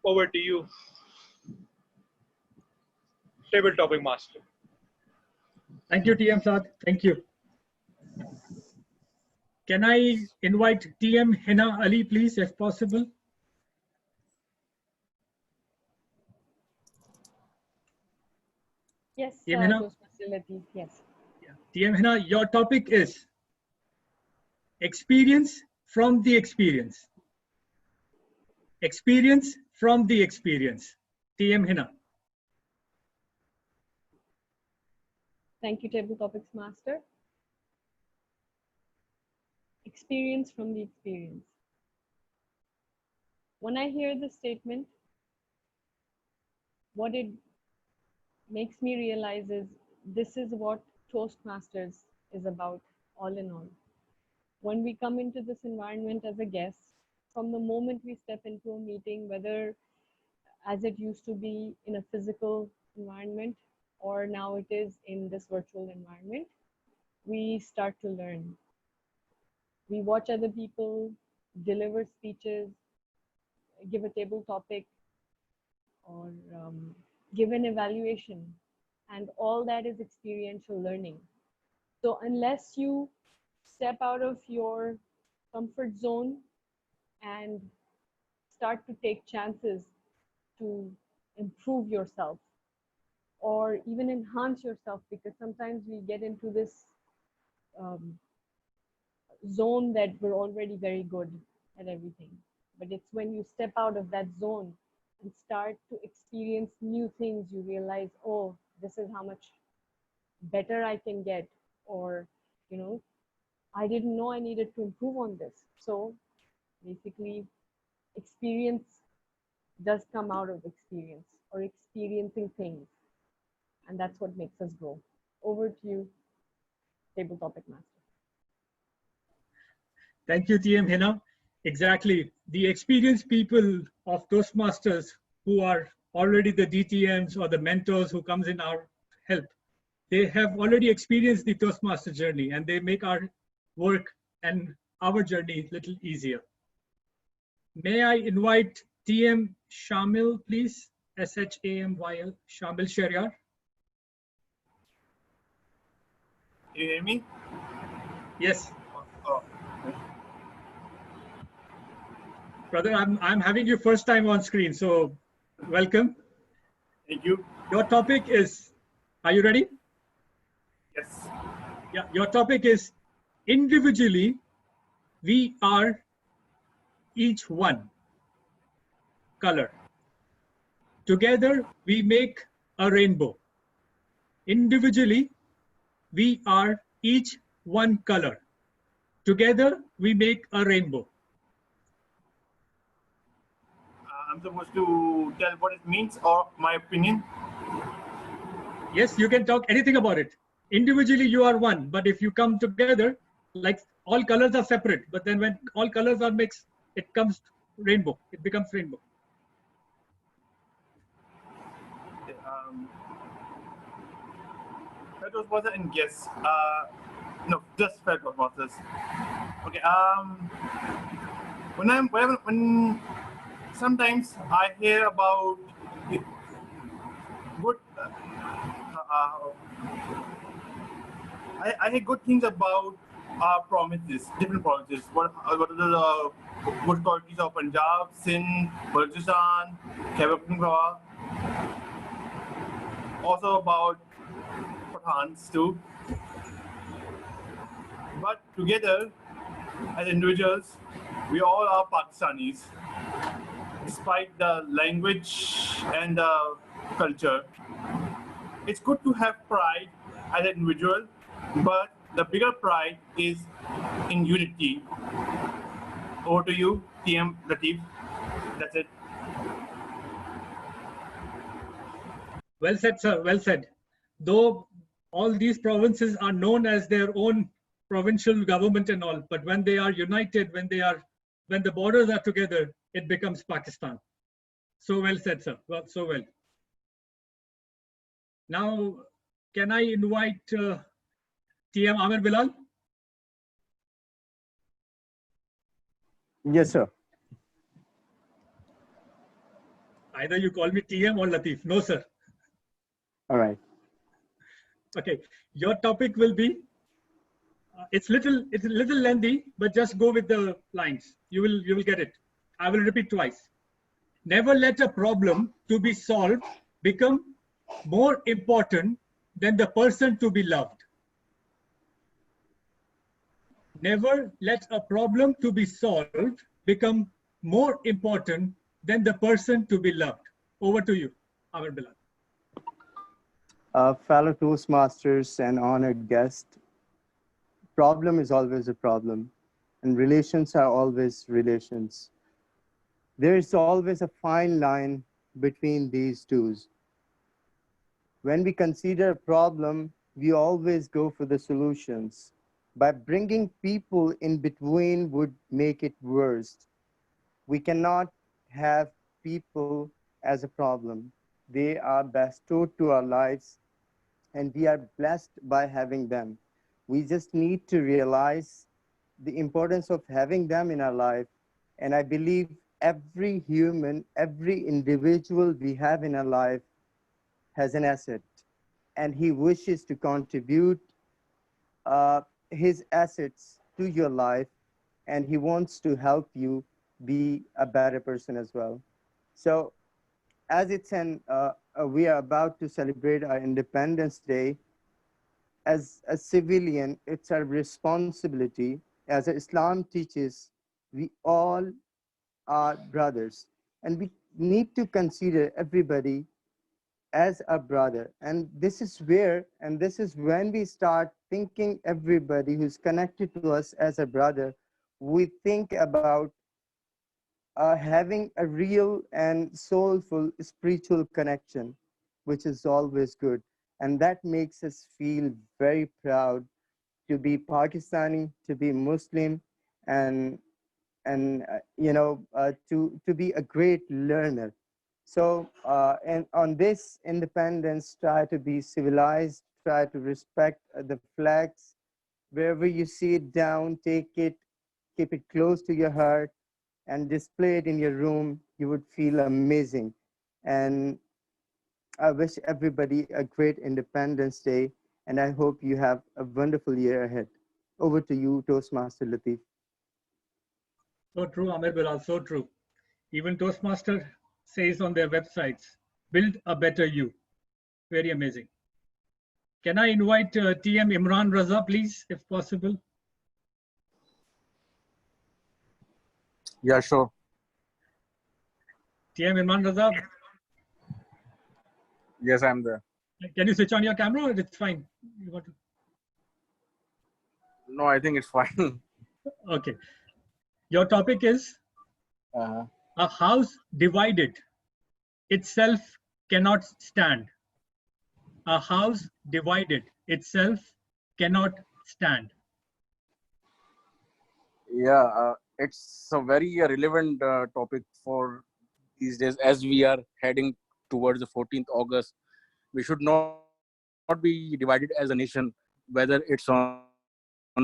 Over to you, table topic master. Thank you, TM Saad. Thank you. Can I invite TM Hinna Ali, please, if possible? Yes, TM Hinna? Toastmaster Latif, yes. TM Hinna, your topic is experience from the experience. Experience from the experience. TM Hinna. Thank you, Table Topics Master. Experience from the experience. When I hear this statement, what it makes me realize is this is what Toastmasters is about, all in all. When we come into this environment as a guest, from the moment we step into a meeting, whether as it used to be in a physical environment or now it is in this virtual environment, we start to learn. We watch other people deliver speeches, give a table topic, or give an evaluation, and all that is experiential learning. So unless you step out of your comfort zone and start to take chances to improve yourself or even enhance yourself, because sometimes we get into this zone that we're already very good at everything. But it's when you step out of that zone and start to experience new things, you realize, oh, this is how much better I can get, or, you know, I didn't know I needed to improve on this. So basically, experience does come out of experience or experiencing things. And that's what makes us grow. Over to you, table topic master. Thank you, TM Hinna. Exactly. The experienced people of Toastmasters who are already the DTMs or the mentors who comes in our help, they have already experienced the Toastmaster journey and they make our work and our journey a little easier. May I invite TM Shamyl, please? SHAMYL, Shamyl Shehryar. You hear me? Yes. Oh. Brother, I'm having you first time on screen, so welcome. Thank you. Your topic is, are you ready? Yes. Yeah, your topic is individually, we are each one color. Together, we make a rainbow. Individually, we are each one color. Together, we make a rainbow. I'm supposed to tell what it means or my opinion? Yes, you can talk anything about it. Individually, you are one, but if you come together, like all colors are separate, but then when all colors are mixed, it comes rainbow. It becomes rainbow. Toastmaster and guess. No, just Toastmasters. Okay. When sometimes I hear about good. I hear good things about promises, different promises. What are the good qualities of Punjab, Sindh, Balochistan, Khyber Pakhtunkhwa. Also about Pathans too. But together, as individuals, we all are Pakistanis. Despite the language and the culture, it's good to have pride as an individual, but the bigger pride is in unity. Over to you, TM Latif. That's it. Well said, sir. Well said. Though all these provinces are known as their own provincial government and all, but when they are united, when the borders are together, it becomes Pakistan. So well said, sir. Well, so well. Now, can I invite TM Amir Bilal? Yes, sir. Either you call me TM or Latif. No, sir. All right. Okay. Your topic will be. It's a little lengthy, but just go with the lines. You will get it. I will repeat twice. Never let a problem to be solved become more important than the person to be loved. Never let a problem to be solved become more important than the person to be loved. Over to you, Amir Bilal. Fellow Toastmasters and honored guest, problem is always a problem, and relations are always relations. There is always a fine line between these two. When we consider a problem, we always go for the solutions. By bringing people in between would make it worse. We cannot have people as a problem. They are bestowed to our lives and we are blessed by having them. We just need to realize the importance of having them in our life. And I believe every human, every individual we have in our life has an asset, and he wishes to contribute his assets to your life, and he wants to help you be a better person as well. So as we are about to celebrate our Independence Day, as a civilian, it's our responsibility, as Islam teaches, we all are brothers, and we need to consider everybody as a brother. And this is when we start thinking everybody who's connected to us as a brother, we think about having a real and soulful spiritual connection, which is always good. And that makes us feel very proud to be Pakistani, to be Muslim, and to be a great learner. So and on this independence, try to be civilized, try to respect the flags. Wherever you see it down, take it, keep it close to your heart, and display it in your room. You would feel amazing. And I wish everybody a great Independence Day, and I hope you have a wonderful year ahead. Over to you, Toastmaster Latif. So true, Amir, Bilal, so true. Even Toastmaster says on their websites, build a better you. Very amazing. Can I invite TM Imran Raza, please, if possible? Yeah, sure. TM Imran Raza? Yes, I'm there. Can you switch on your camera, or it's fine? You want to... No, I think it's fine. Okay. Your topic is a house divided itself cannot stand. A house divided itself cannot stand. Yeah, it's a very relevant topic for these days as we are heading towards the 14th August. We should not be divided as a nation, whether it's on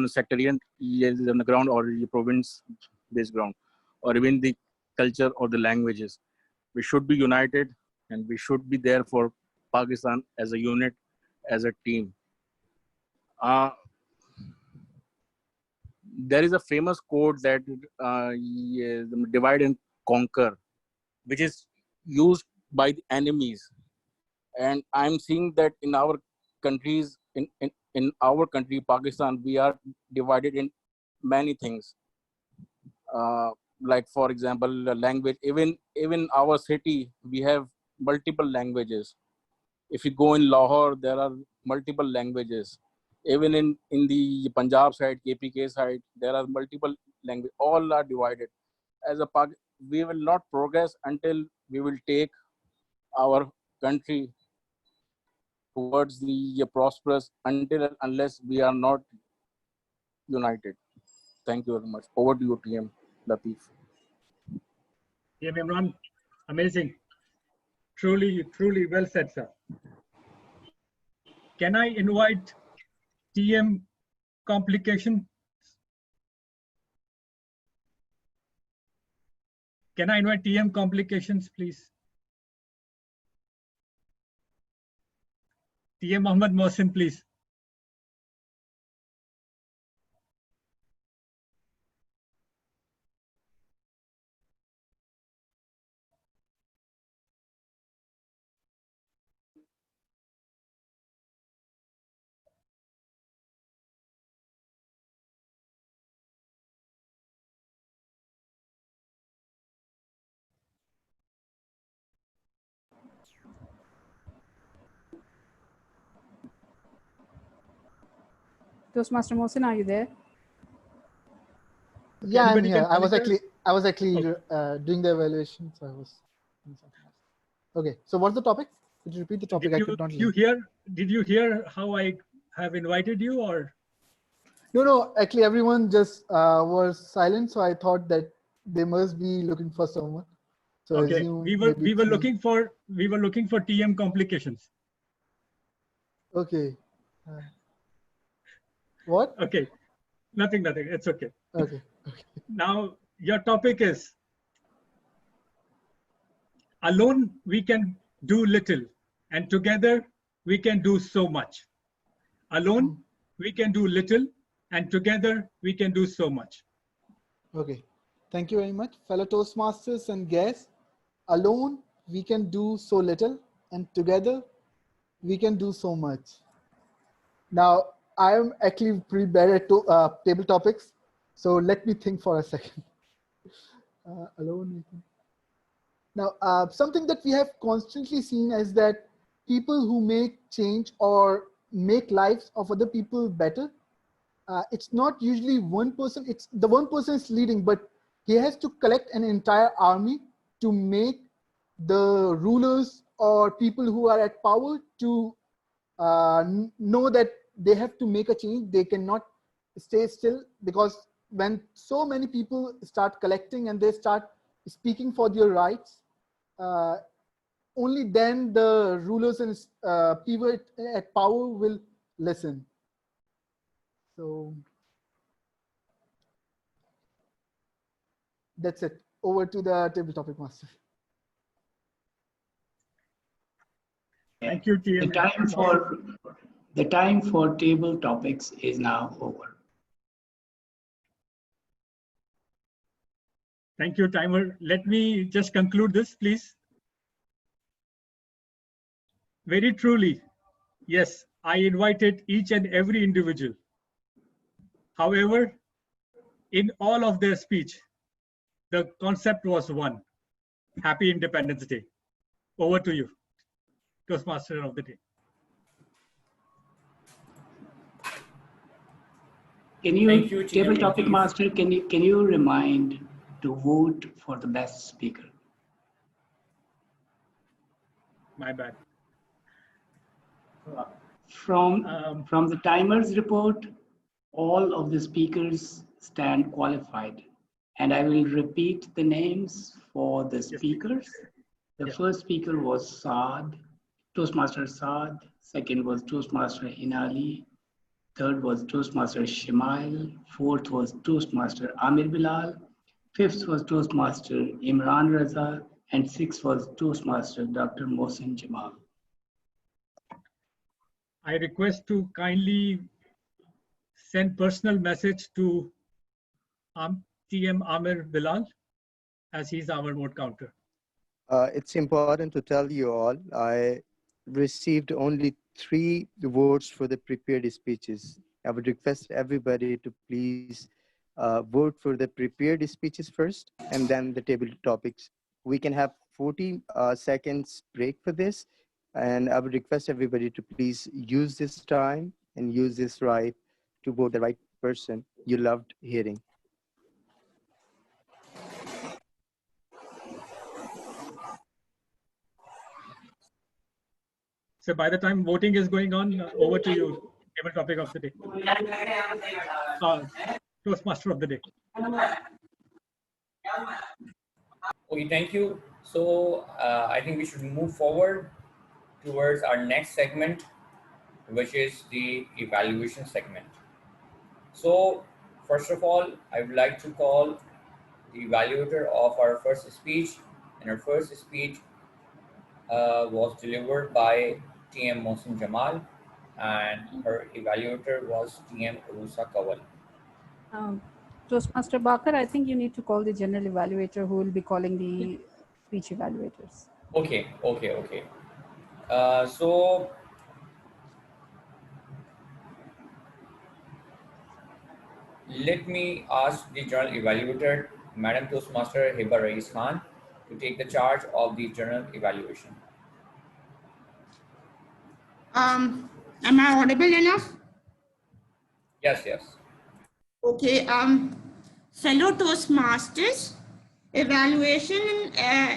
sectarian, on the ground, or the province-based ground, or even the culture or the languages. We should be united, and we should be there for Pakistan as a unit, as a team. There is a famous quote that divide and conquer, which is used by the enemies. And I'm seeing that in our countries, in our country, Pakistan, we are divided in many things. Like, for example, language. Even our city, we have multiple languages. If you go in Lahore, there are multiple languages. Even in the Punjab side, KPK side, there are multiple languages. All are divided. We will not progress until we will take our country towards the prosperous, unless we are not united. Thank you very much. Over to you, TM Latif. TM Imran, amazing. Truly, truly well said, sir. Can I invite TM Complication? Can I invite TM Complications, please? TM Mohammed Mohsin, please. Toastmaster Mohsin, are you there? Yeah, I'm here. I was actually doing the evaluation, so I was doing something else. Okay, so what's the topic? Could you repeat the topic? I could not hear. Did you hear how I have invited you, or? No, actually everyone just was silent, so I thought that they must be looking for someone. So okay, we were looking for TM Complications. Okay. What? Okay. Nothing. It's okay. Okay. Now, your topic is alone we can do little, and together we can do so much. Alone we can do little, and together we can do so much. Okay. Thank you very much. Fellow Toastmasters and guests, alone we can do so little, and together we can do so much. Now, I am actually pretty bad at table topics, so let me think for a second. Alone we can. Now, something that we have constantly seen is that people who make change or make lives of other people better, it's not usually one person, it's the one person is leading, but he has to collect an entire army to make the rulers or people who are at power to know that they have to make a change. They cannot stay still, because when so many people start collecting and they start speaking for their rights, only then the rulers and people at power will listen. So that's it. Over to the table topic master. Thank you, team. The time for table topics is now over. Thank you, timer. Let me just conclude this, please. Very truly, yes, I invited each and every individual. However, in all of their speech, the concept was one: Happy Independence Day. Over to you, Toastmaster of the day. Can you, table topic master, can you remind to vote for the best speaker? My bad. From the timer's report, all of the speakers stand qualified, and I will repeat the names for the speakers. The first speaker was Saad, Toastmaster Saad. Second was Toastmaster Hinna. Third was Toastmaster Shamyl. Fourth was Toastmaster Amir Bilal. Fifth was Toastmaster Imran Raza. And sixth was Toastmaster Dr. Mohsin Jamal. I request to kindly send personal message to TM Amir Bilal, as he's our vote counter. It's important to tell you all, I received only 3 votes for the prepared speeches. I would request everybody to please vote for the prepared speeches first, and then the table topics. We can have 40 seconds break for this, and I would request everybody to please use this time and use this right to vote the right person you loved hearing. So by the time voting is going on, over to you, table topic of the day. Toastmaster of the day. Okay, thank you. So I think we should move forward towards our next segment, which is the evaluation segment. So first of all, I would like to call the evaluator of our first speech, and our first speech was delivered by TM Mohsin Jamal, and her evaluator was TM Uroosa Kanwal. Toastmaster Baqar, I think you need to call the general evaluator who will be calling the speech evaluators. Okay. So let me ask the general evaluator, Madam Toastmaster Hiba Rais Khan, to take the charge of the general evaluation. Am I audible enough? Yes. Okay. Fellow Toastmasters, evaluation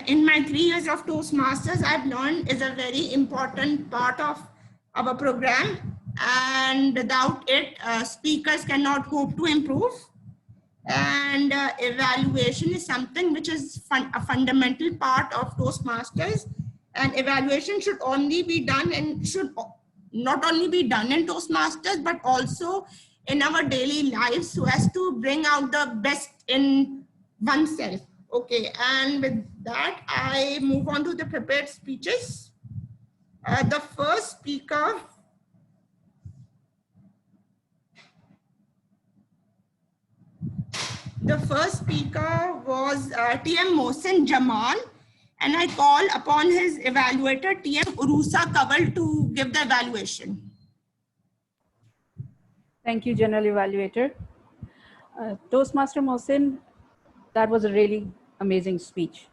in my 3 years of Toastmasters, I've learned is a very important part of our program, and without it, speakers cannot hope to improve. And evaluation is something which is a fundamental part of Toastmasters, and evaluation should only be done and should not only be done in Toastmasters, but also in our daily lives, so as to bring out the best in oneself. Okay, and with that, I move on to the prepared speeches. The first speaker was TM Mohsin Jamal, and I call upon his evaluator, TM Uroosa Kanwal, to give the evaluation. Thank you, General Evaluator. Toastmaster Mohsin, that was a really amazing speech.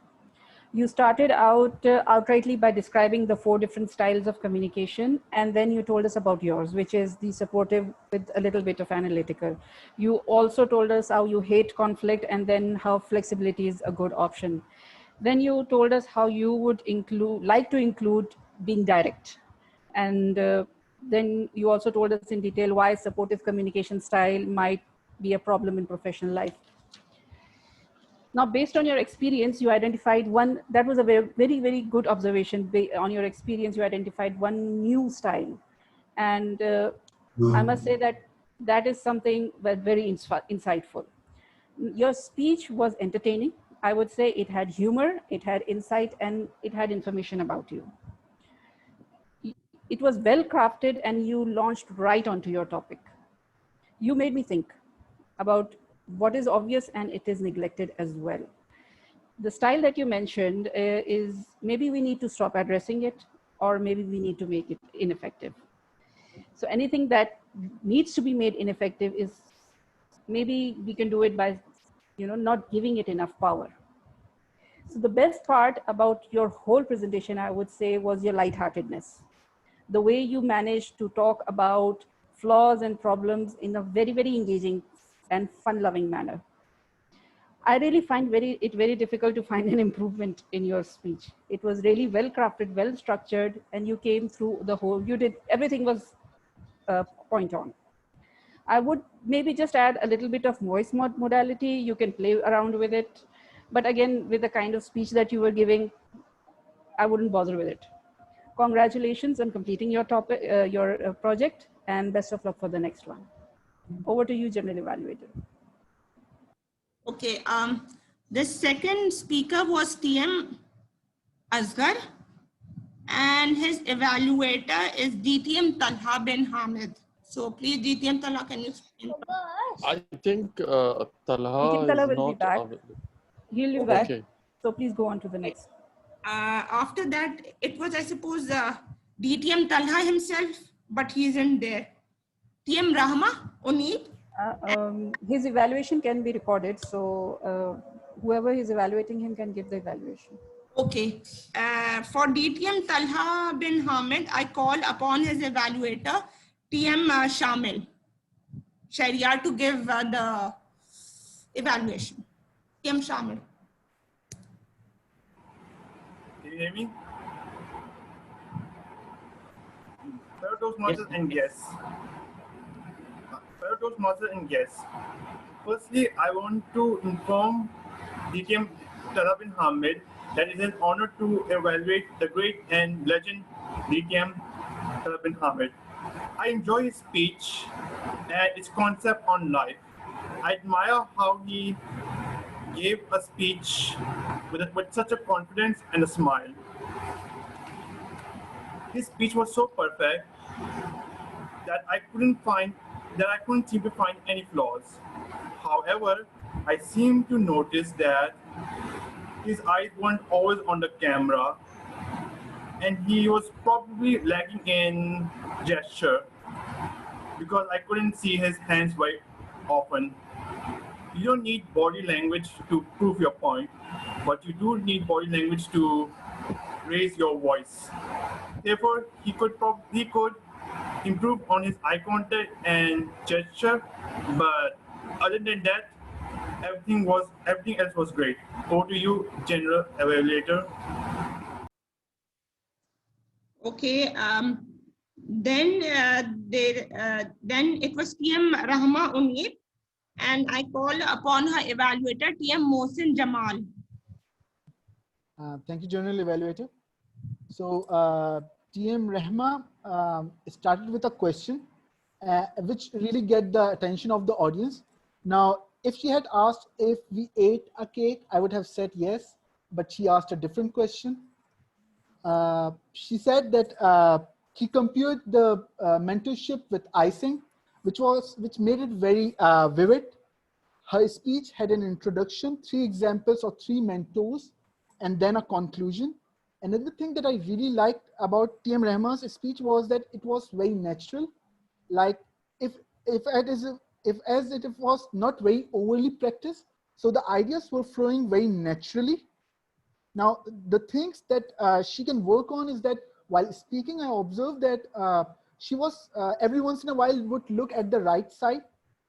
You started out outrightly by describing the 4 different styles of communication, and then you told us about yours, which is the supportive with a little bit of analytical. You also told us how you hate conflict and then how flexibility is a good option. Then you told us how you would like to include being direct. And then you also told us in detail why supportive communication style might be a problem in professional life. Now, based on your experience, you identified one, that was a very, very good observation. On your experience, you identified one new style. And I must say that that is something that's very insightful. Your speech was entertaining. I would say it had humor, it had insight, and it had information about you. It was well crafted and you launched right onto your topic. You made me think about what is obvious and it is neglected as well. The style that you mentioned is maybe we need to stop addressing it, or maybe we need to make it ineffective. So anything that needs to be made ineffective is maybe we can do it by, not giving it enough power. So the best part about your whole presentation, I would say, was your lightheartedness. The way you managed to talk about flaws and problems in a very, very engaging and fun-loving manner. I really find it very difficult to find an improvement in your speech. It was really well crafted, well structured, and you came through the whole, everything was point on. I would maybe just add a little bit of voice modality. You can play around with it. But again, with the kind of speech that you were giving, I wouldn't bother with it. Congratulations on completing your project, and best of luck for the next one. Over to you, General Evaluator. Okay, the second speaker was TM Asghar, and his evaluator is DTM Talha bin Hamid. So please, DTM Talha, can you explain? I think Talha will be back. He'll be back. Okay. So please go on to the next. After that, it was, I suppose, DTM Talha himself, but he isn't there. TM Rehma, Uneeb. His evaluation can be recorded, so whoever is evaluating him can give the evaluation. Okay. For DTM Talha bin Hamid, I call upon his evaluator, TM Shamyl, Shehryar, to give the evaluation. TM Shamyl. Can you hear me? Fellow Toastmasters and guests. Fellow Toastmasters and guests. Firstly, I want to inform DTM Talha bin Hamid that it is an honor to evaluate the great and legend DTM Talha bin Hamid. I enjoy his speech and its concept on life. I admire how he gave a speech with such a confidence and a smile. His speech was so perfect that I couldn't seem to find any flaws. However, I seem to notice that his eyes weren't always on the camera, and he was probably lacking in gesture because I couldn't see his hands very often. You don't need body language to prove your point, but you do need body language to raise your voice. Therefore, he could improve on his eye contact and gesture, but other than that, everything else was great. Over to you, General Evaluator. Okay. Then it was TM Rehma Uneeb, and I call upon her evaluator, TM Mohsin Jamal. Thank you, General Evaluator. So TM Rehma started with a question which really get the attention of the audience. Now, if she had asked if we ate a cake, I would have said yes, but she asked a different question. She said that she compared the mentorship with icing, which made it very vivid. Her speech had an introduction, 3 examples of 3 mentors, and then a conclusion. Another thing that I really liked about TM Rehma's speech was that it was very natural. Like if as it was not very overly practiced, so the ideas were flowing very naturally. Now, the things that she can work on is that while speaking, I observed that she was every once in a while would look at the right side.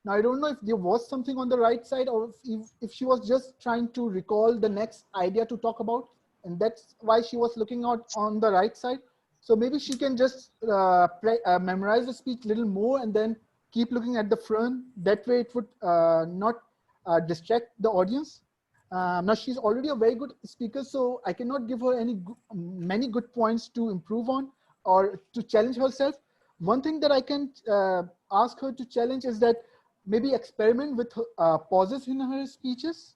Now, I don't know if there was something on the right side or if she was just trying to recall the next idea to talk about. And that's why she was looking out on the right side. So maybe she can just memorize the speech a little more and then keep looking at the front. That way it would not distract the audience. Now she's already a very good speaker, so I cannot give her many good points to improve on or to challenge herself. One thing that I can ask her to challenge is that maybe experiment with pauses in her speeches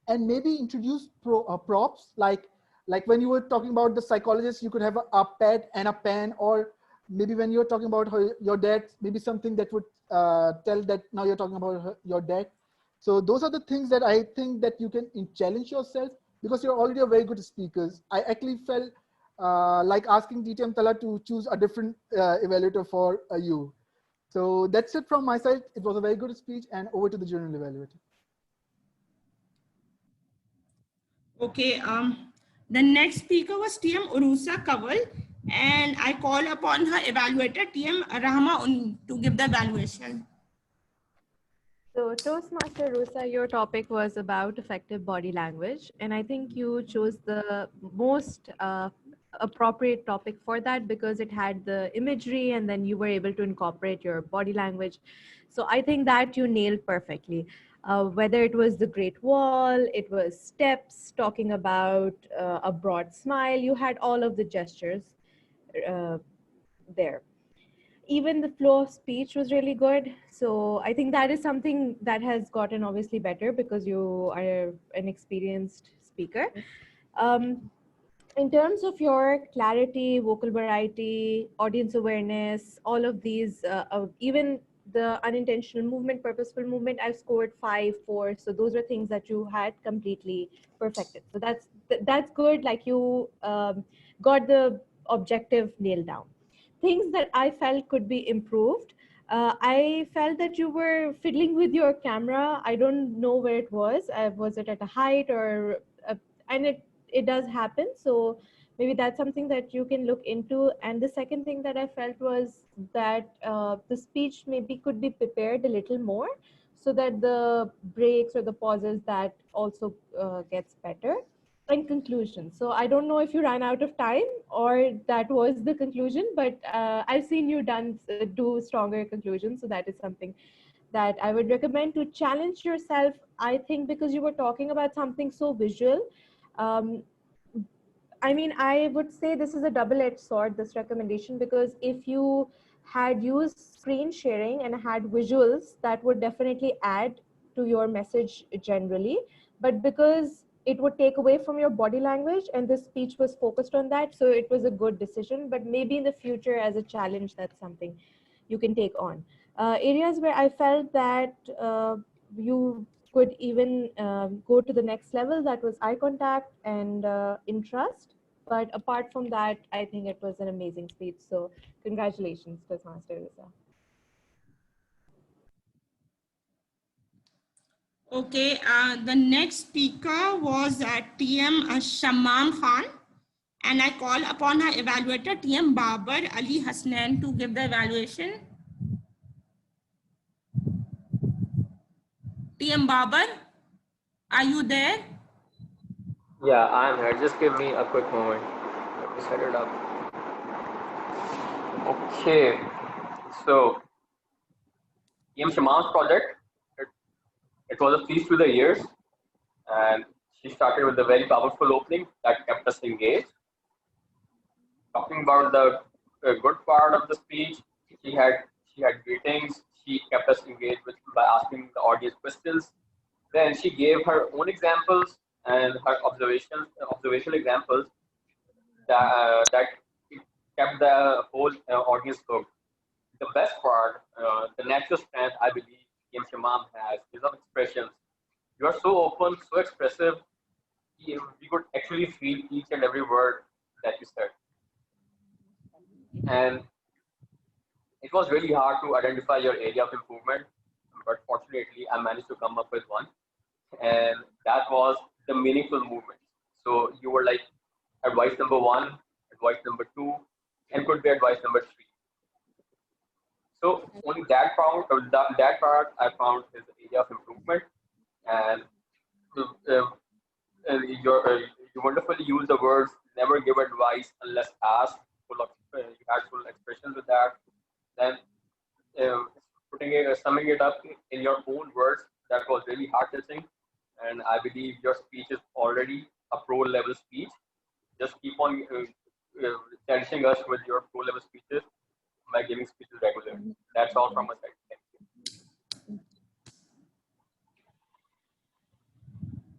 and maybe introduce props like when you were talking about the psychologist, you could have a pad and a pen, or maybe when you're talking about your dad, maybe something that would tell that now you're talking about your dad. So those are the things that I think that you can challenge yourself because you're already a very good speaker. I actually felt like asking DTM Talha to choose a different evaluator for you. So that's it from my side. It was a very good speech, and over to the general evaluator. Okay, the next speaker was TM Uroosa Kanwal, and I call upon her evaluator TM Rehma to give the evaluation. So Toastmaster Uroosa, your topic was about effective body language, and I think you chose the most appropriate topic for that because it had the imagery and then you were able to incorporate your body language. So I think that you nailed perfectly. Whether it was the Great Wall, it was steps, talking about a broad smile, you had all of the gestures there. Even the flow of speech was really good. So I think that is something that has gotten obviously better because you are an experienced speaker. In terms of your clarity, vocal variety, audience awareness, all of these, even the unintentional movement, purposeful movement, I've scored 5, 4. So those are things that you had completely perfected. So that's good. Like you got the objective nailed down. Things that I felt could be improved. I felt that you were fiddling with your camera. I don't know where it was. Was it at a height or, and it does happen. So maybe that's something that you can look into. And the second thing that I felt was that the speech maybe could be prepared a little more so that the breaks or the pauses that also gets better. And conclusion. So I don't know if you ran out of time or that was the conclusion, but I've seen you do stronger conclusions. So that is something that I would recommend to challenge yourself. I think because you were talking about something so visual. I mean, I would say this is a double-edged sword, this recommendation, because if you had used screen sharing and had visuals, that would definitely add to your message generally. But because it would take away from your body language and this speech was focused on that, so it was a good decision. But maybe in the future as a challenge, that's something you can take on. Areas where I felt that you could even go to the next level, that was eye contact and interest. But apart from that, I think it was an amazing speech. So congratulations, Toastmaster Uroosa. Okay, the next speaker was TM Shamam Khan, and I call upon her evaluator TM Babar Ali Hasnain to give the evaluation. TM Babar, are you there? Yeah, I'm here. Just give me a quick moment. Let me set it up. Okay, so TM Shamam's project, it was a feast with the ears, and she started with a very powerful opening that kept us engaged. Talking about the good part of the speech. She had greetings. She kept us engaged by asking the audience questions. Then she gave her own examples and her observational examples that kept the whole audience hooked. The best part, the natural strength I believe Shamam has is of expressions. You are so open, so expressive. We could actually feel each and every word that you said. And it was really hard to identify your area of improvement, but fortunately I managed to come up with one. And that was the meaningful movement. So you were like advice number 1, advice number 2, and could be advice number 3. So only that part I found is the area of improvement. And you wonderfully use the words, never give advice unless asked. You had full expressions with that. Then summing it up in your own words, that was really heart-touching. And I believe your speech is already a pro-level speech. Just keep on cherishing us with your pro-level speeches by giving speeches regularly. That's all from my side. Thank you.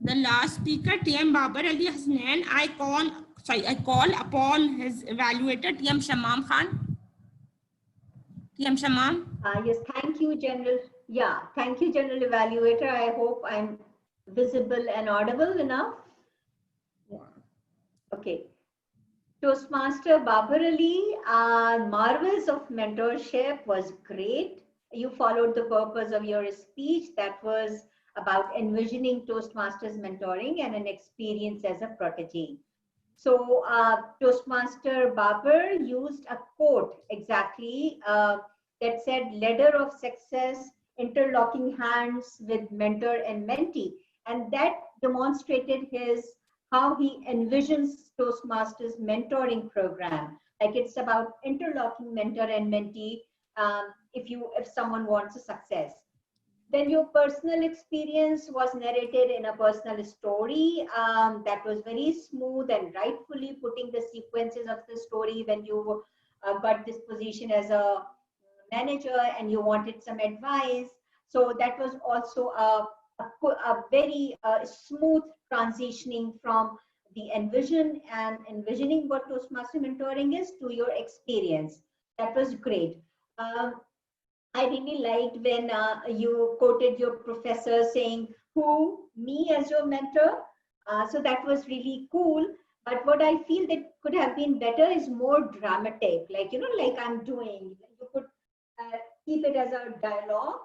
The last speaker, TM Babar Ali Hasnain, I call upon his evaluator, TM Shamam Khan. TM Shamam. Yes, thank you, General. Yeah, thank you, General Evaluator. I hope I'm visible and audible enough. Yeah. Okay. Toastmaster Babar Ali, marvels of mentorship was great. You followed the purpose of your speech that was about envisioning Toastmasters mentoring and an experience as a protege. So Toastmaster Babar used a quote exactly that said, ladder of success, interlocking hands with mentor and mentee. And that demonstrated how he envisions Toastmasters mentoring program. Like it's about interlocking mentor and mentee if someone wants a success. Then your personal experience was narrated in a personal story that was very smooth and rightfully putting the sequences of the story when you got this position as a manager and you wanted some advice. So that was also a very smooth transitioning from the envisioning what Toastmaster mentoring is to your experience. That was great. I really liked when you quoted your professor saying, who, me as your mentor? So that was really cool. But what I feel that could have been better is more dramatic, like, like I'm doing. You could keep it as a dialogue.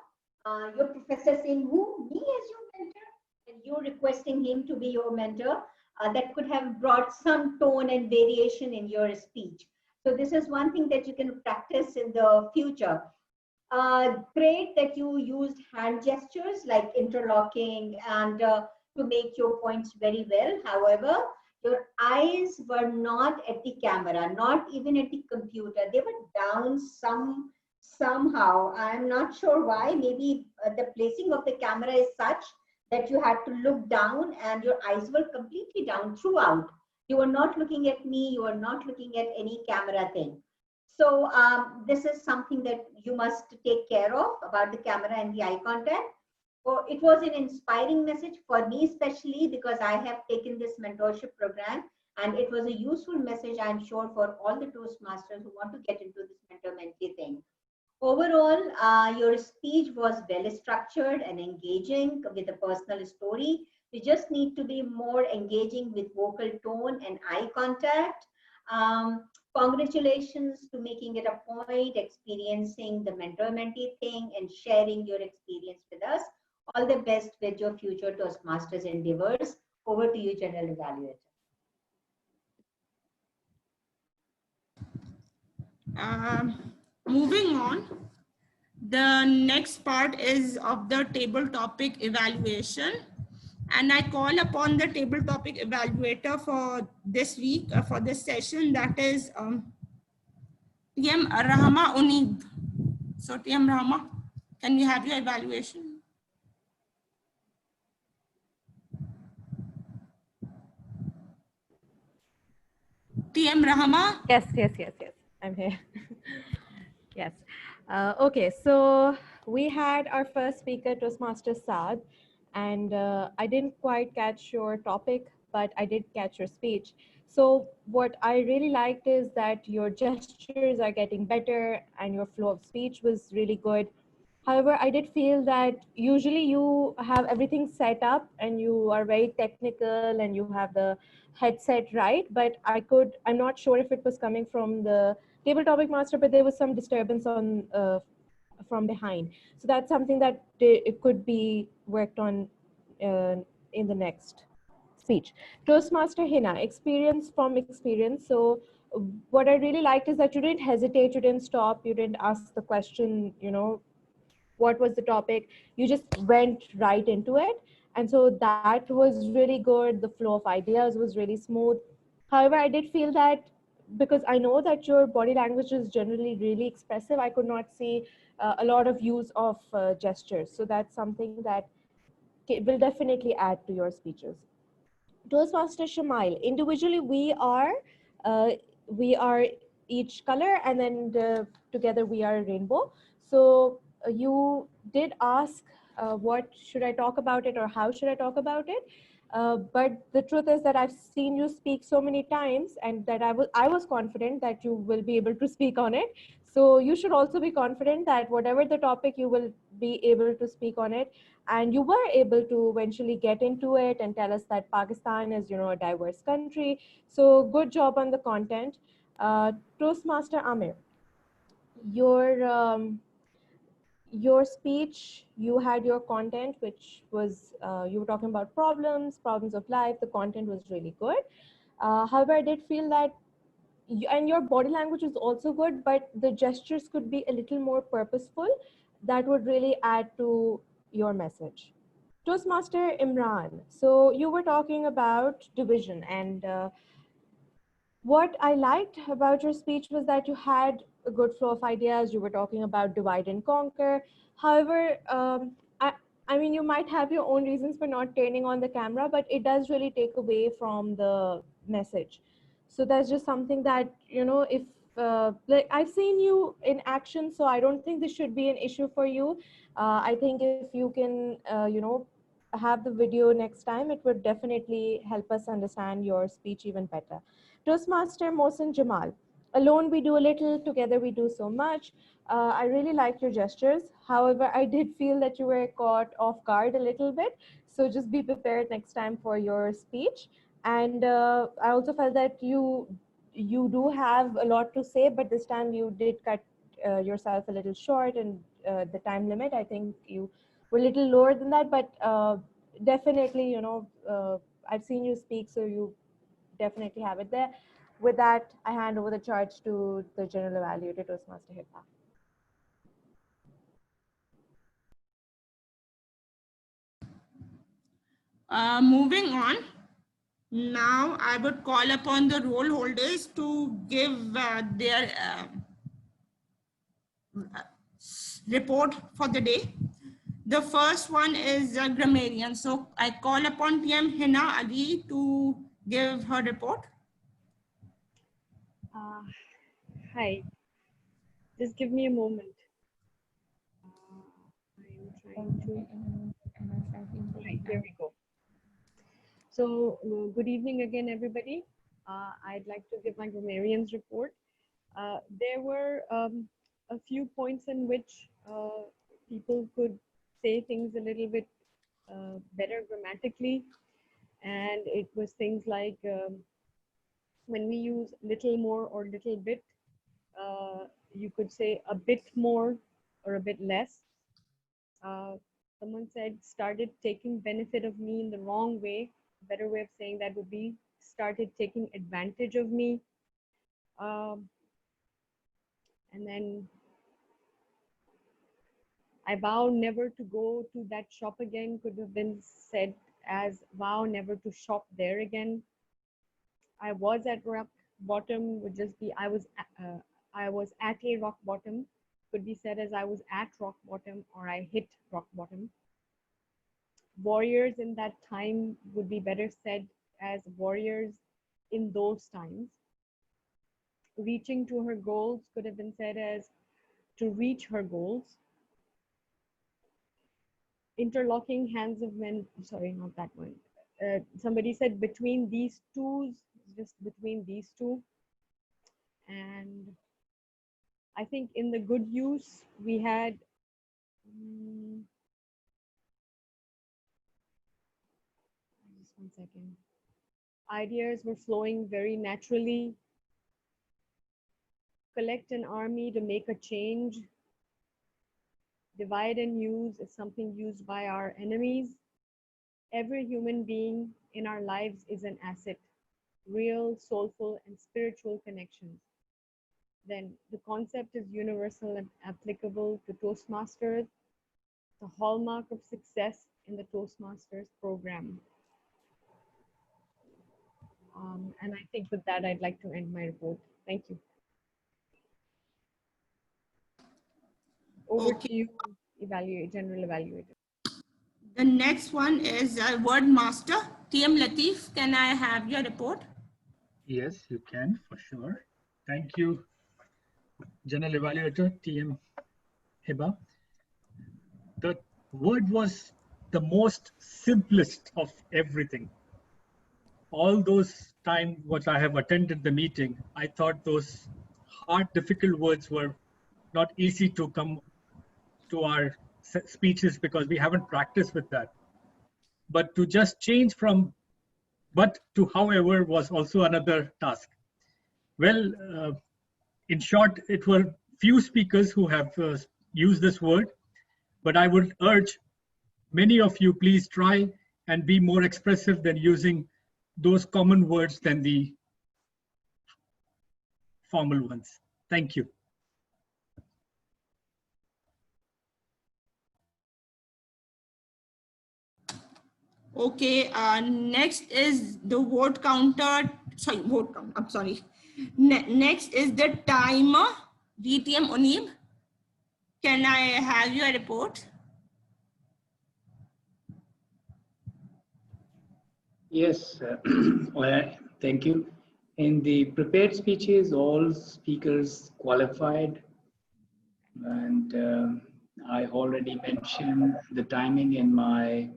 Your professor saying, who, me as your mentor? And you requesting him to be your mentor. That could have brought some tone and variation in your speech. So this is one thing that you can practice in the future. Great that you used hand gestures like interlocking and to make your points very well. However, your eyes were not at the camera, not even at the computer. They were down somehow. I'm not sure why. Maybe the placing of the camera is such that you had to look down and your eyes were completely down throughout. You were not looking at me. You were not looking at any camera thing. So this is something that you must take care of about the camera and the eye contact. So it was an inspiring message for me, especially because I have taken this mentorship program, and it was a useful message, I'm sure, for all the Toastmasters who want to get into this mentor-mentee thing. Overall, your speech was well structured and engaging with a personal story. You just need to be more engaging with vocal tone and eye contact. Congratulations to making it a point, experiencing the mentor-mentee thing and sharing your experience with us. All the best with your future Toastmasters endeavors. Over to you, General Evaluator. Moving on, the next part is of the table topic evaluation. And I call upon the table topic evaluator for this week, for this session, that is TM Rehma Uneeb. So TM Rehma, can we have your evaluation? TM Rehma? Yes. I'm here. Yes. Okay, so we had our first speaker, Toastmaster Saad, and I didn't quite catch your topic, but I did catch your speech. So what I really liked is that your gestures are getting better and your flow of speech was really good. However, I did feel that usually you have everything set up and you are very technical and you have the headset right, but I'm not sure if it was coming from the table topic master, but there was some disturbance on from behind. So that's something that it could be worked on in the next speech. Toastmaster Hinna, experience from experience. So what I really liked is that you didn't hesitate, you didn't stop, you didn't ask the question, you know, what was the topic, you just went right into it. And so that was really good. The flow of ideas was really smooth. However, I did feel that because I know that your body language is generally really expressive, I could not see a lot of use of gestures. So that's something that will definitely add to your speeches. Toastmaster Shamyl, individually uh, we are each color, and then together we are a rainbow. So you did ask what should I talk about it or how should I talk about it? But the truth is that I've seen you speak so many times, and that I was confident that you will be able to speak on it. So you should also be confident that whatever the topic, you will be able to speak on it. And you were able to eventually get into it and tell us that Pakistan is, you know, a diverse country. So good job on the content. Toastmaster Amir, your speech, you had your content, which was you were talking about problems of life. The content was really good. However, I did feel that and your body language is also good, but the gestures could be a little more purposeful. That would really add to your message. Toastmaster Imran, so you were talking about division, and what I liked about your speech was that you had a good flow of ideas. You were talking about divide and conquer. However, I mean, you might have your own reasons for not turning on the camera, but it does really take away from the message. So that's just something that, you know, if like I've seen you in action, so I don't think this should be an issue for you. I think if you can, you know, have the video next time, it would definitely help us understand your speech even better. Toastmaster Mohsin Jamal, alone we do a little, together we do so much. I really liked your gestures. However, I did feel that you were caught off guard a little bit. So just be prepared next time for your speech. And I also felt that you do have a lot to say, but this time you did cut yourself a little short, and the time limit, I think you were a little lower than that, but definitely, you know, I've seen you speak, so you definitely have it there. With that, I hand over the charge to the general evaluator, Toastmaster Hinna. Moving on, now I would call upon the roll holders to give their report for the day. The first one is a grammarian. So I call upon PM Hinna Ali to give her report. Hi, just give me a moment. I'm trying to. Right, here we go. So good evening again, everybody. I'd like to give my grammarian's report. There were a few points in which people could say things a little bit better grammatically, and it was things like when we use little more or little bit, you could say a bit more or a bit less. Someone said started taking benefit of me in the wrong way. A better way of saying that would be started taking advantage of me. And then I vow never to go to that shop again could have been said as vow never to shop there again. I was at rock bottom would just be I was at a rock bottom, could be said as I was at rock bottom or I hit rock bottom. Warriors in that time would be better said as warriors in those times. Reaching to her goals could have been said as to reach her goals. Interlocking hands of men, sorry, not that one. Somebody said between these two, just between these two. And I think in the good use, we had, just one second. Ideas were flowing very naturally. Collect an army to make a change. Divide and use is something used by our enemies. Every human being in our lives is an asset, real, soulful, and spiritual connections. Then the concept is universal and applicable to Toastmasters, the hallmark of success in the Toastmasters program. And I think with that, I'd like to end my report. Thank you. Over to you, General Evaluator. The next one is Word Master. TM Latif, can I have your report? Yes, you can, for sure. Thank you, General Evaluator, TM Hiba. The word was the most simplest of everything. All those times what I have attended the meeting, I thought those hard, difficult words were not easy to come to our speeches because we haven't practiced with that. But to just change from but to however was also another task. Well, in short, it were few speakers who have used this word, but I would urge many of you, please try and be more expressive than using those common words than the formal ones. Thank you. Okay, next is the vote counter. Sorry, vote count. I'm sorry. Next is the timer. DTM Uneeb. Can I have your report? Yes, thank you. In the prepared speeches, all speakers qualified, and I already mentioned the timing in my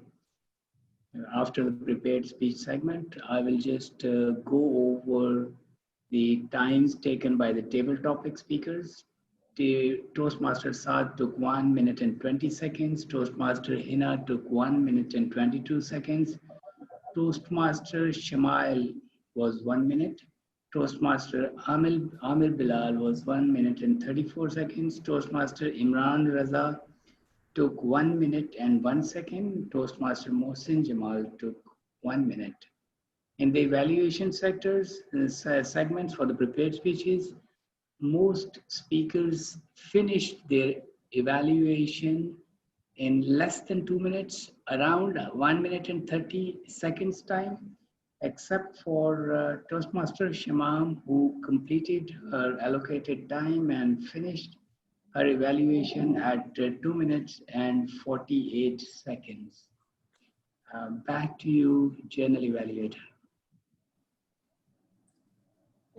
after the prepared speech segment. I will just go over the times taken by the table topic speakers. The Toastmaster Saad took 1 minute and 20 seconds. Toastmaster Hinna took 1 minute and 22 seconds. Toastmaster Shamyl was 1 minute. Toastmaster Amir Bilal was 1 minute and 34 seconds. Toastmaster Imran Raza took 1 minute and 1 second. Toastmaster Mohsin Jamal took 1 minute. In the evaluation sectors, segments for the prepared speeches, most speakers finished their evaluation in less than 2 minutes, around 1 minute and 30 seconds time, except for Toastmaster Shamam, who completed her allocated time and finished her evaluation at 2 minutes and 48 seconds. Back to you, General Evaluator.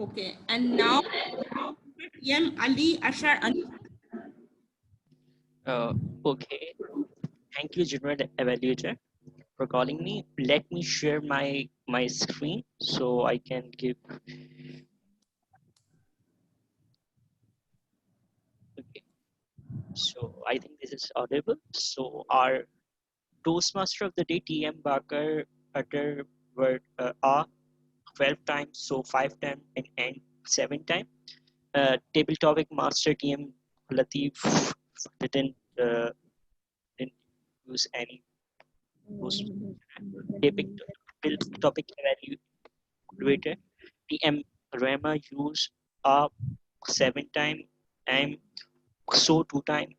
Okay, and now Ali Ashar Ali. Okay, thank you, General Evaluator, for calling me. Let me share my screen so I can give. Okay, so I think this is audible. So our Toastmaster of the day, TM Baqar, utter word 12 times, so 5 times, and end 7 times. Table topic master TM Latif didn't use any topic evaluator. TM Rehma used 7 times, and so 2 times,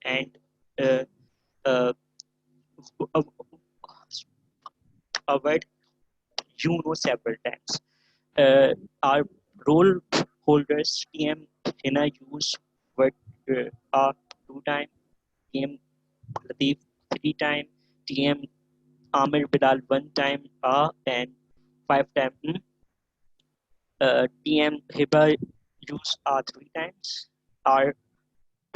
and a word several times. Our role holders TM Hinna used word 2 times, TM Latif 3 times, TM Amir Bilal 1 time, and 5 times. TM Hiba used 3 times. Our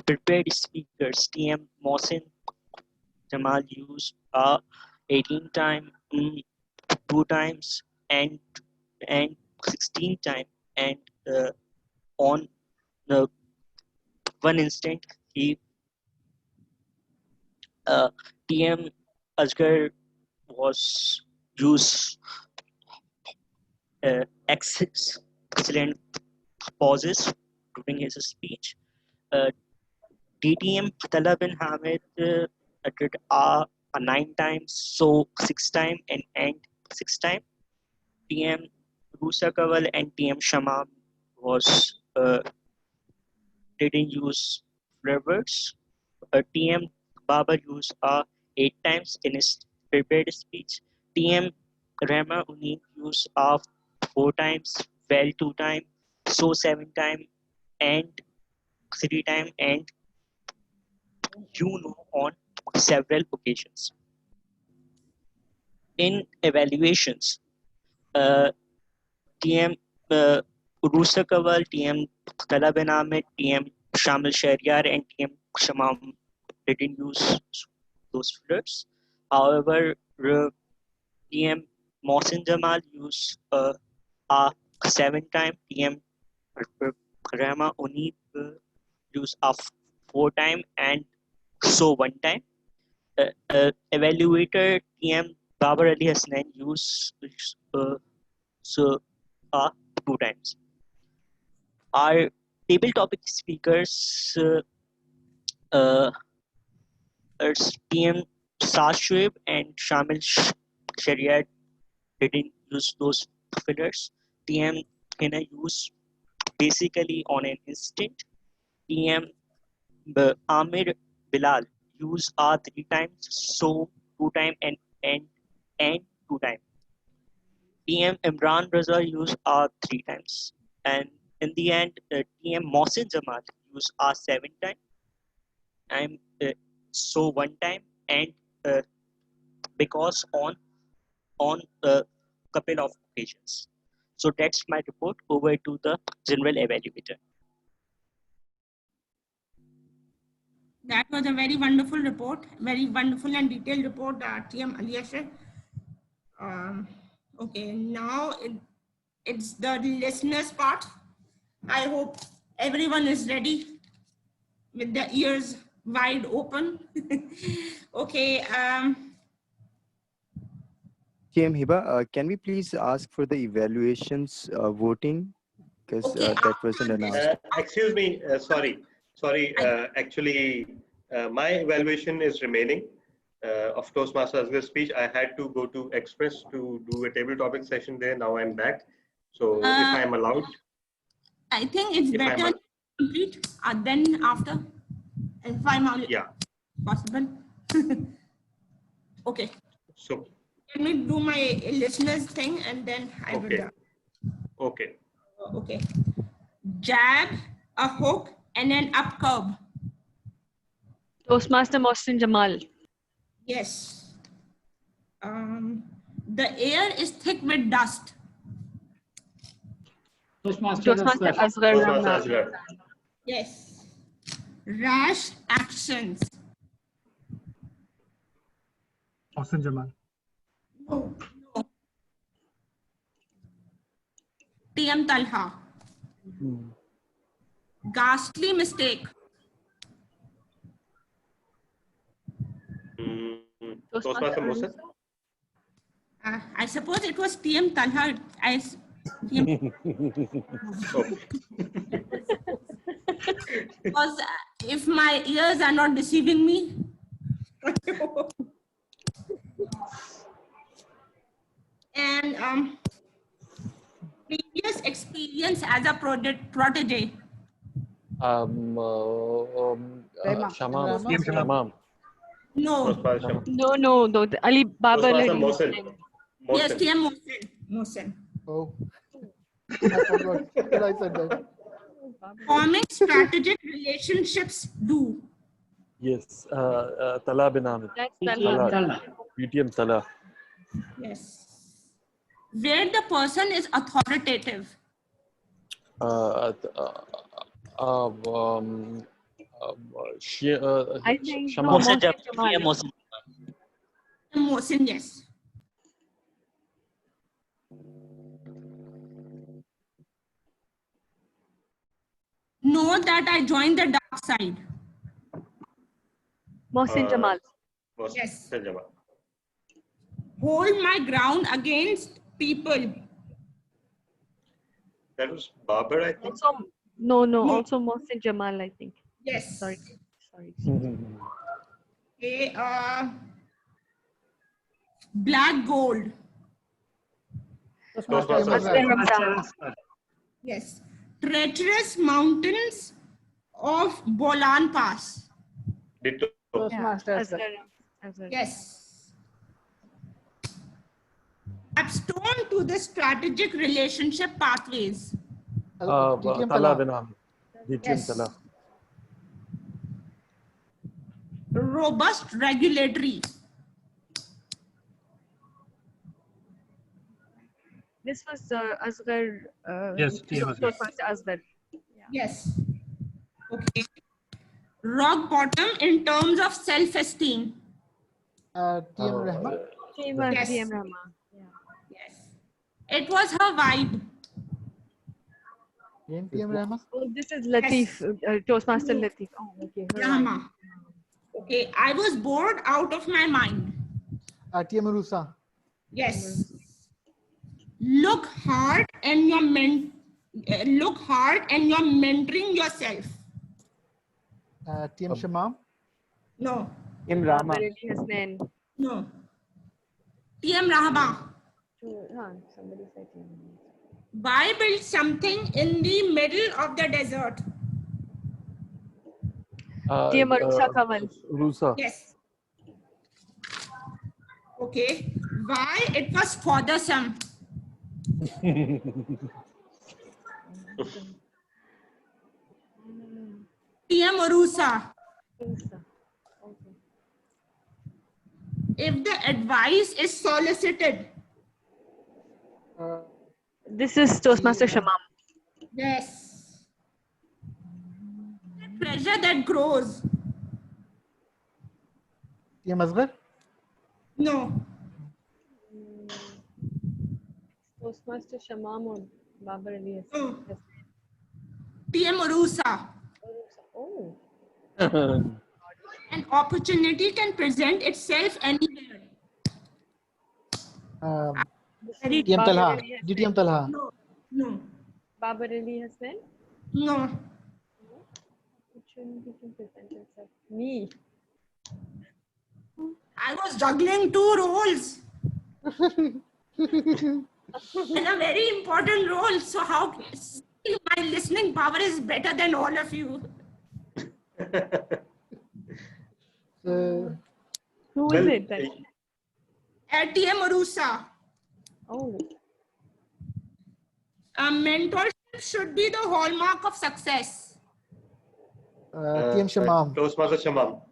prepared speakers, TM Mohsin Jamal use 18 time, 2 times, and 16 time, and on one instant he TM Asghar was use excellent pauses during his speech. DTM Talha bin Hamid did 9 times, so 6 time, and 6 time. TM Uroosa and TM Shamam was didn't use flare-words. TM Babar used 8 times in his prepared speech. TM Rehma Uneeb used 4 times, well 2 times, so 7 times, and 3 times, and on several occasions. In evaluations, TM Uroosa TM Talha bin Hamid, TM Shamyl Shehryar, and TM Shamam didn't use those fillers. However, TM Mohsin Jamal used 7 times, TM Rehma Uneeb used 4 times, and so 1 time. Evaluator TM Babar Ali Hasnain used 2 times. Our table topic speakers are TM Saad Shoaib and Shamyl Shehryar didn't use those fillers. TM Hinna used basically on an instant. TM Amir Bilal used 3 times, so 2 times, and 2 times. TM Imran Raza used 3 times, and in the end, TM Mohsin Jamal used 7 times, and so 1 time, and because on a couple of occasions. So that's my report. Over to the general evaluator. That was a very wonderful report, very wonderful and detailed report, TM Aliasher. Okay, now it's the listeners part. I hope everyone is ready with the ears wide open. Okay. TM Hiba, can we please ask for the evaluations voting? Because Okay, that wasn't announced. Excuse me, sorry. Actually, my evaluation is remaining of Toastmaster Asghar speech. I had to go to Express to do a table topic session there. Now I'm back. So if I'm allowed. I think it's better to complete then after, if I'm possible. Okay. So let me do my listeners thing and then I will. Okay. Okay. Jab, a hook, and an up curve. Toastmaster Mohsin Jamal. Yes. The air is thick with dust. Toastmaster Asghar. Yes. Rash actions. Mohsin Jamal. No. TM Talha. Ghastly mistake. Toastmaster Mohsin. I suppose it was TM Talha. Because if my ears are not deceiving me. And previous experience as a protege. Shamam. No. No. Ali Babar. Yes, TM Mohsin. Oh, I forgot. I said that. Forming strategic relationships do. Yes, Talha bin Hamid. PTM Talha. Yes. Where the person is authoritative. I think Mohsin Mohsin Jamal. Jamal. Yeah, Mohsin. Mohsin, yes. Know that I joined the dark side. Mohsin Jamal. Yes. Jamal. Hold my ground against people. That was Babar, I think. Also, no, also Mohsin Jamal, I think. Yes. Sorry. Okay, black gold. Ramzan. Yes. Treacherous mountains of Bolan Pass. Asghar. Yes. Capstone to the strategic relationship pathways. Talha. Yes. Robust regulatory. This was Asghar. Yes, Toastmaster Asghar. Yes. Okay. Rock bottom in terms of self-esteem. TM Rehma. Yes. TM Rehma. Yes. It was her vibe. TM Rehma. Oh, this is Latif, Toastmaster Latif. Oh, okay. Rehma. Okay, I was bored out of my mind. TM Uroosa. Yes. Look hard and you're mentoring yourself. TM Shamam. No. TM Rama. Hasnain. No. TM Rahma. Somebody said TM. Why build something in the middle of the desert? TM Uroosa. Yes. Okay. Why it was fathersome? TM Uroosa. If the advice is solicited. This is Toastmaster Shamam. Yes. The treasure that grows. TM Asghar. No. Toastmaster Shamam or Babar Ali. TM Uroosa. Oh. An opportunity can present itself anywhere. TM Talha. DTM Talha. No. No. Babar Ali Hasnain? No. Opportunity can present itself. Me. I was juggling 2 roles. And a very important role. So how my listening power is better than all of you. Who is it then? TM Uroosa. Oh. Mentorship should be the hallmark of success. TM Shamam. Toastmaster Shamam.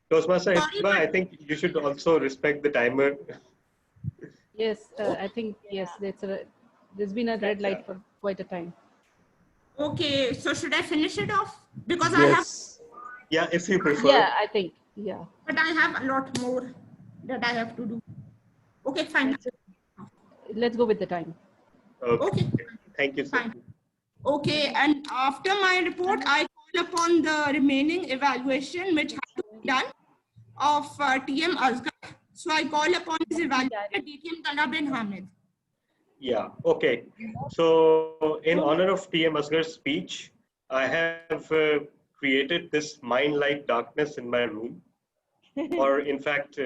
Toastmaster Rehma, I think you should also respect the timer. Yes, I think, yes, there's been a red light for quite a time. Okay, so should I finish it off? Because Yes. I have... Yeah, if you prefer. Yeah, I think, yeah. But I have a lot more that I have to do. Okay, fine. Let's go with the time. Okay. Thank you, sir. Fine. Okay, and after my report, I call upon the remaining evaluation which had to be done of TM Asghar. So I call upon his evaluator, DTM Talha bin Hamid. Yeah, okay. So in honor of TM Asghar's speech, I have created this mind-like darkness in my room. Or in fact,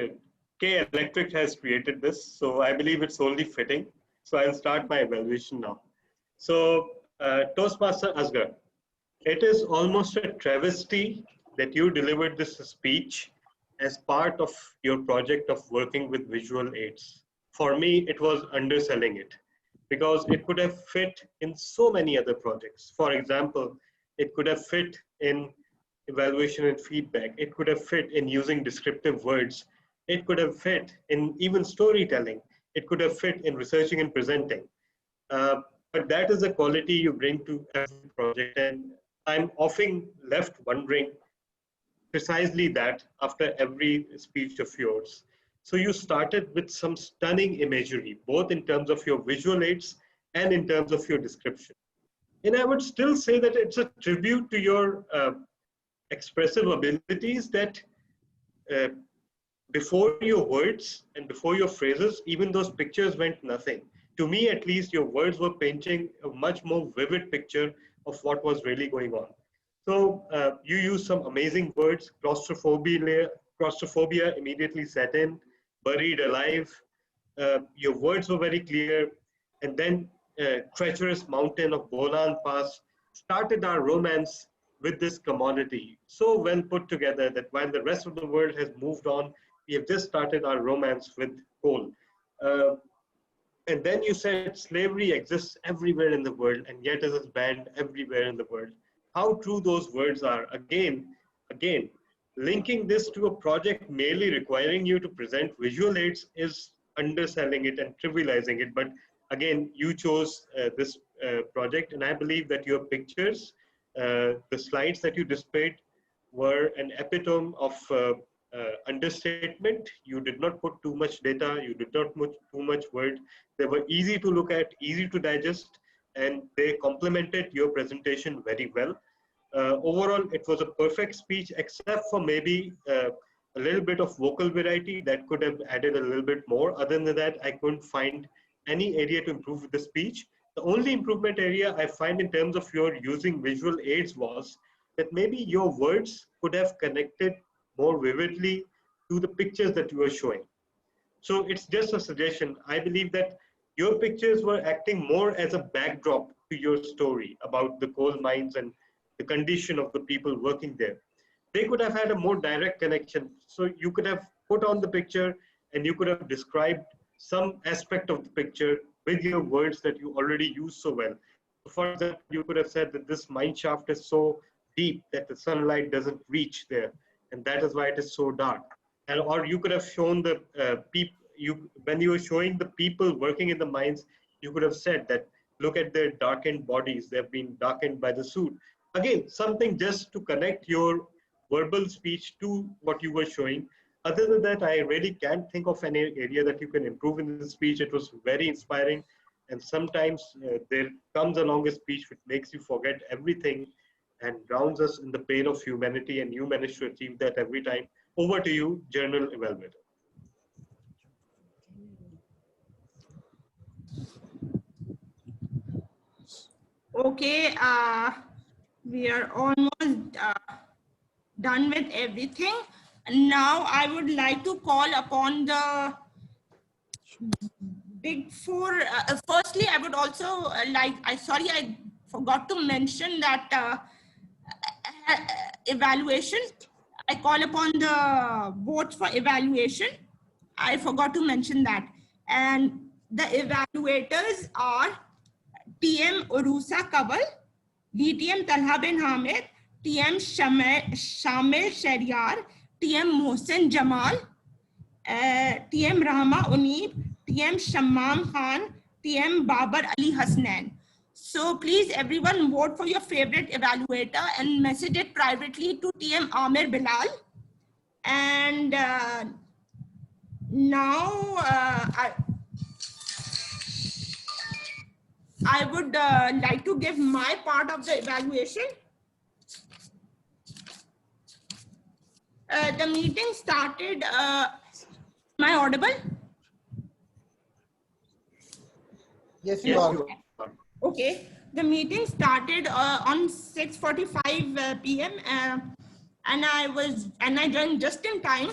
K Electric has created this. So I believe it's only fitting. So I'll start my evaluation now. So Toastmaster Asghar, it is almost a travesty that you delivered this speech as part of your project of working with visual aids. For me, it was underselling it because it could have fit in so many other projects. For example, it could have fit in evaluation and feedback. It could have fit in using descriptive words. It could have fit in even storytelling. It could have fit in researching and presenting. But that is the quality you bring to every project. And I'm often left wondering precisely that after every speech of yours. So you started with some stunning imagery, both in terms of your visual aids and in terms of your description. And I would still say that it's a tribute to your expressive abilities that uh, before your words and before your phrases, even those pictures meant nothing. To me, at least, your words were painting a much more vivid picture of what was really going on. So you used some amazing words. Claustrophobia immediately set in, buried alive. Your words were very clear. And then treacherous mountain of Bolan Pass started our romance with this commodity. So well put together that while the rest of the world has moved on, we have just started our romance with coal. And then you said slavery exists everywhere in the world and yet it is banned everywhere in the world. How true those words are. Again, linking this to a project merely requiring you to present visual aids is underselling it and trivializing it. But again, you chose this project, and I believe that your pictures, the slides that you displayed were an epitome of understatement. You did not put too much data, you did not put too much word. They were easy to look at, easy to digest, and they complemented your presentation very well. Overall, it was a perfect speech, except for maybe a little bit of vocal variety that could have added a little bit more. Other than that, I couldn't find any area to improve with the speech. The only improvement area I find in terms of your using visual aids was that maybe your words could have connected more vividly to the pictures that you were showing. So it's just a suggestion. I believe that your pictures were acting more as a backdrop to your story about the coal mines and the condition of the people working there. They could have had a more direct connection. So you could have put on the picture and you could have described some aspect of the picture with your words that you already use so well. For example, you could have said that this mine shaft is so deep that the sunlight doesn't reach there, and that is why it is so dark. And or you could have shown the when you were showing the people working in the mines, you could have said that look at their darkened bodies; they've been darkened by the soot. Again, something just to connect your verbal speech to what you were showing. Other than that, I really can't think of any area that you can improve in the speech. It was very inspiring. And sometimes there comes along a speech which makes you forget everything and drowns us in the pain of humanity. And you manage to achieve that every time. Over to you, General Evaluator. Okay, we are almost done with everything. Now I would like to call upon the big four. Firstly, I would also I forgot to mention that evaluation. I call upon the votes for evaluation. I forgot to mention that. And the evaluators are TM Uroosa Kanwal, DTM Talha bin Hamid, TM Shamyl Shehryar, TM Mohsin Jamal, TM Rehma Uneeb, TM Shamam Khan, TM Babar Ali Hasnain. So please everyone vote for your favorite evaluator and message it privately to TM Amir Bilal. And now I would like to give my part of the evaluation. The meeting started, am I audible? Yes, you are. Okay, the meeting started on 6:45 p.m. And I joined just in time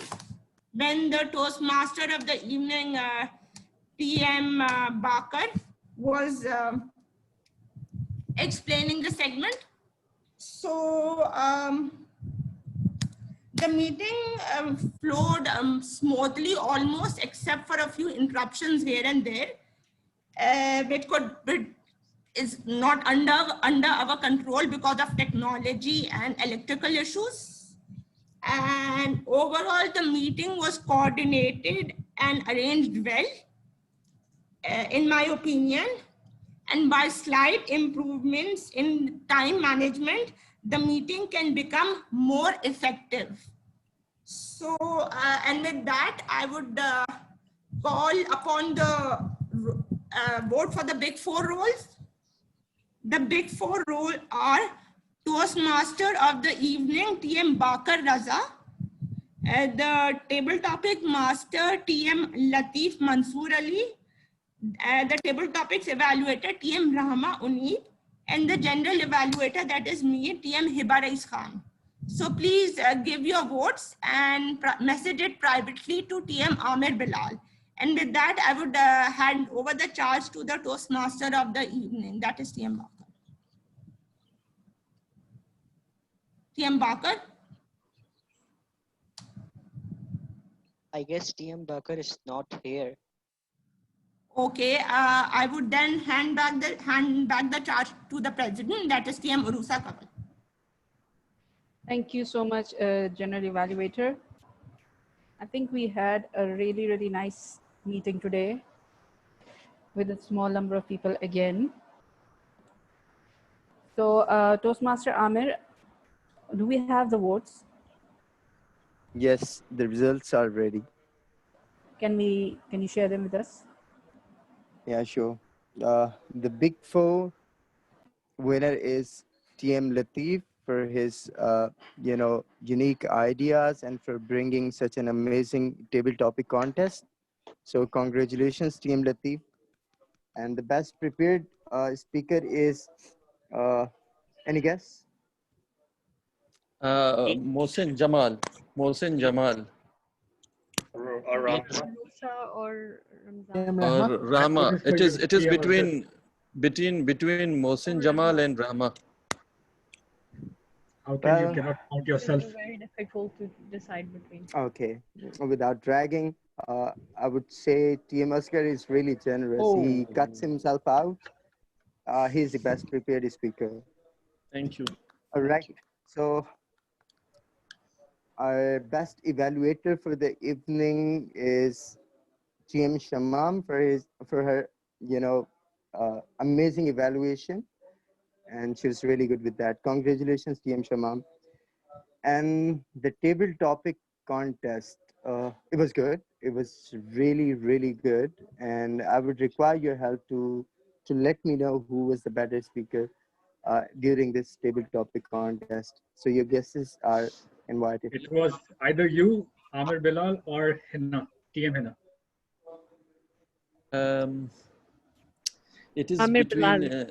when the Toastmaster of the evening, TM Baqar, was explaining the segment. So the meeting flowed smoothly almost, except for a few interruptions here and there, which is not under our control because of technology and electrical issues. And overall, the meeting was coordinated and arranged well, in my opinion. And by slight improvements in time management, the meeting can become more effective. So, and with that, I would call upon the vote for the big four roles. The big four roles are Toastmaster of the evening, TM Baqar Raza. The table topic master, TM Latif Mansoor Ali. The table topics evaluator, TM Rehma Uneeb. And the general evaluator, that is me, TM Hiba Rais Khan. So please give your votes and message it privately to TM Amir Bilal. And with that, I would hand over the charge to the Toastmaster of the evening, that is TM Baqar. TM Baqar? I guess TM Baqar is not here. Okay, I would then hand back the charge to the president, that is TM Uroosa. Thank you so much, General Evaluator. I think we had a really, really nice meeting today with a small number of people again. So, Toastmaster Amir, do we have the votes? Yes, the results are ready. Can you share them with us? Yeah, sure. The big four winner is TM Latif for his, unique ideas and for bringing such an amazing table topic contest. So congratulations, TM Latif. And the best prepared speaker is, any guess? Mohsin Jamal. Mohsin Jamal. Or Ramzan. Uroosa or Ramzan. Or Rama. It is between Mohsin Jamal and Rama. How can you cannot count yourself? It's very difficult to decide between. Okay, without dragging, I would say TM Asghar is really generous. He cuts himself out. He's the best prepared speaker. Thank you. All right. So our best evaluator for the evening is TM Shamam for her amazing evaluation, and she was really good with that. Congratulations, TM Shamam. And the table topic contest, it was good. It was really, really good. And I would require your help to let me know who was the better speaker during this table topic contest. So your guesses are invited. It was either you, Amir Bilal, or Hinna, TM Hinna. It is Amir between Bilal.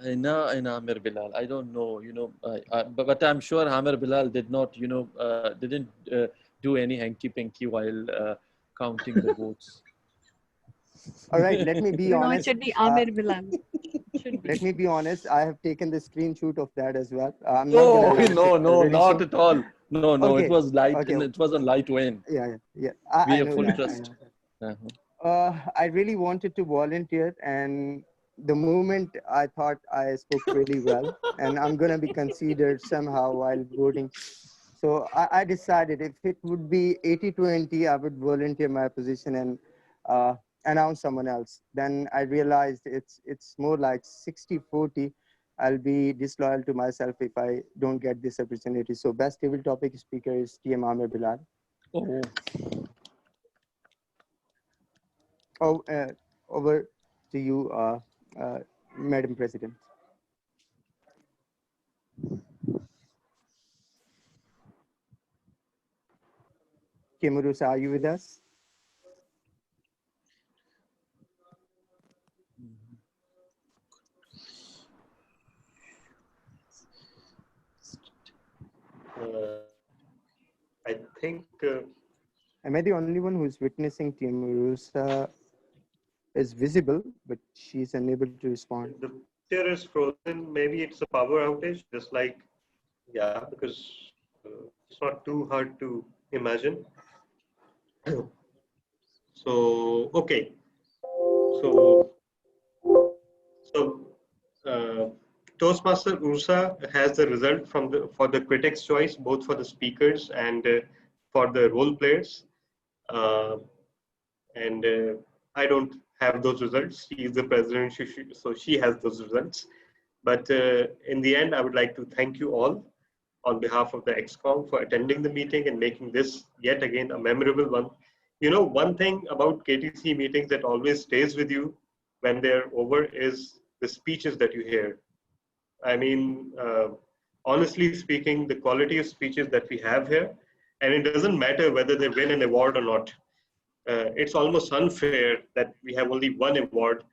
Hinna and Amir Bilal. I don't know, but I'm sure Amir Bilal did not, didn't do any hanky-panky while counting the votes. All right, let me be honest. No, it should be Amir Bilal. Let me be honest. I have taken the screenshot of that as well. I'm No, not not at all. No, Okay, it was light. okay. It was a light win. Yeah. We I have know full that, trust. I really wanted to volunteer, and the moment I thought I spoke really well, and I'm gonna be considered somehow while voting. So I decided if it would be 80-20, I would volunteer my position and announce someone else. Then I realized it's more like 60-40. I'll be disloyal to myself if I don't get this opportunity. So best table topic speaker is TM Amir Bilal. Oh. Over to you, Madam President. Uroosa, are you with us? I think. Am I the only one who's witnessing Uroosa is visible, but she's unable to respond? The picture is frozen. Maybe it's a power outage, just like, because it's not too hard to imagine. So, okay. So Toastmaster Uroosa has the result for the critics' choice, both for the speakers and for the role players. And I don't have those results. She is the president, so she has those results. But in the end, I would like to thank you all on behalf of the XCOM for attending the meeting and making this yet again a memorable one. You know, one thing about KTC meetings that always stays with you when they're over is the speeches that you hear. I mean, honestly speaking, the quality of speeches that we have here, and it doesn't matter whether they win an award or not. It's almost unfair that we have only one award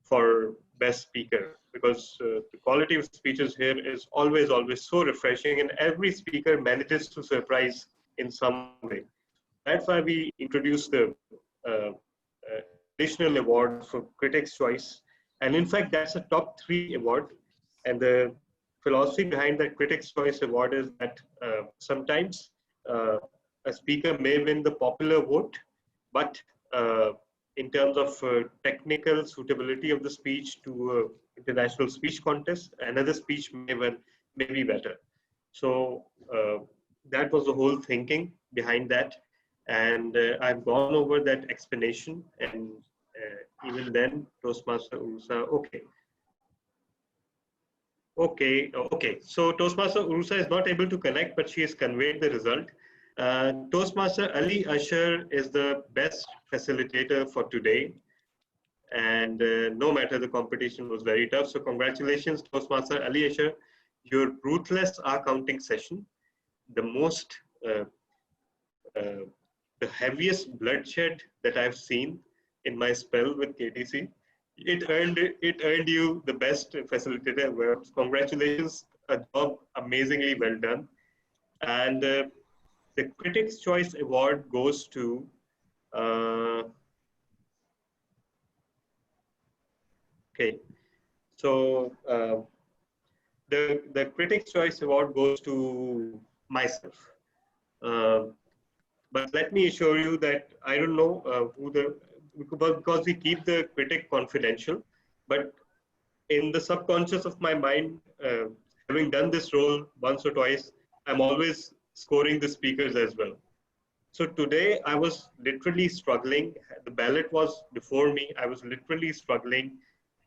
for best speaker, because the quality of speeches here is always so refreshing, and every speaker manages to surprise in some way. That's why we introduced the additional award for Critics' Choice. And in fact, that's a top 3 award. And the philosophy behind that Critics' Choice award is that sometimes a speaker may win the popular vote, but in terms of technical suitability of the speech to international speech contest, another speech may be better. So that was the whole thinking behind that. And I've gone over that explanation, and even then, Toastmaster Uroosa, okay. So Toastmaster Uroosa is not able to connect, but she has conveyed the result. Toastmaster Ali Asghar is the best facilitator for today. And no matter, the competition was very tough. So congratulations, Toastmaster Ali Asghar. Your ruthless counting session, the most, the heaviest bloodshed that I've seen in my spell with KTC. It earned you the best facilitator award. Congratulations, a job amazingly well done. And the Critics' Choice Award goes to so the Critics' Choice Award goes to myself. But let me assure you that I don't know because we keep the critic confidential, but in the subconscious of my mind, having done this role once or twice, I'm always scoring the speakers as well. So today I was literally struggling. The ballot was before me. I was literally struggling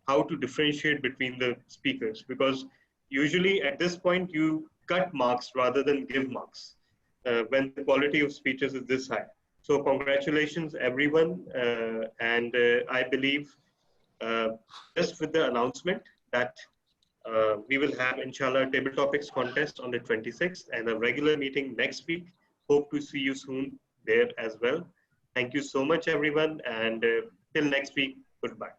how to differentiate between the speakers, because usually at this point you cut marks rather than give marks when the quality of speeches is this high. So congratulations everyone, and I believe just with the announcement that we will have inshallah table topics contest on the 26th and a regular meeting next week. Hope to see you soon there as well. Thank you so much everyone, and till next week, goodbye.